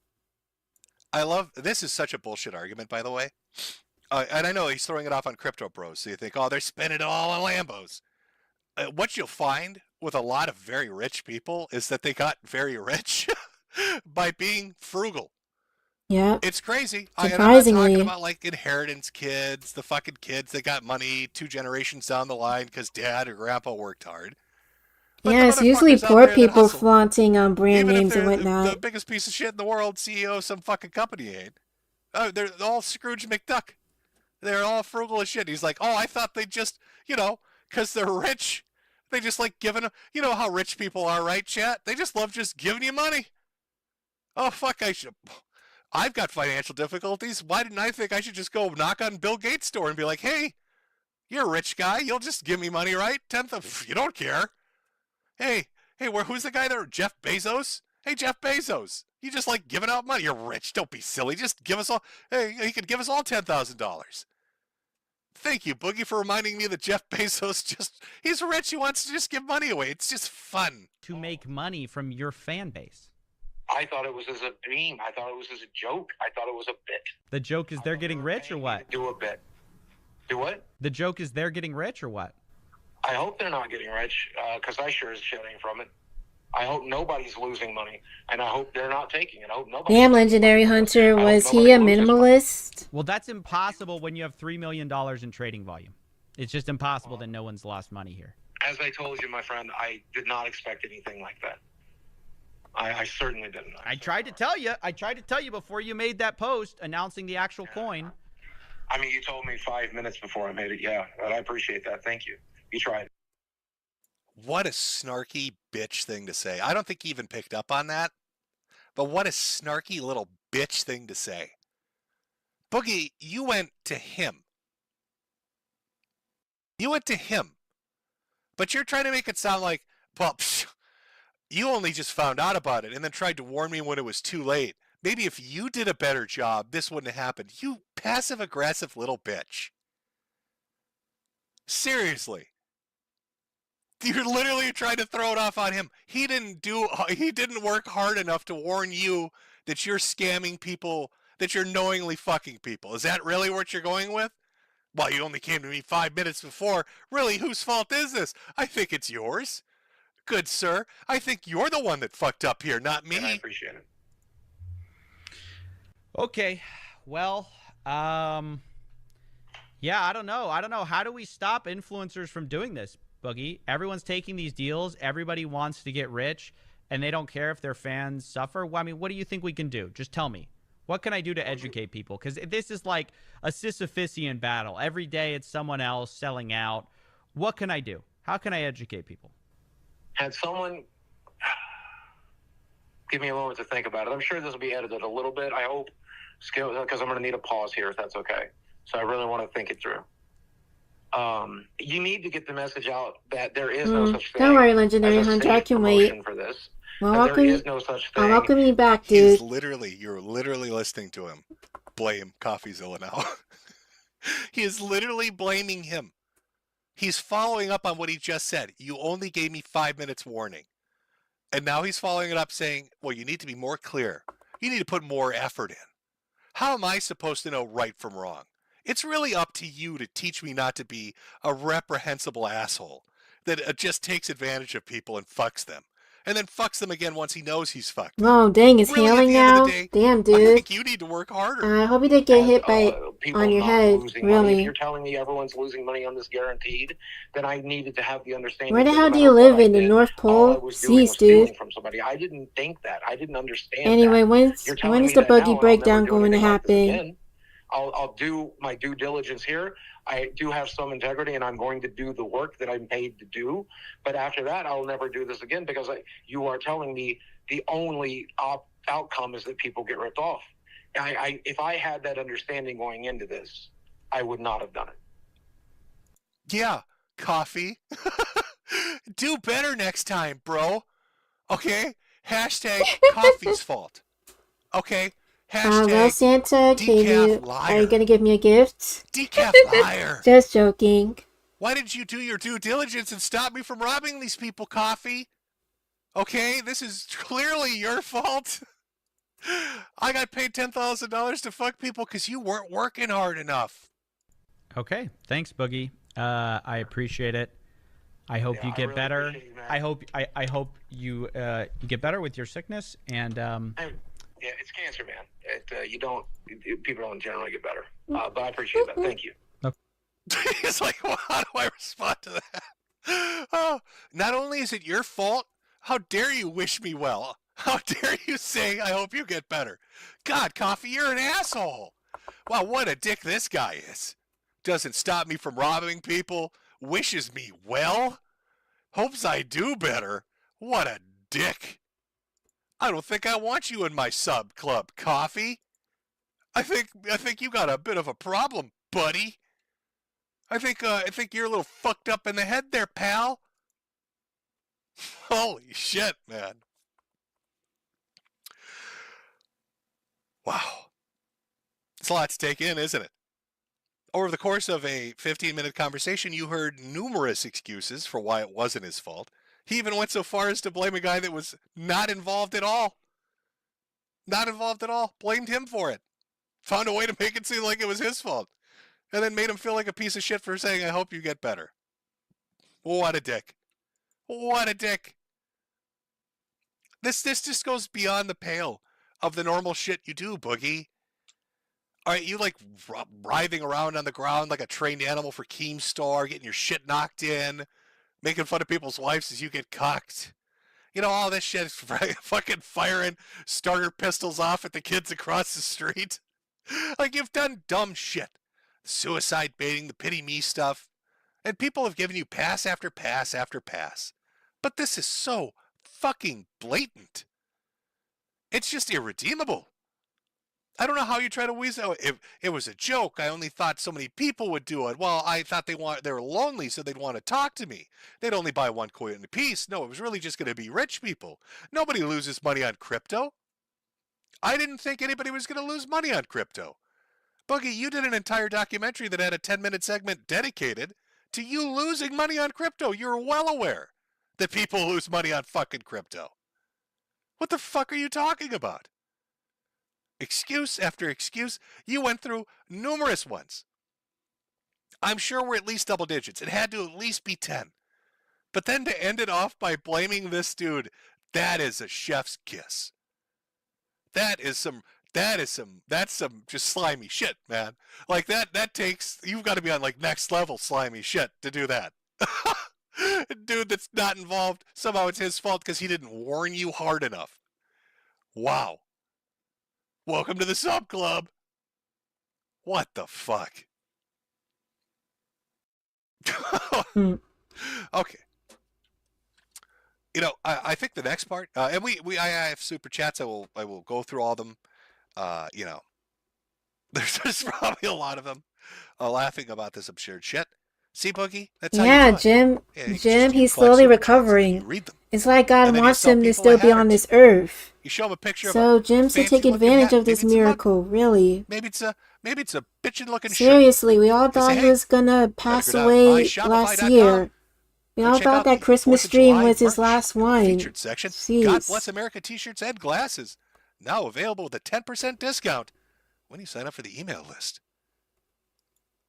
I love this. Is such a bullshit argument, by the way. And I know he's throwing it off on crypto bros. So you think, oh, they're spending it all on Lambos. What you'll find with a lot of very rich people is that they got very rich by being frugal. Yeah. It's crazy. Surprisingly. I'm not talking about like inheritance kids, the fucking kids that got money 2 generations down the line because dad or grandpa worked hard. But Yeah, it's usually motherfuckers out poor there that people hustle, flaunting brand even if names and they're whatnot. the biggest piece of shit in the world, CEO of some fucking company ain't. They're all Scrooge McDuck. They're all frugal as shit. He's like, oh, I thought they just, because they're rich, they just like giving, you know how rich people are, right, chat? They just love just giving you money. Oh, fuck, I've got financial difficulties. Why didn't I think I should just go knock on Bill Gates' door and be like, hey, you're a rich guy. You'll just give me money, right? You don't care. Hey, who's the guy there? Jeff Bezos? Hey, Jeff Bezos, you just like giving out money. You're rich. Don't be silly. Just give us all. Hey, he could give us all $10,000. Thank you, Boogie, for reminding me that Jeff Bezos he's rich. He wants to just give money away. It's just fun. To make money from your fan base. I thought it was as a dream. I thought it was as a joke. I thought it was a bit. The joke is they're getting rich or what? Do a bit. Do what? The joke is they're getting rich or what? I hope they're not getting rich, because I sure is shedding from it. I hope nobody's losing money, and I hope they're not taking it. I hope nobody. Damn, Legendary Hunter, was he a minimalist? Well, that's impossible when you have $3 million in trading volume. It's just impossible that no one's lost money here. As I told you, my friend, I did not expect anything like that. I certainly didn't. I tried to tell you. I tried to tell you before you made that post announcing the actual coin. I mean, you told me 5 minutes before I made it. Yeah, I appreciate that. Thank you. You tried. What a snarky bitch thing to say. I don't think he even picked up on that. But what a snarky little bitch thing to say. Boogie, you went to him. You went to him. But you're trying to make it sound like, well, you only just found out about it and then tried to warn me when it was too late. Maybe if you did a better job, this wouldn't have happened. You passive-aggressive little bitch. Seriously. You're literally trying to throw it off on him. He didn't work hard enough to warn you that you're scamming people, that you're knowingly fucking people. Is that really what you're going with? Well, you only came to me 5 minutes before. Really, whose fault is this? I think it's yours. Good sir. I think you're the one that fucked up here, not me. And I appreciate it. Okay. Well, yeah, I don't know. How do we stop influencers from doing this, Boogie? Everyone's taking these deals. Everybody wants to get rich, and they don't care if their fans suffer. Well, I mean, what do you think we can do? Just tell me. What can I do to educate people? Because this is like a Sisyphusian battle. Every day it's someone else selling out. What can I do? How can I educate people? Had someone give me a moment to think about it. I'm sure this will be edited a little bit. I hope, because I'm going to need a pause here if that's okay. So I really want to think it through. You need to get the message out that there is no such thing. Don't worry, Legendary Hunter, I can wait. For this. Well, There is no such thing. I'll welcome you back, dude. You're literally listening to him. Blame CoffeeZilla now. He is literally blaming him. He's following up on what he just said. You only gave me 5 minutes warning. And now he's following it up saying, well, you need to be more clear. You need to put more effort in. How am I supposed to know right from wrong? It's really up to you to teach me not to be a reprehensible asshole that just takes advantage of people and fucks them. and then fucks them again once he knows he's fucked. Oh, dang, it's Really, at hailing the end of now? the day, Damn, I dude. think you need to work harder. I hope you didn't get hit by people on your not head. losing money. If Really. you're telling me everyone's losing money on this guaranteed, then I needed to have the understanding. Where the that hell no do you matter what live I in? The did, North all I Pole? was doing Jeez, was dude. stealing from somebody. I didn't think that. I didn't understand Anyway, that. when's You're telling me the that buggy now, and I'll never breakdown do going to anything like this happen? again. I'll do my due diligence here. I do have some integrity, and I'm going to do the work that I'm paid to do. But after that, I'll never do this again because you are telling me the only outcome is that people get ripped off. If I had that understanding going into this, I would not have done it. Yeah, Coffee. Do better next time, bro. Okay? Hashtag Coffee's fault. Okay? Well, Hashtag Santa, decaf are you liar. gonna give me a gift? Decaf liar. Just joking. Why didn't you do your due diligence and stop me from robbing these people, Coffee? Okay? This is clearly your fault. I got paid $10,000 to fuck people because you weren't working hard enough. Okay, thanks, Boogie. I appreciate it. I hope you get really better. appreciate you, man. I hope you get better with your sickness. And Yeah, it's cancer, man. People don't generally get better. But I appreciate that. Thank you. It's like, well, how do I respond to that? Oh, not only is it your fault, how dare you wish me well? How dare you say, I hope you get better? God, Coffee, you're an asshole. Wow, what a dick this guy is. Doesn't stop me from robbing people, wishes me well, hopes I do better. What a dick. I don't think I want you in my sub club, Coffee. I think you got a bit of a problem, buddy. I think you're a little fucked up in the head there, pal. Holy shit, man. Wow. It's a lot to take in, isn't it? Over the course of a 15-minute conversation, you heard numerous excuses for why it wasn't his fault. He even went so far as to blame a guy that was not involved at all. Not involved at all. Blamed him for it. Found a way to make it seem like it was his fault. And then made him feel like a piece of shit for saying, I hope you get better. What a dick. What a dick. This just goes beyond the pale of the normal shit you do, Boogie. All right, you like writhing around on the ground like a trained animal for Keemstar, getting your shit knocked in, making fun of people's wives as you get cucked. You know, all this shit is fucking firing starter pistols off at the kids across the street. Like, you've done dumb shit. Suicide baiting, the pity me stuff. And people have given you pass after pass after pass. But this is so fucking blatant. It's just irredeemable. I don't know how you try to weasel. If it was a joke, I only thought so many people would do it. Well, I thought they were lonely, so they'd want to talk to me. They'd only buy one coin a piece. No, it was really just going to be rich people. Nobody loses money on crypto. I didn't think anybody was going to lose money on crypto. Boogie, you did an entire documentary that had a 10-minute segment dedicated to you losing money on crypto. You're well aware that people lose money on fucking crypto. What the fuck are you talking about? Excuse after excuse. You went through numerous ones. I'm sure we're at least double digits. It had to at least be 10. But then to end it off by blaming this dude, that is a chef's kiss. That's some just slimy shit, man. Like that takes, you've got to be on like next level slimy shit to do that. Dude that's not involved, somehow it's his fault because he didn't warn you hard enough. Wow. Welcome to the sub club. What the fuck? Okay. You know, I think the next part, and I have super chats. I will go through all of them. You know, there's probably a lot of them laughing about this absurd shit. See, Boogie? That's how Yeah, you do it. Jim, he's slowly recovering. It's like God wants him to still be on this earth. You show him a picture So of a Jim should take advantage of this miracle, really. Maybe it's a bitchin' looking shirt. Seriously, we all thought he was gonna pass away last year. We all thought that Christmas stream was his last one. Featured section. God Bless America t-shirts and glasses. Now available with a 10% discount when you sign up for the email list.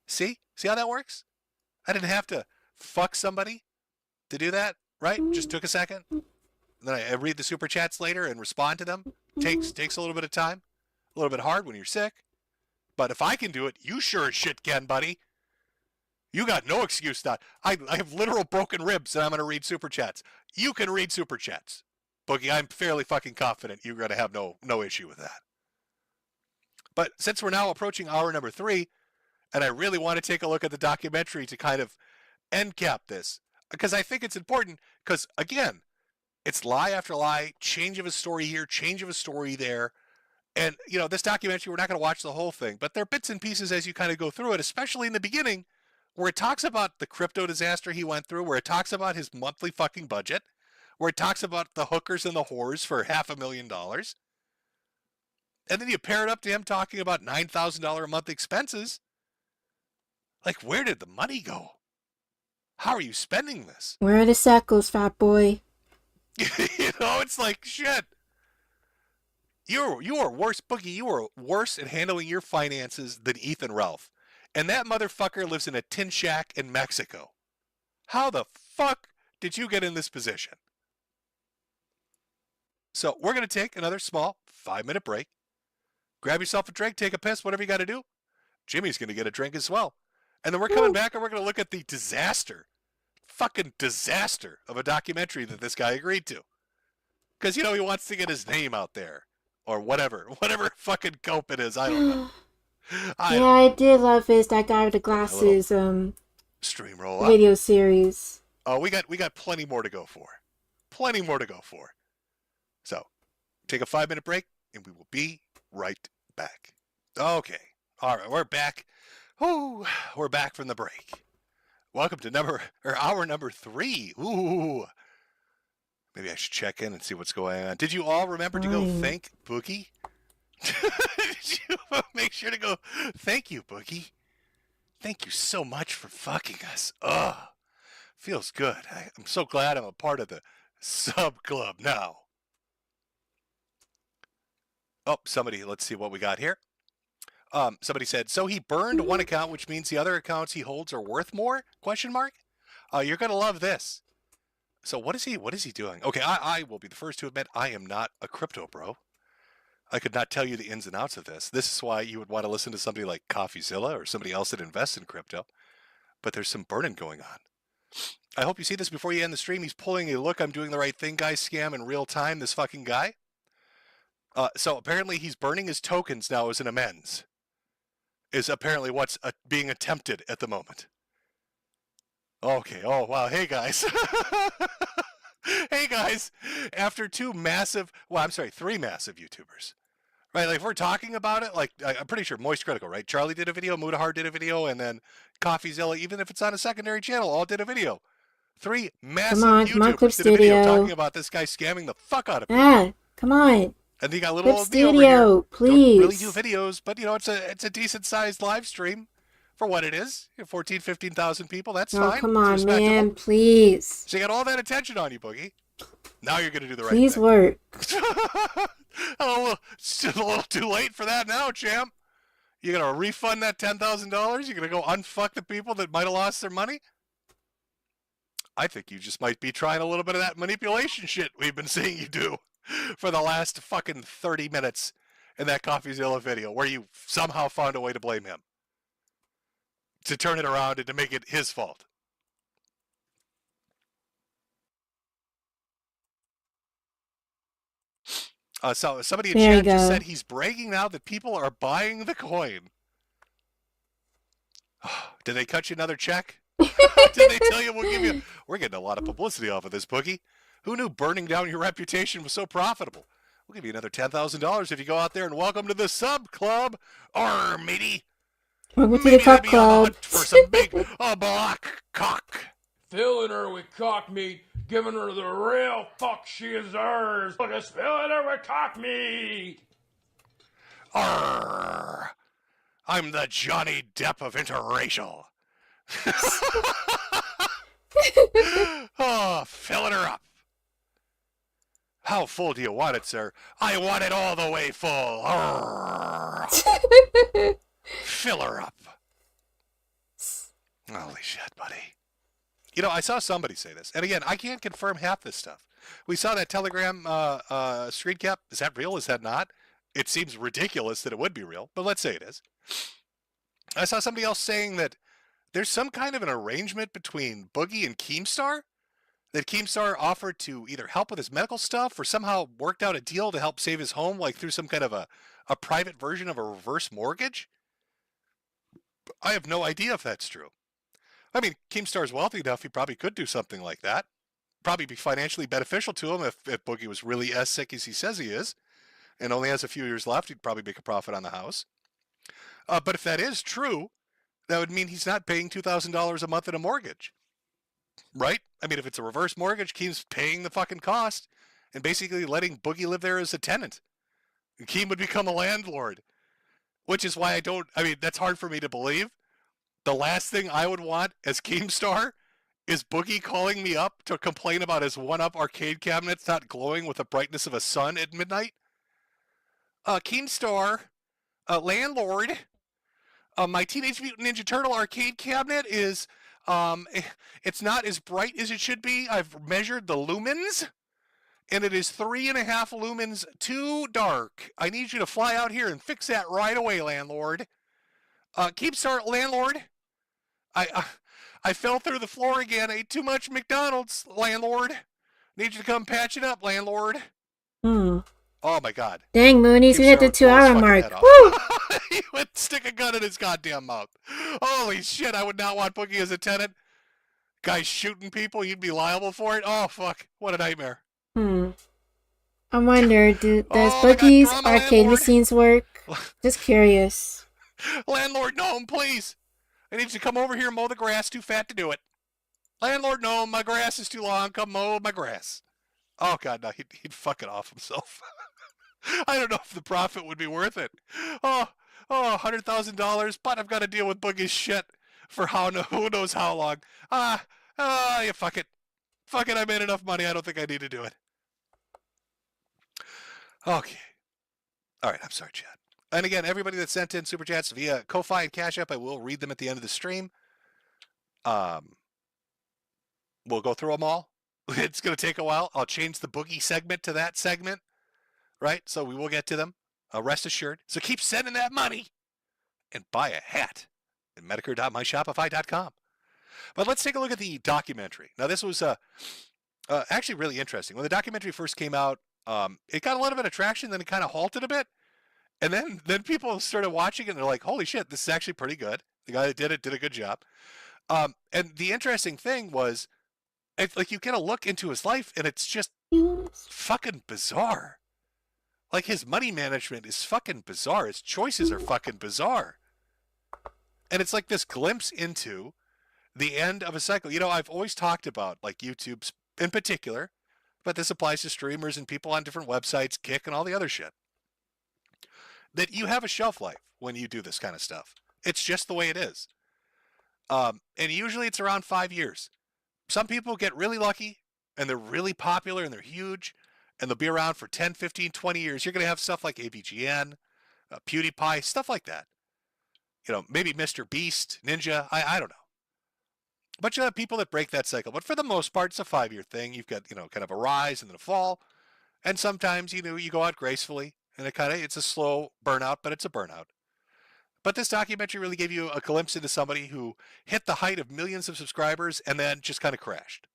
See? See how that works? I didn't have to fuck somebody to do that, right? Just took a second. then I read the super chats later and respond to them. Takes a little bit of time, a little bit hard when you're sick. But if I can do it, you sure as shit can, buddy. You got no excuse not. I have literal broken ribs, and I'm going to read super chats. You can read super chats. Boogie, I'm fairly fucking confident you're going to have no issue with that. But since we're now approaching hour number 3, and I really want to take a look at the documentary to kind of end cap this, because I think it's important, because, again, it's lie after lie, change of a story here, change of a story there. And, you know, this documentary, we're not going to watch the whole thing, but there are bits and pieces as you kind of go through it, especially in the beginning, where it talks about the crypto disaster he went through, where it talks about his monthly fucking budget, where it talks about the hookers and the whores for $500,000. And then you pair it up to him talking about $9,000 a month expenses. Like, where did the money go? How are you spending this? Where are the shackles, fat boy? You know, it's like, shit. You are worse, Boogie. You are worse at handling your finances than Ethan Ralph. And that motherfucker lives in a tin shack in Mexico. How the fuck did you get in this position? So we're going to take another small 5-minute break. Grab yourself a drink, take a piss, whatever you got to do. Jimmy's going to get a drink as well. And then we're coming back and we're going to look at the fucking disaster of a documentary that this guy agreed to. Because, you know, he wants to get his name out there. Or whatever fucking cope it is. I don't know. I did love that guy with the glasses stream roll up. video series. Oh, we got plenty more to go for. Plenty more to go for. So, take a 5-minute break and we will be right back. Okay. All right, we're back. Ooh, we're back from the break. Welcome to hour number 3. Ooh. Maybe I should check in and see what's going on. Did you all remember to go thank Boogie? Did you make sure to go thank you, Boogie? Thank you so much for fucking us. Ugh. Feels good. I'm so glad I'm a part of the sub club now. Oh, let's see what we got here. Somebody said, so he burned one account, which means the other accounts he holds are worth more? ? You're going to love this. So what is he doing? Okay, I will be the first to admit I am not a crypto bro. I could not tell you the ins and outs of this. This is why you would want to listen to somebody like CoffeeZilla or somebody else that invests in crypto. But there's some burning going on. I hope you see this before you end the stream. He's pulling a look, I'm doing the right thing, guys, scam in real time, this fucking guy. So apparently he's burning his tokens now as an amends. Is apparently what's being attempted at the moment. Okay, oh wow, hey guys. Hey guys, after 3 massive YouTubers. Right, like if we're talking about it, like I'm pretty sure Moist Critical, right? Charlie did a video, Mudahar did a video, and then CoffeeZilla, even if it's on a secondary channel, all did a video. 3 massive YouTubers did a video talking about this guy scamming the fuck out of people. Yeah, come on. And you got little Clip old me over Studio, here. please. Don't really do videos, but you know it's a decent sized live stream for what it is. 15,000 people, that's fine. Oh, come on, man, please. So you got all that attention on you, Boogie. Now you're gonna do the right Please thing. work. It's a little too late for that now, champ. You're gonna refund that $10,000? You're gonna go unfuck the people that might have lost their money? I think you just might be trying a little bit of that manipulation shit we've been seeing you do for the last fucking 30 minutes in that CoffeeZilla video, where you somehow found a way to blame him. To turn it around and to make it his fault. So somebody in chat just said he's bragging now that people are buying the coin. Did they cut you another check? Did they tell you we're getting a lot of publicity off of this, Boogie? Who knew burning down your reputation was so profitable? We'll give you another $10,000 if you go out there and welcome to the sub club, matey. Welcome to the cup club. For some big black cock. Filling her with cock meat, giving her the real fuck she deserves. Just filling her with cock meat. Arr, I'm the Johnny Depp of interracial. Oh, filling her up. How full do you want it, sir? I want it all the way full. Fill her up. Holy shit, buddy. You know, I saw somebody say this. And again, I can't confirm half this stuff. We saw that Telegram screen cap. Is that real? Is that not? It seems ridiculous that it would be real, but let's say it is. I saw somebody else saying that there's some kind of an arrangement between Boogie and Keemstar, that Keemstar offered to either help with his medical stuff or somehow worked out a deal to help save his home, like through some kind of a private version of a reverse mortgage. I have no idea if that's true. I mean, Keemstar's wealthy enough, he probably could do something like that. Probably be financially beneficial to him if Boogie was really as sick as he says he is and only has a few years left. He'd probably make a profit on the house. But if that is true, that would mean he's not paying $2,000 a month in a mortgage, right? I mean, if it's a reverse mortgage, Keem's paying the fucking cost and basically letting Boogie live there as a tenant. And Keem would become a landlord, which is why that's hard for me to believe. The last thing I would want as Keemstar is Boogie calling me up to complain about his one-up arcade cabinets not glowing with the brightness of a sun at midnight. Keemstar, landlord, my Teenage Mutant Ninja Turtle arcade cabinet is, it's not as bright as it should be. I've measured the lumens, and it is 3.5 lumens too dark. I need you to fly out here and fix that right away, landlord. Keemstar, landlord, I fell through the floor again. I ate too much McDonald's, landlord. Need you to come patch it up, landlord. Oh my God. Dang, Moonies, we hit the 2-hour mark. Woo! He would stick a gun in his goddamn mouth. Holy shit, I would not want Boogie as a tenant. Guys shooting people, you'd be liable for it. Oh fuck, what a nightmare. I wonder, does Boogie's arcade machines work? Just curious. Landlord Gnome, please. I need you to come over here and mow the grass. Too fat to do it. Landlord Gnome, my grass is too long. Come mow my grass. Oh God, no, he'd fuck it off himself. I don't know if the profit would be worth it. $100,000, but I've got to deal with Boogie's shit for who knows how long. Yeah, fuck it. Fuck it, I made enough money. I don't think I need to do it. Okay. All right, I'm sorry, Chad. And again, everybody that sent in Super Chats via Ko-Fi and Cash App, I will read them at the end of the stream. We'll go through them all. It's going to take a while. I'll change the Boogie segment to that segment, right? So we will get to them. Rest assured. So keep sending that money and buy a hat at medicare.myshopify.com. But let's take a look at the documentary. Now, this was actually really interesting. When the documentary first came out, it got a little bit of traction, then it kind of halted a bit. And then people started watching it, and they're like, holy shit, this is actually pretty good. The guy that did it did a good job. And the interesting thing was, it's like you get a look into his life, and it's just fucking bizarre. Like, his money management is fucking bizarre. His choices are fucking bizarre. And it's like this glimpse into the end of a cycle. You know, I've always talked about, like, YouTube in particular, but this applies to streamers and people on different websites, Kick, and all the other shit, that you have a shelf life when you do this kind of stuff. It's just the way it is. And usually it's around 5 years. Some people get really lucky, and they're really popular, and they're huge, and they'll be around for 10, 15, 20 years. You're going to have stuff like AVGN, PewDiePie, stuff like that. You know, maybe Mr. Beast, Ninja, I don't know. But you'll have people that break that cycle. But for the most part, it's a 5-year thing. You've got, kind of a rise and then a fall. And sometimes, you go out gracefully, and it's a slow burnout, but it's a burnout. But this documentary really gave you a glimpse into somebody who hit the height of millions of subscribers and then just kind of crashed.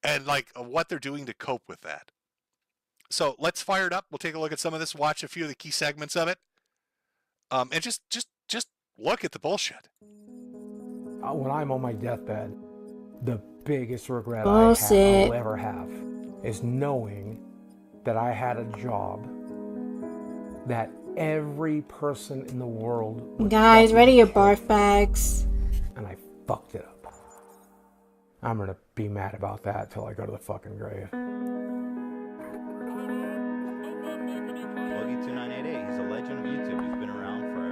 And what they're doing to cope with that. So let's fire it up. We'll take a look at some of this, watch a few of the key segments of it. And just look at the bullshit. When I'm on my deathbed, the biggest regret I'll ever have is knowing that I had a job that every person in the world would Guys, ready your barf bags. and I fucked it up. I'm gonna be mad about that till I go to the fucking grave. Boogie2988, he's a legend of YouTube. He's been around forever.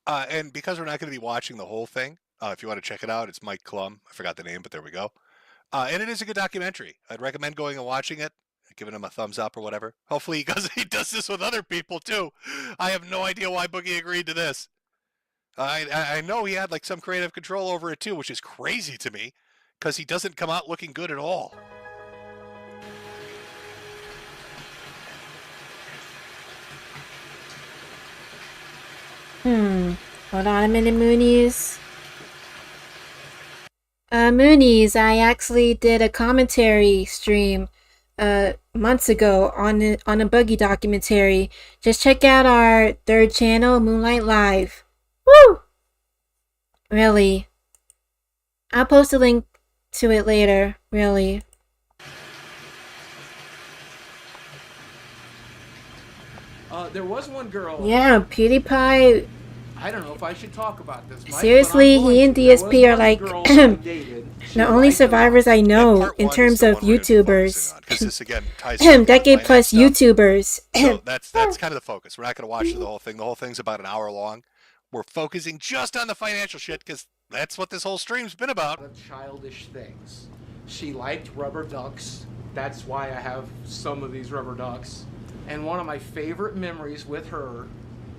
And because we're not going to be watching the whole thing, if you want to check it out, it's Mike Klum. I forgot the name, but there we go. And it is a good documentary. I'd recommend going and watching it, giving him a thumbs up or whatever. Hopefully he does this with other people too. I have no idea why Boogie agreed to this. I know he had like some creative control over it too, which is crazy to me because he doesn't come out looking good at all. Hold on a minute, Moonies. Moonies, I actually did a commentary stream months ago on a Buggy documentary. Just check out our third channel, Moonlight Live. Woo! Really. I'll post a link to it later, really. There was one girl. Yeah, PewDiePie. I don't know if I should talk about this, Mike, Seriously, he and DSP are like the only survivors I know in terms of YouTubers. This again ties into Decade plus YouTubers. So that's kind of the focus. We're not going to watch the whole thing. The whole thing's about an hour long. We're focusing just on the financial shit because that's what this whole stream's been about. Childish things. She liked rubber ducks. That's why I have some of these rubber ducks. And one of my favorite memories with her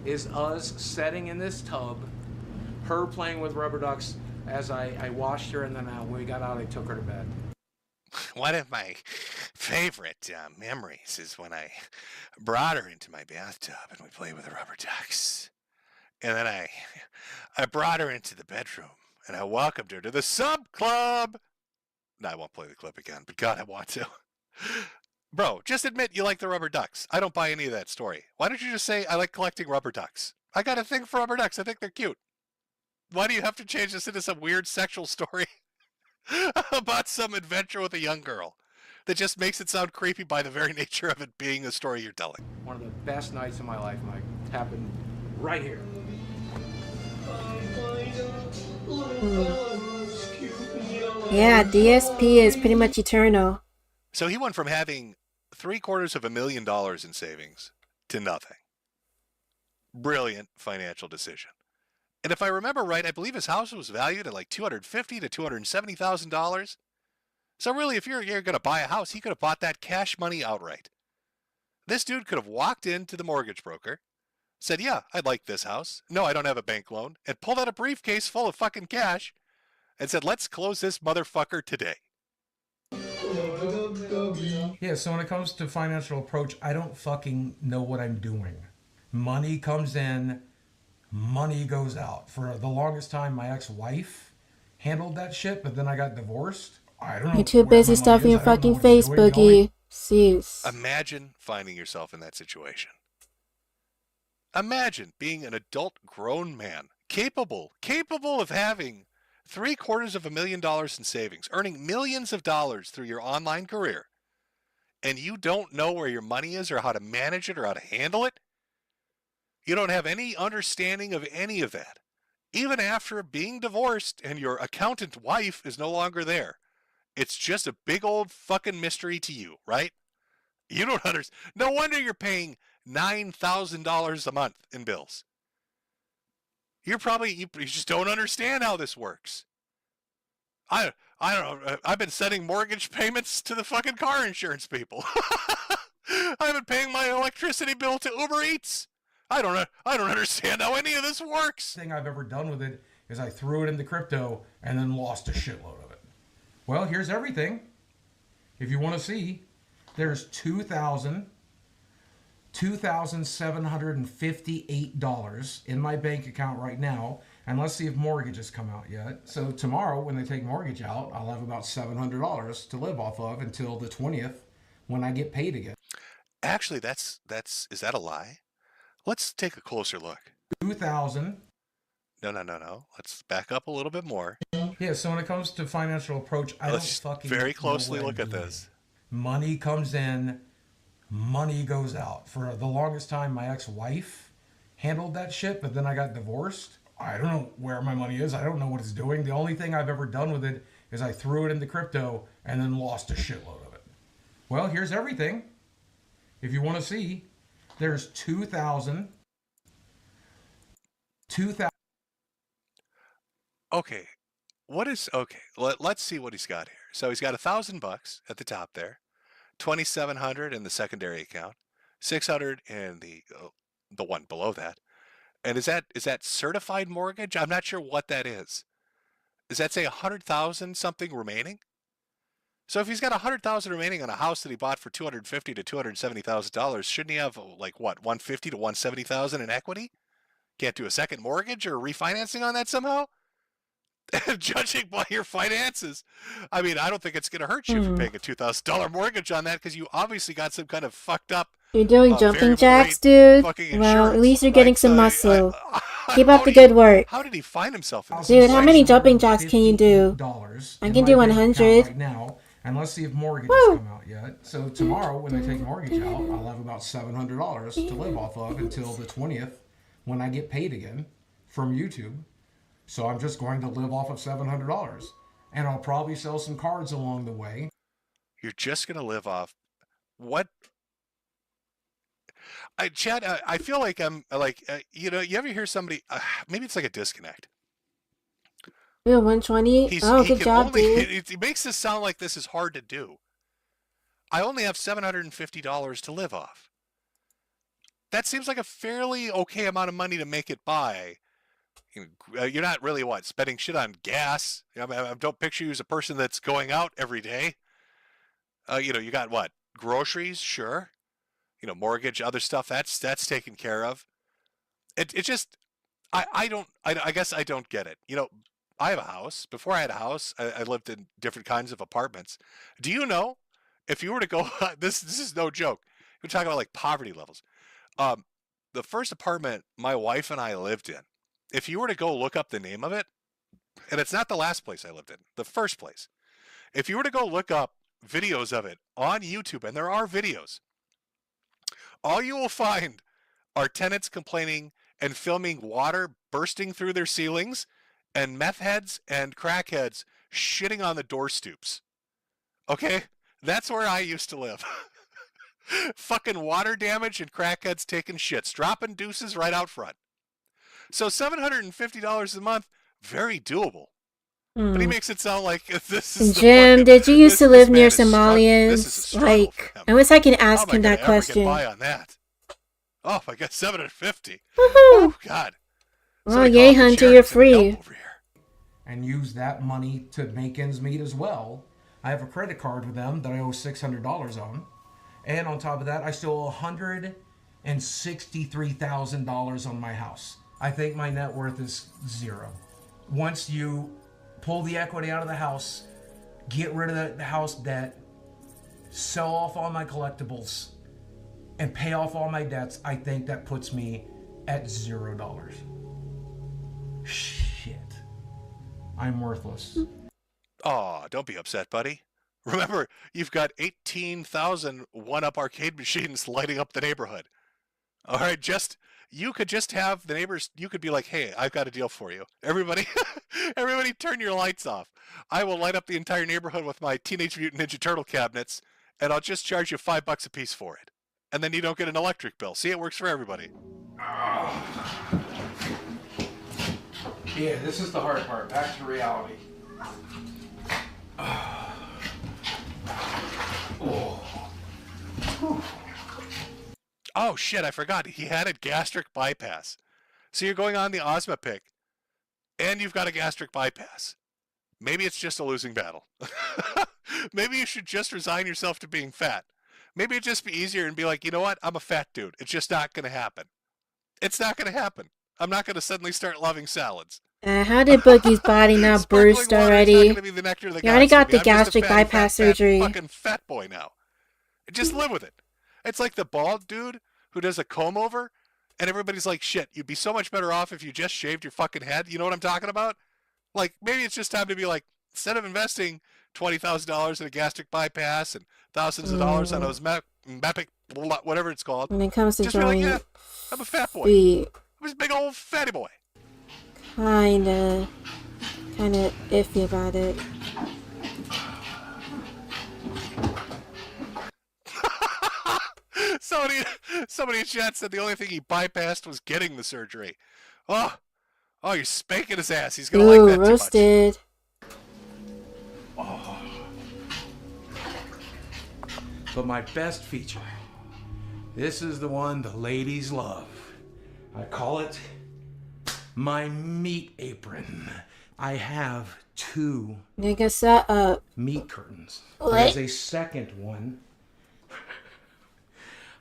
is us sitting in this tub, her playing with rubber ducks as I washed her, and then when we got out, I took her to bed. One of my favorite memories is when I brought her into my bathtub and we played with the rubber ducks. And then I brought her into the bedroom and I welcomed her to the sub club. No, I won't play the clip again, but God, I want to. Bro, just admit you like the rubber ducks. I don't buy any of that story. Why don't you just say, I like collecting rubber ducks? I got a thing for rubber ducks. I think they're cute. Why do you have to change this into some weird sexual story about some adventure with a young girl that just makes it sound creepy by the very nature of it being a story you're telling? One of the best nights of my life, Mike, happened right here. Yeah, DSP is pretty much eternal. So he went from having $750,000 in savings to nothing. Brilliant financial decision. And if I remember right, I believe his house was valued at like $250,000 to $270,000. So really, if you're going to buy a house, he could have bought that cash money outright. This dude could have walked into the mortgage broker, said, yeah, I'd like this house. No, I don't have a bank loan. And pulled out a briefcase full of fucking cash and said, let's close this motherfucker today. Yeah, so when it comes to financial approach, I don't fucking know what I'm doing. Money comes in, money goes out. For the longest time, my ex-wife handled that shit, but then I got divorced. I don't know. You're too busy stuffing your fucking face, Boogie. Cease. Imagine finding yourself in that situation. Imagine being an adult grown man, capable of having $750,000 in savings, earning millions of dollars through your online career, and you don't know where your money is or how to manage it or how to handle it. You don't have any understanding of any of that. Even after being divorced and your accountant wife is no longer there. It's just a big old fucking mystery to you, right? You don't understand. No wonder you're paying $9,000 a month in bills. You just don't understand how this works. I don't know. I've been sending mortgage payments to the fucking car insurance people. I've been paying my electricity bill to Uber Eats. I don't understand how any of this works. The thing I've ever done with it is I threw it into crypto and then lost a shitload of it. Well, here's everything. If you want to see, there's $2,758 in my bank account right now. And let's see if mortgages come out yet. So tomorrow, when they take mortgage out, I'll have about $700 to live off of until the 20th when I get paid again. Actually, is that a lie? Let's take a closer look. 2,000. No. Let's back up a little bit more. Yeah, so when it comes to financial approach, I don't fucking very closely know what look I'm at doing. this. Money comes in, money goes out. For the longest time, my ex-wife handled that shit, but then I got divorced. I don't know where my money is. I don't know what it's doing. The only thing I've ever done with it is I threw it into crypto and then lost a shitload of it. Well, here's everything. If you want to see, there's $2,000 Okay, what is okay? Let's see what he's got here. So he's got $1,000 at the top there, 2,700 in the secondary account, 600 in the one below that. And is that certified mortgage? I'm not sure what that is. Does that say 100,000 something remaining? So if he's got 100,000 remaining on a house that he bought for $250,000 to $270,000, shouldn't he have like what, 150,000 to 170,000 in equity? Can't do a second mortgage or refinancing on that somehow? Judging by your finances, I mean, I don't think it's going to hurt you if you're paying a $2,000 mortgage on that, because you obviously got some kind of fucked up. You're doing jumping variable jacks, rate dude. fucking Well, at insurance, least you're getting right? some So muscle. Keep up the good work. How did he find himself in this Dude, how many situation? jumping jacks can you do? I can do 100. Right now, and let's see if mortgages come out yet. So tomorrow, when I take mortgage out, I'll have about $700 to live off of until the 20th, when I get paid again from YouTube. So I'm just going to live off of $700, and I'll probably sell some cards along the way. You're just going to live off what? Chad, I feel like I'm like, you ever hear somebody, maybe it's like a disconnect. Yeah, 120. Oh, good job, dude. It makes this sound like this is hard to do. I only have $750 to live off. That seems like a fairly okay amount of money to make it by. You're not really spending shit on gas. I don't picture you as a person that's going out every day. You got what? Groceries, sure. Mortgage, other stuff, that's taken care of. It just, I guess I don't get it. I have a house. Before I had a house, I lived in different kinds of apartments. Do you know, if you were to go, this is no joke. We're talking about like poverty levels. The first apartment my wife and I lived in, if you were to go look up the name of it, and it's not the last place I lived in, the first place. If you were to go look up videos of it on YouTube, and there are videos, all you will find are tenants complaining and filming water bursting through their ceilings, and meth heads and crackheads shitting on the door stoops. Okay? That's where I used to live. Fucking water damage and crackheads taking shits, dropping deuces right out front. So $750 a month, very doable. But he makes it sound like this is Jim, did you used to live near Somalians? Like, I wish I can ask him that question. Get by on that? Oh, I got $750. Woohoo! Oh, God. Well, yay, Hunter, you're free. And use that money to make ends meet as well. I have a credit card with them that I owe $600 on. And on top of that, I still owe $163,000 on my house. I think my net worth is zero. Once you pull the equity out of the house, get rid of the house debt, sell off all my collectibles, and pay off all my debts, I think that puts me at $0. Shit. I'm worthless. Oh, don't be upset, buddy. Remember, you've got 18,000 one-up arcade machines lighting up the neighborhood. All right, you could just have the neighbors, you could be like, hey, I've got a deal for you. Everybody turn your lights off. I will light up the entire neighborhood with my Teenage Mutant Ninja Turtle cabinets, and I'll just charge you $5 a piece for it. And then you don't get an electric bill. See, it works for everybody. Yeah, this is the hard part. Back to reality. Oh, shit, I forgot. He had a gastric bypass. So you're going on the Ozma pick, and you've got a gastric bypass. Maybe it's just a losing battle. Maybe you should just resign yourself to being fat. Maybe it'd just be easier and be like, you know what? I'm a fat dude. It's just not going to happen. It's not going to happen. I'm not going to suddenly start loving salads. How did Boogie's body not burst already? Be the nectar that He already got the I'm just a gastric bypass surgery. Fucking fat boy now. Just live with it. It's like the bald dude who does a comb over, and everybody's like, shit, you'd be so much better off if you just shaved your fucking head. You know what I'm talking about? Like, maybe it's just time to be like, instead of investing $20,000 in a gastric bypass and thousands of dollars on those Mapic, whatever it's called. When it comes to just be like, drawing yeah, I'm a fat boy. feet, I'm just a big old fatty boy. kinda iffy about it. Somebody in chat said the only thing he bypassed was getting the surgery. Oh, Oh, you're spanking his ass. He's gonna like Ooh, that roasted. Oh. But my best feature, this is the one the ladies love. I call it my meat apron. I have 2 Nigga, shut up. meat curtains. What? There's a second one.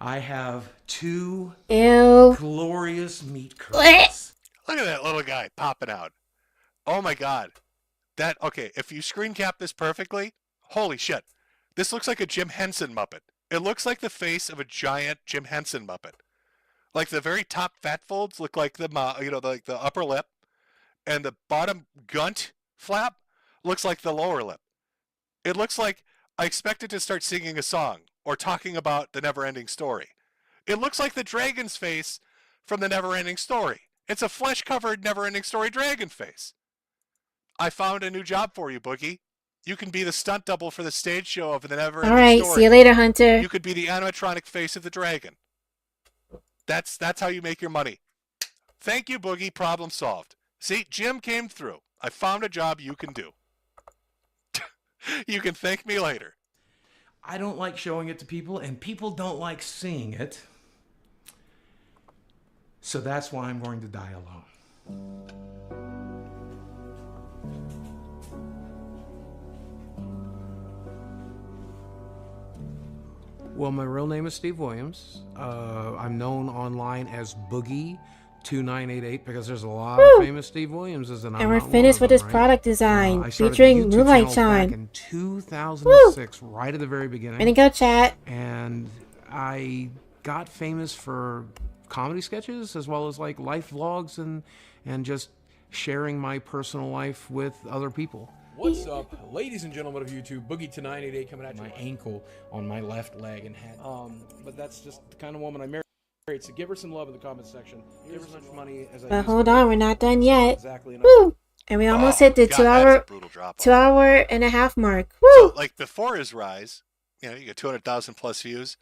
I have 2 Ew. glorious meat What? curtains. Look at that little guy popping out. Oh my god. That, okay, if you screen cap this perfectly, holy shit. This looks like a Jim Henson Muppet. It looks like the face of a giant Jim Henson Muppet. Like the very top fat folds look like the like the upper lip, and the bottom gunt flap looks like the lower lip. It looks like I expected to start singing a song or talking about the Never-Ending Story. It looks like the dragon's face from the Never-Ending Story. It's a flesh-covered Never-Ending Story dragon face. I found a new job for you, Boogie. You can be the stunt double for the stage show of the Never-Ending Alright, Story. see you later, Hunter. You could be the animatronic face of the dragon. That's how you make your money. Thank you, Boogie. Problem solved. See, Jim came through. I found a job you can do. You can thank me later. I don't like showing it to people, and people don't like seeing it. So that's why I'm going to die alone. Well, my real name is Steve Williams. I'm known online as Boogie2988 because there's a lot of famous Steve Williamses, and we're finished with this product design I started featuring YouTube Moonlight channels back Shine. in 2006, right at the very beginning. Way to go, chat. And I got famous for comedy sketches as well as like life vlogs and just sharing my personal life with other people. What's up, ladies and gentlemen of YouTube? Boogie2988 coming at you. My ankle on my left leg and head. But that's just the kind of woman I married. So give her some love in the comment section. Give her as much money as I But used hold to. on, we're not done yet. Exactly enough. Woo! And we almost hit the God, 2 that's hour a brutal drop-off. 2 hour and a half mark. So, Woo! like before his rise, you get 200,000 plus views.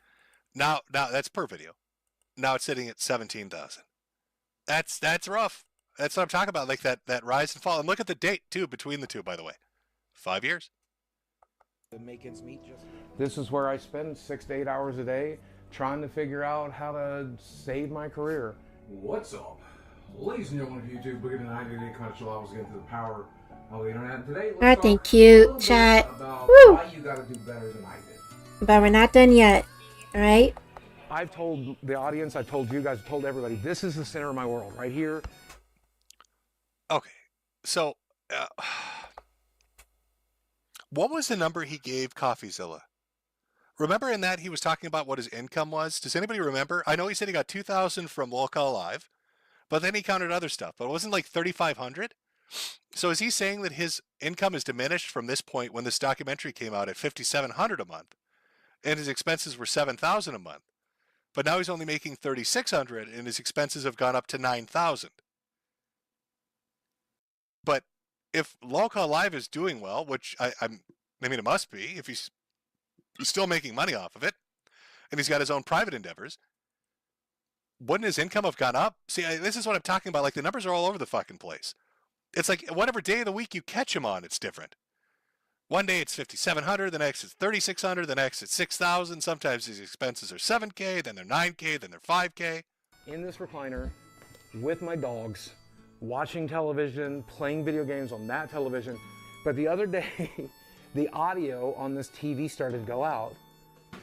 Now that's per video. Now it's sitting at 17,000. That's rough. That's what I'm talking about. Like that rise and fall. And look at the date too between the two, by the way. 5 years. This is where I spend 6 to 8 hours a day trying to figure out how to save my career. What's up, ladies and gentlemen of YouTube? Boogie2988 coming at you. I was getting to the power of the internet. And today, Alright, thank you, chat. about Woo! why you got to do better than I did. But we're not done yet. Alright? I've told the audience, I've told you guys, I've told everybody, this is the center of my world, right here. Okay, so what was the number he gave CoffeeZilla? Remember in that he was talking about what his income was? Does anybody remember? I know he said he got 2,000 from Local Live, but then he counted other stuff. But it wasn't like 3,500. So is he saying that his income is diminished from this point when this documentary came out at 5,700 a month, and his expenses were 7,000 a month? But now he's only making 3,600, and his expenses have gone up to 9,000. But if Local Live is doing well, which I mean it must be, if he's still making money off of it, and he's got his own private endeavors, wouldn't his income have gone up? See, this is what I'm talking about. Like, the numbers are all over the fucking place. It's like whatever day of the week you catch him on, it's different. One day it's 5,700, the next it's 3,600, the next it's 6,000. Sometimes his expenses are 7K, then they're 9K, then they're 5K. In this recliner with my dogs, watching television, playing video games on that television. But the other day, the audio on this TV started to go out,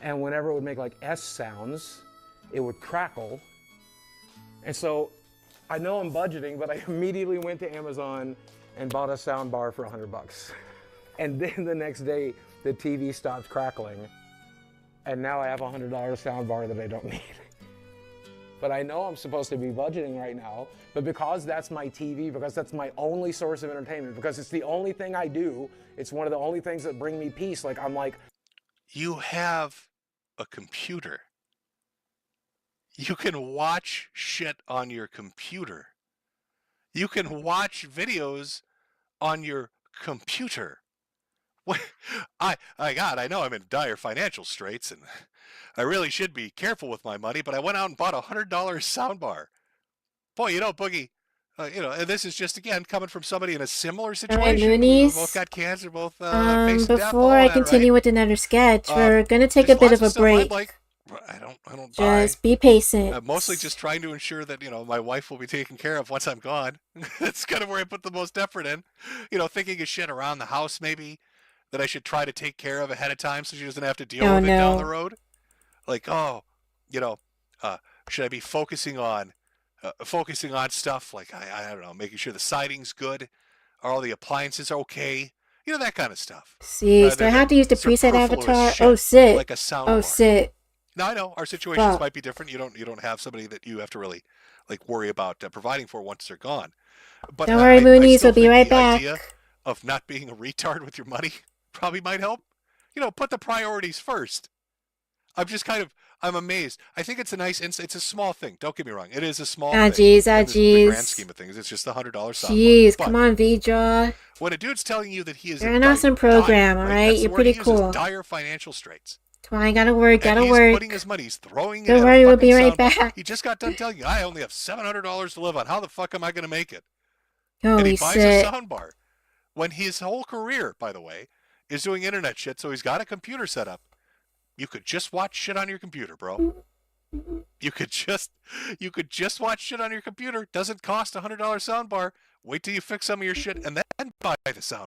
and whenever it would make like S sounds, it would crackle. And so I know I'm budgeting, but I immediately went to Amazon and bought a sound bar for $100. And then the next day, the TV stopped crackling, and now I have a $100 sound bar that I don't need. But I know I'm supposed to be budgeting right now, but because that's my TV, because that's my only source of entertainment, because it's the only thing I do, it's one of the only things that bring me peace. Like, I'm like, You have a computer. You can watch shit on your computer. You can watch videos on your computer. God, I know I'm in dire financial straits, and I really should be careful with my money, but I went out and bought a $100 soundbar. Boy, Boogie, And this is just, again, coming from somebody in a similar All right, situation. Moonies. We both got cancer, both facing death, all Before I that, continue right? with another sketch, we're gonna take a There's bit lots of a stuff I'd break. like. I don't Just buy. be patient. Mostly just trying to ensure that, my wife will be taken care of once I'm gone. That's kind of where I put the most effort in. Thinking of shit around the house maybe that I should try to take care of ahead of time so she doesn't have to deal Oh, with it down the no. road. Like, should I be focusing on stuff like, I don't know, making sure the siding's good, are all the appliances okay? That kind of stuff. Jeez, do I have to use the preset Superfluous avatar? shit, Oh, shit. like a soundbar. Oh, shit. Now I know our situations Fuck. might be different. You don't have somebody that you have to really worry about providing for once they're gone. But Don't worry, I Moonies. still We'll be think right the back. idea of not being a retard with your money probably might help. Put the priorities first. I'm amazed. I think it's a nice it's a small thing. Don't get me wrong. It is a small thing. Jeez, in the grand jeez. scheme of things. It's just a $100 soundbar. Jeez, But come on, V-Jaw. when a dude's telling you that he is You're an awesome program, alright? You're pretty cool. Dire financial straits. Come on, gotta work, And gotta he's work. putting his money, he's throwing it Don't at worry, a we'll be fucking right soundbar. back. He just got done telling you, I only have $700 to live on. How the fuck am I going to make it? Holy and he buys shit. a soundbar. When his whole career, by the way, is doing internet shit, so he's got a computer set up. You could just watch shit on your computer, bro. You could just watch shit on your computer. Doesn't cost a $100 soundbar. Wait till you fix some of your shit and then buy the soundbar.